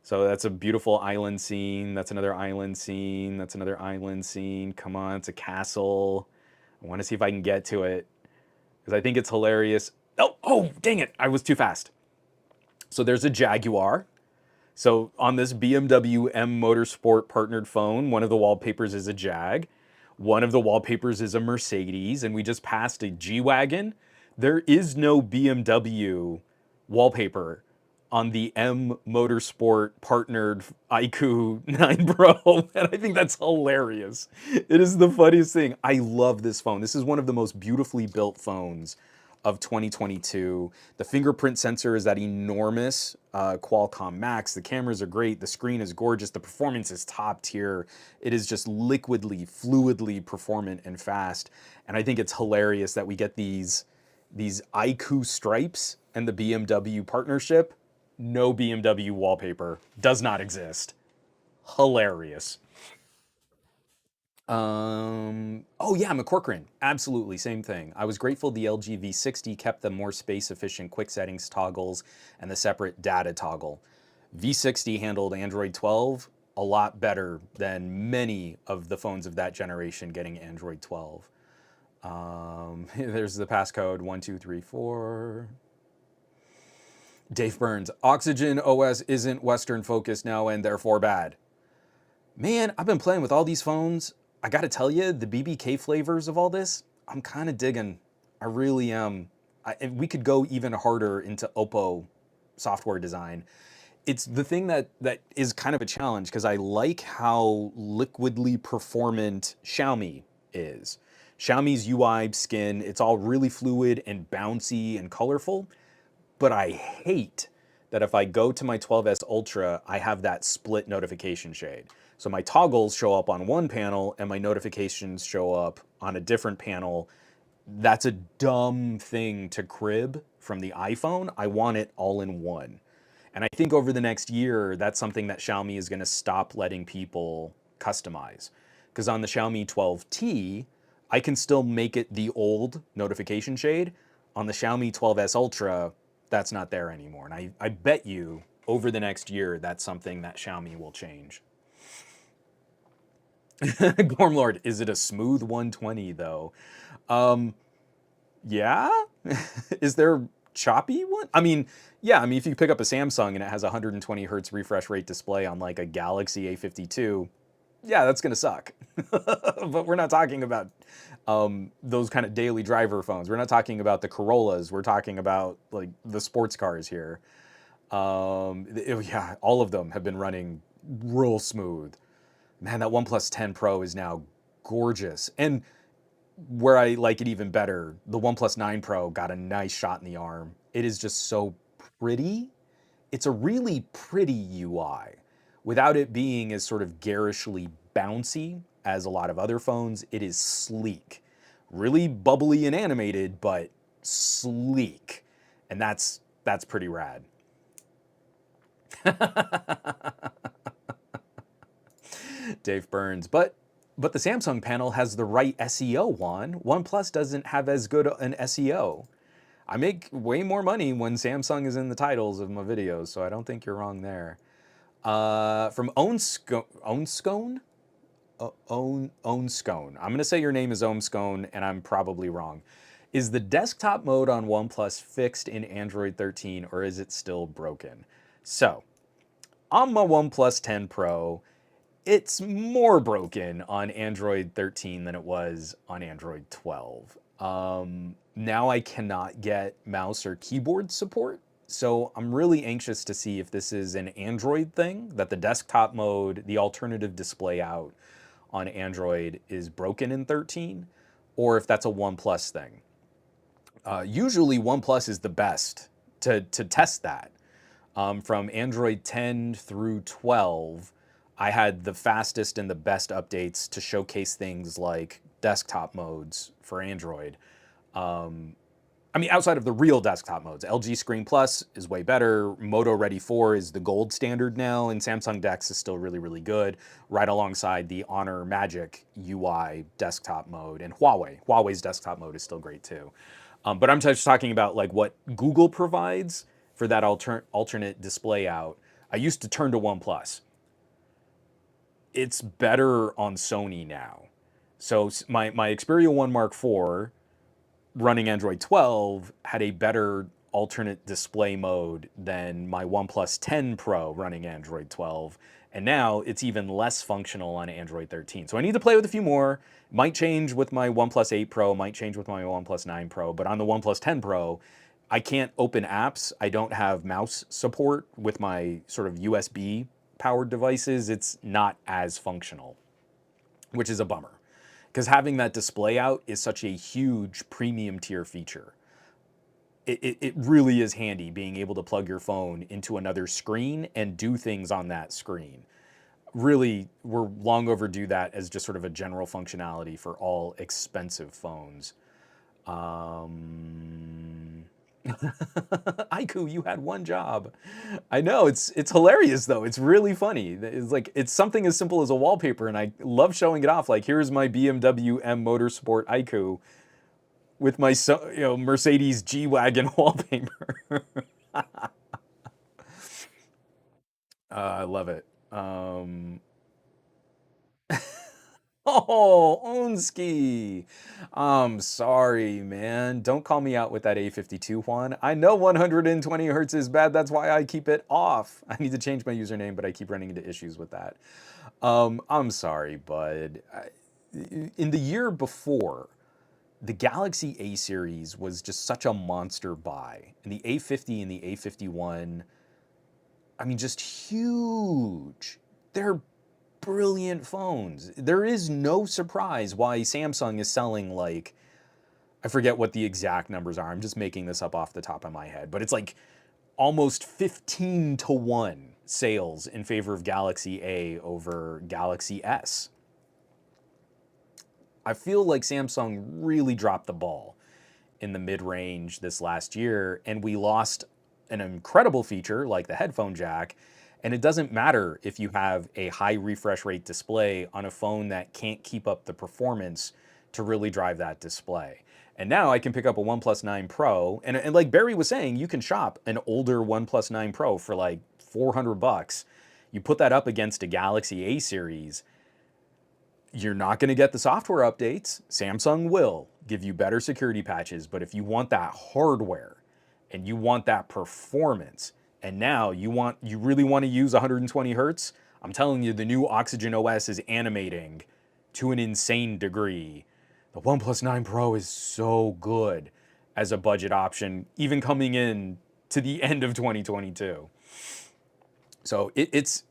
So that's a beautiful island scene. That's another island scene. That's another island scene. Come on, it's a castle. I want to see if I can get to it because I think it's hilarious. Oh, dang it. I was too fast. So there's a Jaguar. So on this BMW M Motorsport partnered phone, one of the wallpapers is a Jag. One of the wallpapers is a Mercedes, and we just passed a G-Wagon. There is no BMW wallpaper on the M Motorsport partnered iQOO 9 Pro, and I think that's hilarious. It is the funniest thing. I love this phone. This is one of the most beautifully built phones of 2022. The fingerprint sensor is that enormous Qualcomm Max. The cameras are great. The screen is gorgeous. The performance is top tier. It is just liquidly, fluidly performant and fast. And I think it's hilarious that we get these iQOO stripes and the BMW partnership. No BMW wallpaper. Does not exist. Hilarious. Oh yeah, McCorcoran. Absolutely, same thing. I was grateful the LG V60 kept the more space-efficient quick settings toggles and the separate data toggle. V60 handled Android 12 a lot better than many of the phones of that generation getting Android 12. There's the passcode 1234. Dave Burns, Oxygen OS isn't Western focused now and therefore bad. Man, I've been playing with all these phones. I gotta tell you, the BBK flavors of all this, I'm kind of digging. I really am. We could go even harder into Oppo software design. It's the thing that is kind of a challenge because I like how liquidly performant Xiaomi is. Xiaomi's UI skin, it's all really fluid and bouncy and colorful, but I hate that if I go to my 12S Ultra, I have that split notification shade. So my toggles show up on one panel and my notifications show up on a different panel. That's a dumb thing to crib from the iPhone. I want it all in one. And I think over the next year, that's something that Xiaomi is going to stop letting people customize. Because on the Xiaomi 12T, I can still make it the old notification shade. On the Xiaomi 12S Ultra, that's not there anymore. And I bet you over the next year, that's something that Xiaomi will change. Gormlord, is it a smooth 120 though? Yeah? Is there choppy one? I mean, yeah, I mean, if you pick up a Samsung and it has a 120 hertz refresh rate display on like a Galaxy A52, yeah, that's gonna suck. But we're not talking about those kind of daily driver phones. We're not talking about the Corollas. We're talking about like the sports cars here. Yeah, all of them have been running real smooth. Man, that OnePlus 10 Pro is now gorgeous. And where I like it even better, the OnePlus 9 Pro got a nice shot in the arm. It is just so pretty. It's a really pretty UI. Without it being as sort of garishly bouncy as a lot of other phones, it is sleek. Really bubbly and animated, but sleek. And that's pretty rad. Dave Burns, but the Samsung panel has the right SEO, Juan. OnePlus doesn't have as good an SEO. I make way more money when Samsung is in the titles of my videos, so I don't think you're wrong there. From Ownscone? Ownscone. I'm gonna say your name is Ownscone, and I'm probably wrong. Is the desktop mode on OnePlus fixed in Android 13, or is it still broken? So, on my OnePlus 10 Pro, it's more broken on Android 13 than it was on Android 12. Now I cannot get mouse or keyboard support, so I'm really anxious to see if this is an Android thing, that the desktop mode, the alternative display out on Android is broken in 13, or if that's a OnePlus thing. Usually OnePlus is the best to test that. From Android 10 through 12, I had the fastest and the best updates to showcase things like desktop modes for Android. I mean, outside of the real desktop modes, LG Screen Plus is way better. Moto Ready 4 is the gold standard now, and Samsung DeX is still really, really good, right alongside the Honor Magic UI desktop mode, and Huawei's desktop mode is still great too. But I'm just talking about like what Google provides for that alternate display out. I used to turn to OnePlus. It's better on Sony now. So my Xperia 1 Mark IV running Android 12 had a better alternate display mode than my OnePlus 10 Pro running Android 12. And now it's even less functional on Android 13. So I need to play with a few more. Might change with my OnePlus 8 Pro, might change with my OnePlus 9 Pro, but on the OnePlus 10 Pro, I can't open apps. I don't have mouse support with my sort of USB powered devices. It's not as functional, which is a bummer, because having that display out is such a huge premium tier feature. it really is handy being able to plug your phone into another screen and do things on that screen. Really, we're long overdue that as just sort of a general functionality for all expensive phones. Um, Aiku, you had one job. I know it's hilarious though. It's really funny. It's like it's something as simple as a wallpaper, and I love showing it off. Like here's my BMW M Motorsport Aiku with my Mercedes G wagon wallpaper. I love it. Oh, Onski. I'm sorry, man. Don't call me out with that A52 one. I know 120 hertz is bad. That's why I keep it off. I need to change my username, but I keep running into issues with that. I'm sorry, bud. In the year before, the Galaxy A series was just such a monster buy. And the A50 and the A51, I mean, just huge. They're brilliant phones. There is no surprise why Samsung is selling like, I forget what the exact numbers are. I'm just making this up off the top of my head, but it's like almost 15 to 1 sales in favor of Galaxy A over Galaxy S. I feel like Samsung really dropped the ball in the mid-range this last year, and we lost an incredible feature like the headphone jack. And it doesn't matter if you have a high refresh rate display on a phone that can't keep up the performance to really drive that display. And now I can pick up a OnePlus 9 Pro, and like Barry was saying, you can shop an older OnePlus 9 Pro for like 400 bucks. You put that up against a Galaxy A series, you're not going to get the software updates. Samsung will give you better security patches, but if you want that hardware and you want that performance, and now you really want to use 120 hertz, I'm telling you, the new Oxygen OS is animating to an insane degree. The OnePlus 9 Pro is so good as a budget option, even coming in to the end of 2022. So it's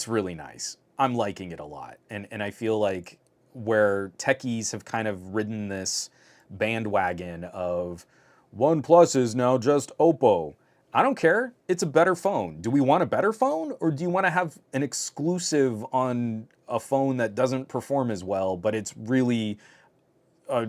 really nice. I'm liking it a lot. And I feel like where techies have kind of ridden this bandwagon of OnePlus is now just Oppo. I don't care. It's a better phone. Do we want a better phone, or do you want to have an exclusive on a phone that doesn't perform as well, but it's really a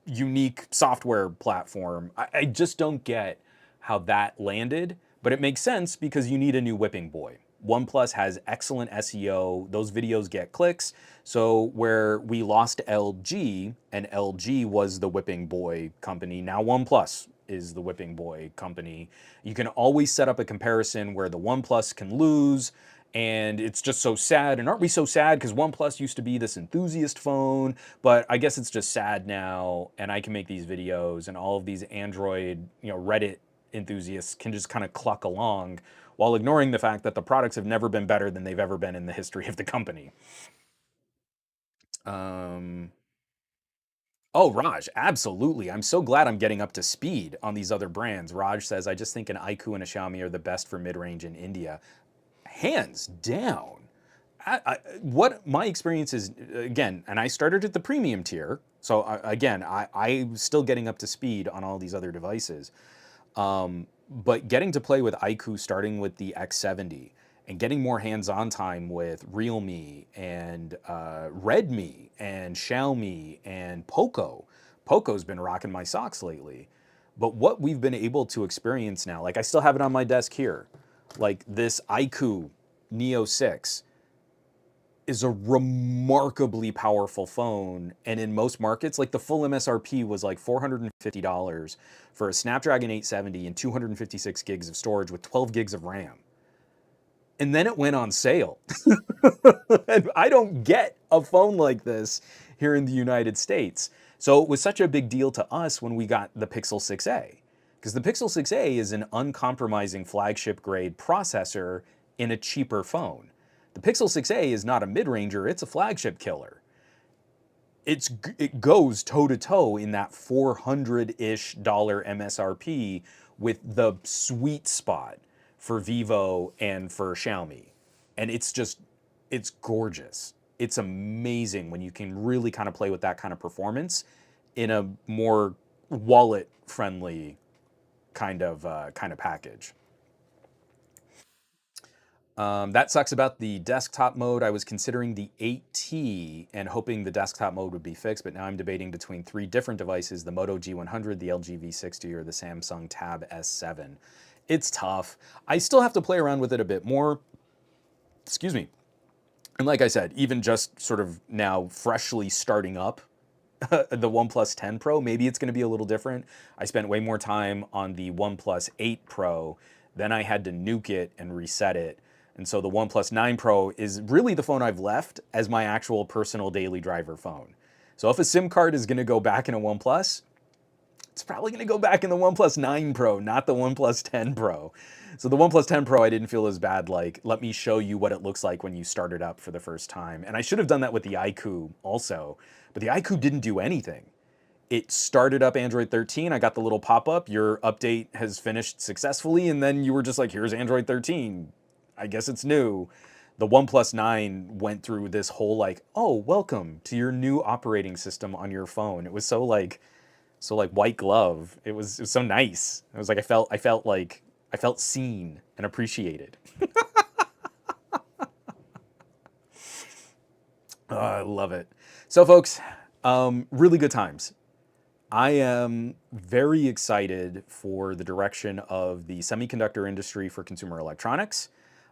unique software platform? I just don't get how that landed, but it makes sense because you need a new whipping boy. OnePlus has excellent SEO. Those videos get clicks. So where we lost LG, and LG was the whipping boy company, now OnePlus is the whipping boy company. You can always set up a comparison where the OnePlus can lose, and it's just so sad. And aren't we so sad? Because OnePlus used to be this enthusiast phone, but I guess it's just sad now, and I can make these videos, and all of these Android, Reddit enthusiasts can just kind of cluck along while ignoring the fact that the products have never been better than they've ever been in the history of the company. Um, oh, Raj, absolutely. I'm so glad I'm getting up to speed on these other brands. Raj says, I just think an iQOO and a Xiaomi are the best for mid-range in India. Hands down. What my experience is, again, and I started at the premium tier, so again, I'm still getting up to speed on all these other devices. But getting to play with iQOO starting with the X70 and getting more hands-on time with Realme and Redmi and Xiaomi and Poco. Poco's been rocking my socks lately. But what we've been able to experience now, like I still have it on my desk here, like this iQOO Neo 6 is a remarkably powerful phone. And in most markets, like the full MSRP was like $450 for a Snapdragon 870 and 256 gigs of storage with 12 gigs of RAM. And then it went on sale. And I don't get a phone like this here in the United States. So it was such a big deal to us when we got the Pixel 6a, because the Pixel 6a is an uncompromising flagship grade processor in a cheaper phone. The Pixel 6a is not a mid-ranger, it's a flagship killer. It goes toe-to-toe in that $400-ish MSRP with the sweet spot for Vivo and for Xiaomi. And it's gorgeous. It's amazing when you can really kind of play with that kind of performance in a more wallet-friendly kind of package. That sucks about the desktop mode. I was considering the 8T and hoping the desktop mode would be fixed, but now I'm debating between 3 different devices, the Moto G100, the LG V60, or the Samsung Tab S7. It's tough. I still have to play around with it a bit more. Excuse me. And like I said, even just sort of now freshly starting up the OnePlus 10 Pro, maybe it's going to be a little different. I spent way more time on the OnePlus 8 Pro, then I had to nuke it and reset it. And so the OnePlus 9 Pro is really the phone I've left as my actual personal daily driver phone. So if a SIM card is going to go back in a OnePlus, it's probably going to go back in the OnePlus 9 Pro, not the OnePlus 10 Pro. So the OnePlus 10 Pro, I didn't feel as bad, like, let me show you what it looks like when you start it up for the first time. And I should have done that with the iQOO also, but the iQOO didn't do anything. It started up Android 13, I got the little pop-up, your update has finished successfully, and then you were just like, here's Android 13. I guess it's new. The OnePlus 9 went through this whole like, oh, welcome to your new operating system on your phone. It was so like white glove. It was so nice. It was like I felt seen and appreciated. Oh, I love it. So folks, really good times. I am very excited for the direction of the semiconductor industry for consumer electronics.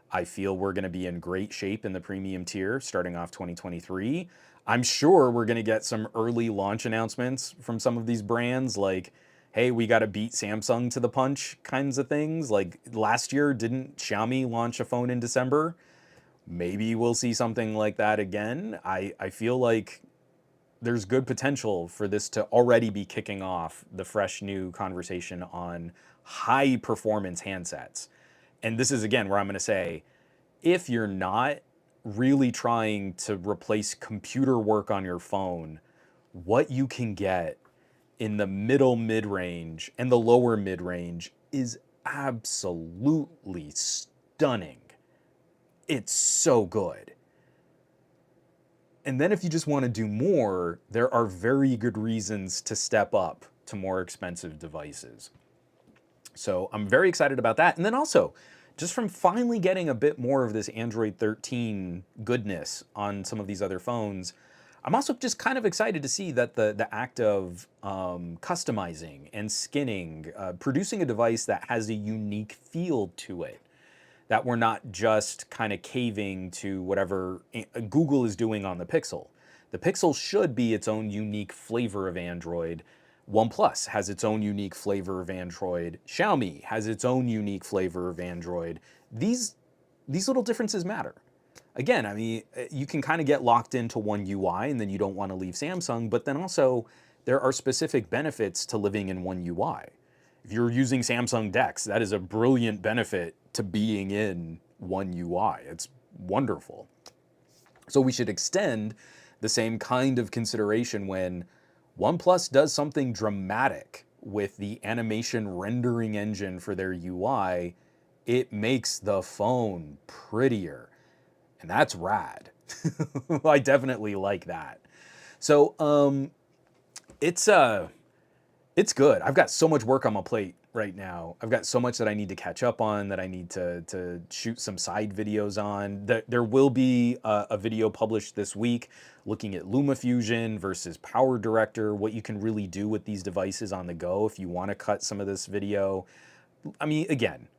I feel we're going to be in great shape in the premium tier starting off 2023. I'm sure we're going to get some early launch announcements from some of these brands like, hey, we got to beat Samsung to the punch kinds of things. Like last year, didn't Xiaomi launch a phone in December? Maybe we'll see something like that again. I feel like there's good potential for this to already be kicking off the fresh new conversation on high performance handsets. And this is again where I'm going to say, if you're not really trying to replace computer work on your phone, what you can get in the middle mid-range and the lower mid-range is absolutely stunning. It's so good. And then if you just want to do more, there are very good reasons to step up to more expensive devices. So I'm very excited about that. And then also, just from finally getting a bit more of this Android 13 goodness on some of these other phones, I'm also just kind of excited to see that the act of customizing and skinning, producing a device that has a unique feel to it, that we're not just kind of caving to whatever Google is doing on the Pixel. The Pixel should be its own unique flavor of Android. OnePlus has its own unique flavor of Android. Xiaomi has its own unique flavor of Android. These little differences matter. Again, I mean, you can kind of get locked into one UI and then you don't want to leave Samsung, but then also there are specific benefits to living in one UI. If you're using Samsung DeX, that is a brilliant benefit to being in one UI. It's wonderful. So we should extend the same kind of consideration when OnePlus does something dramatic with the animation rendering engine for their UI. It makes the phone prettier, and that's rad. I definitely like that. So it's good. I've got so much work on my plate right now. I've got so much that I need to catch up on, that I need to shoot some side videos on. There will be a video published this week looking at LumaFusion versus Power Director, what you can really do with these devices on the go if you want to cut some of this video. I mean, again,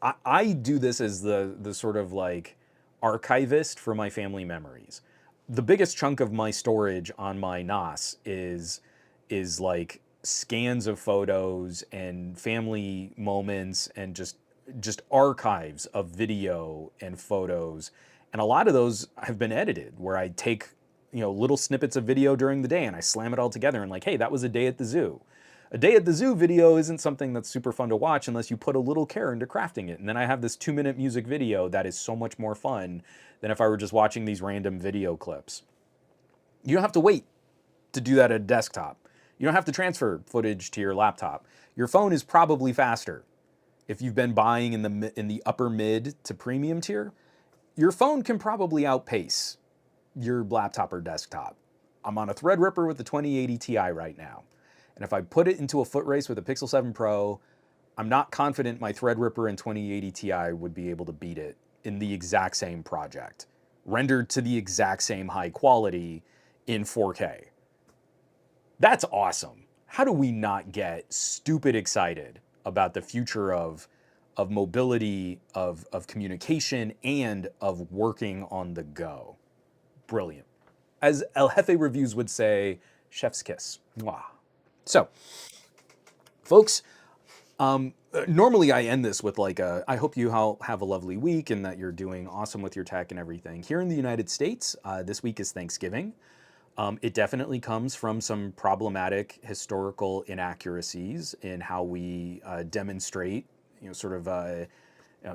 I do this as the sort of like archivist for my family memories. The biggest chunk of my storage on my NAS is like scans of photos and family moments and just archives of video and photos. And a lot of those have been edited, where I take, you know, little snippets of video during the day and I slam it all together and like, hey, that was a day at the zoo. A day at the zoo video isn't something that's super fun to watch unless you put a little care into crafting it. And then I have this 2-minute music video that is so much more fun than if I were just watching these random video clips. You don't have to wait to do that at a desktop. You don't have to transfer footage to your laptop. Your phone is probably faster. If you've been buying in the upper mid to premium tier, your phone can probably outpace your laptop or desktop. I'm on a Threadripper with the 2080 Ti right now. And if I put it into a foot race with a Pixel 7 Pro, I'm not confident my Threadripper and 2080 Ti would be able to beat it in the exact same project, rendered to the exact same high quality in 4K. That's awesome. How do we not get stupid excited about the future of mobility, of communication, and of working on the go? Brilliant. As El Jefe Reviews would say, chef's kiss. Mwah. So, folks, normally I end this with like I hope you all have a lovely week and that you're doing awesome with your tech and everything. Here in the United States, this week is Thanksgiving. It definitely comes from some problematic historical inaccuracies in how we demonstrate, sort of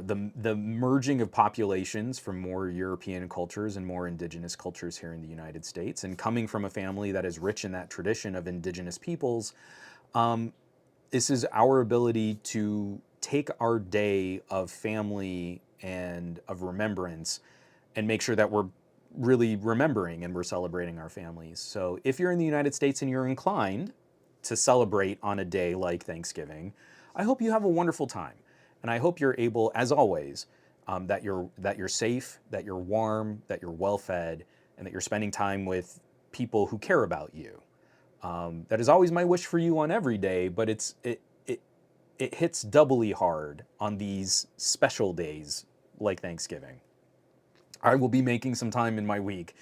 the merging of populations from more European cultures and more indigenous cultures here in the United States. And coming from a family that is rich in that tradition of indigenous peoples, this is our ability to take our day of family and of remembrance and make sure that we're really remembering and we're celebrating our families. So if you're in the United States and you're inclined to celebrate on a day like Thanksgiving, I hope you have a wonderful time. And I hope you're able, as always, that you're safe, that you're warm, that you're well fed, and that you're spending time with people who care about you. That is always my wish for you on every day, but it hits doubly hard on these special days like Thanksgiving. I will be making some time in my week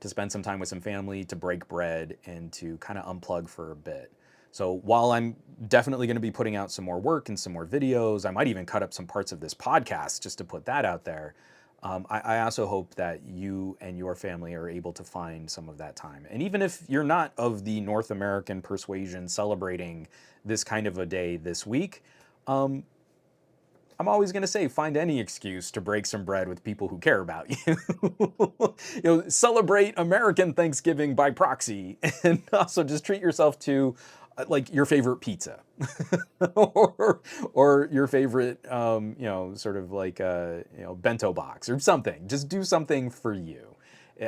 to spend some time with some family, to break bread, and to kind of unplug for a bit. So while I'm definitely going to be putting out some more work and some more videos, I might even cut up some parts of this podcast just to put that out there. I also hope that you and your family are able to find some of that time. And even if you're not of the North American persuasion celebrating this kind of a day this week, I'm always going to say, find any excuse to break some bread with people who care about you. Celebrate American Thanksgiving by proxy, and also just treat yourself to like your favorite pizza, or your favorite, sort of like bento box or something. Just do something for you.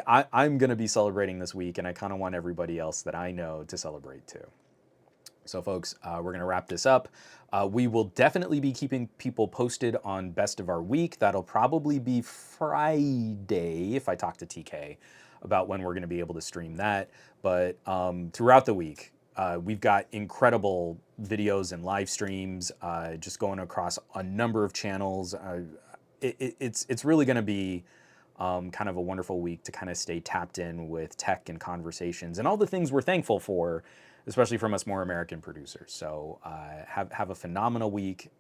I'm going to be celebrating this week, and I kind of want everybody else that I know to celebrate too. So folks, we're going to wrap this up. We will definitely be keeping people posted on Best of Our Week. That'll probably be Friday if I talk to TK about when we're going to be able to stream that. But throughout the week, we've got incredible videos and live streams just going across a number of channels. It's really going to be kind of a wonderful week to kind of stay tapped in with tech and conversations and all the things we're thankful for, especially from us more American producers. So have a phenomenal week.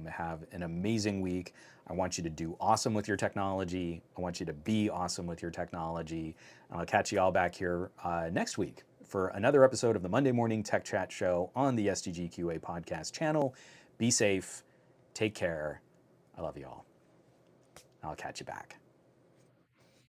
Have an amazing week. I want you to do awesome with your technology. I want you to be awesome with your technology. I'll catch you all back here next week for another episode of the Monday Morning Tech Chat Show on the SDGQA podcast channel. Be safe. Take care. I love you all. I'll catch you back.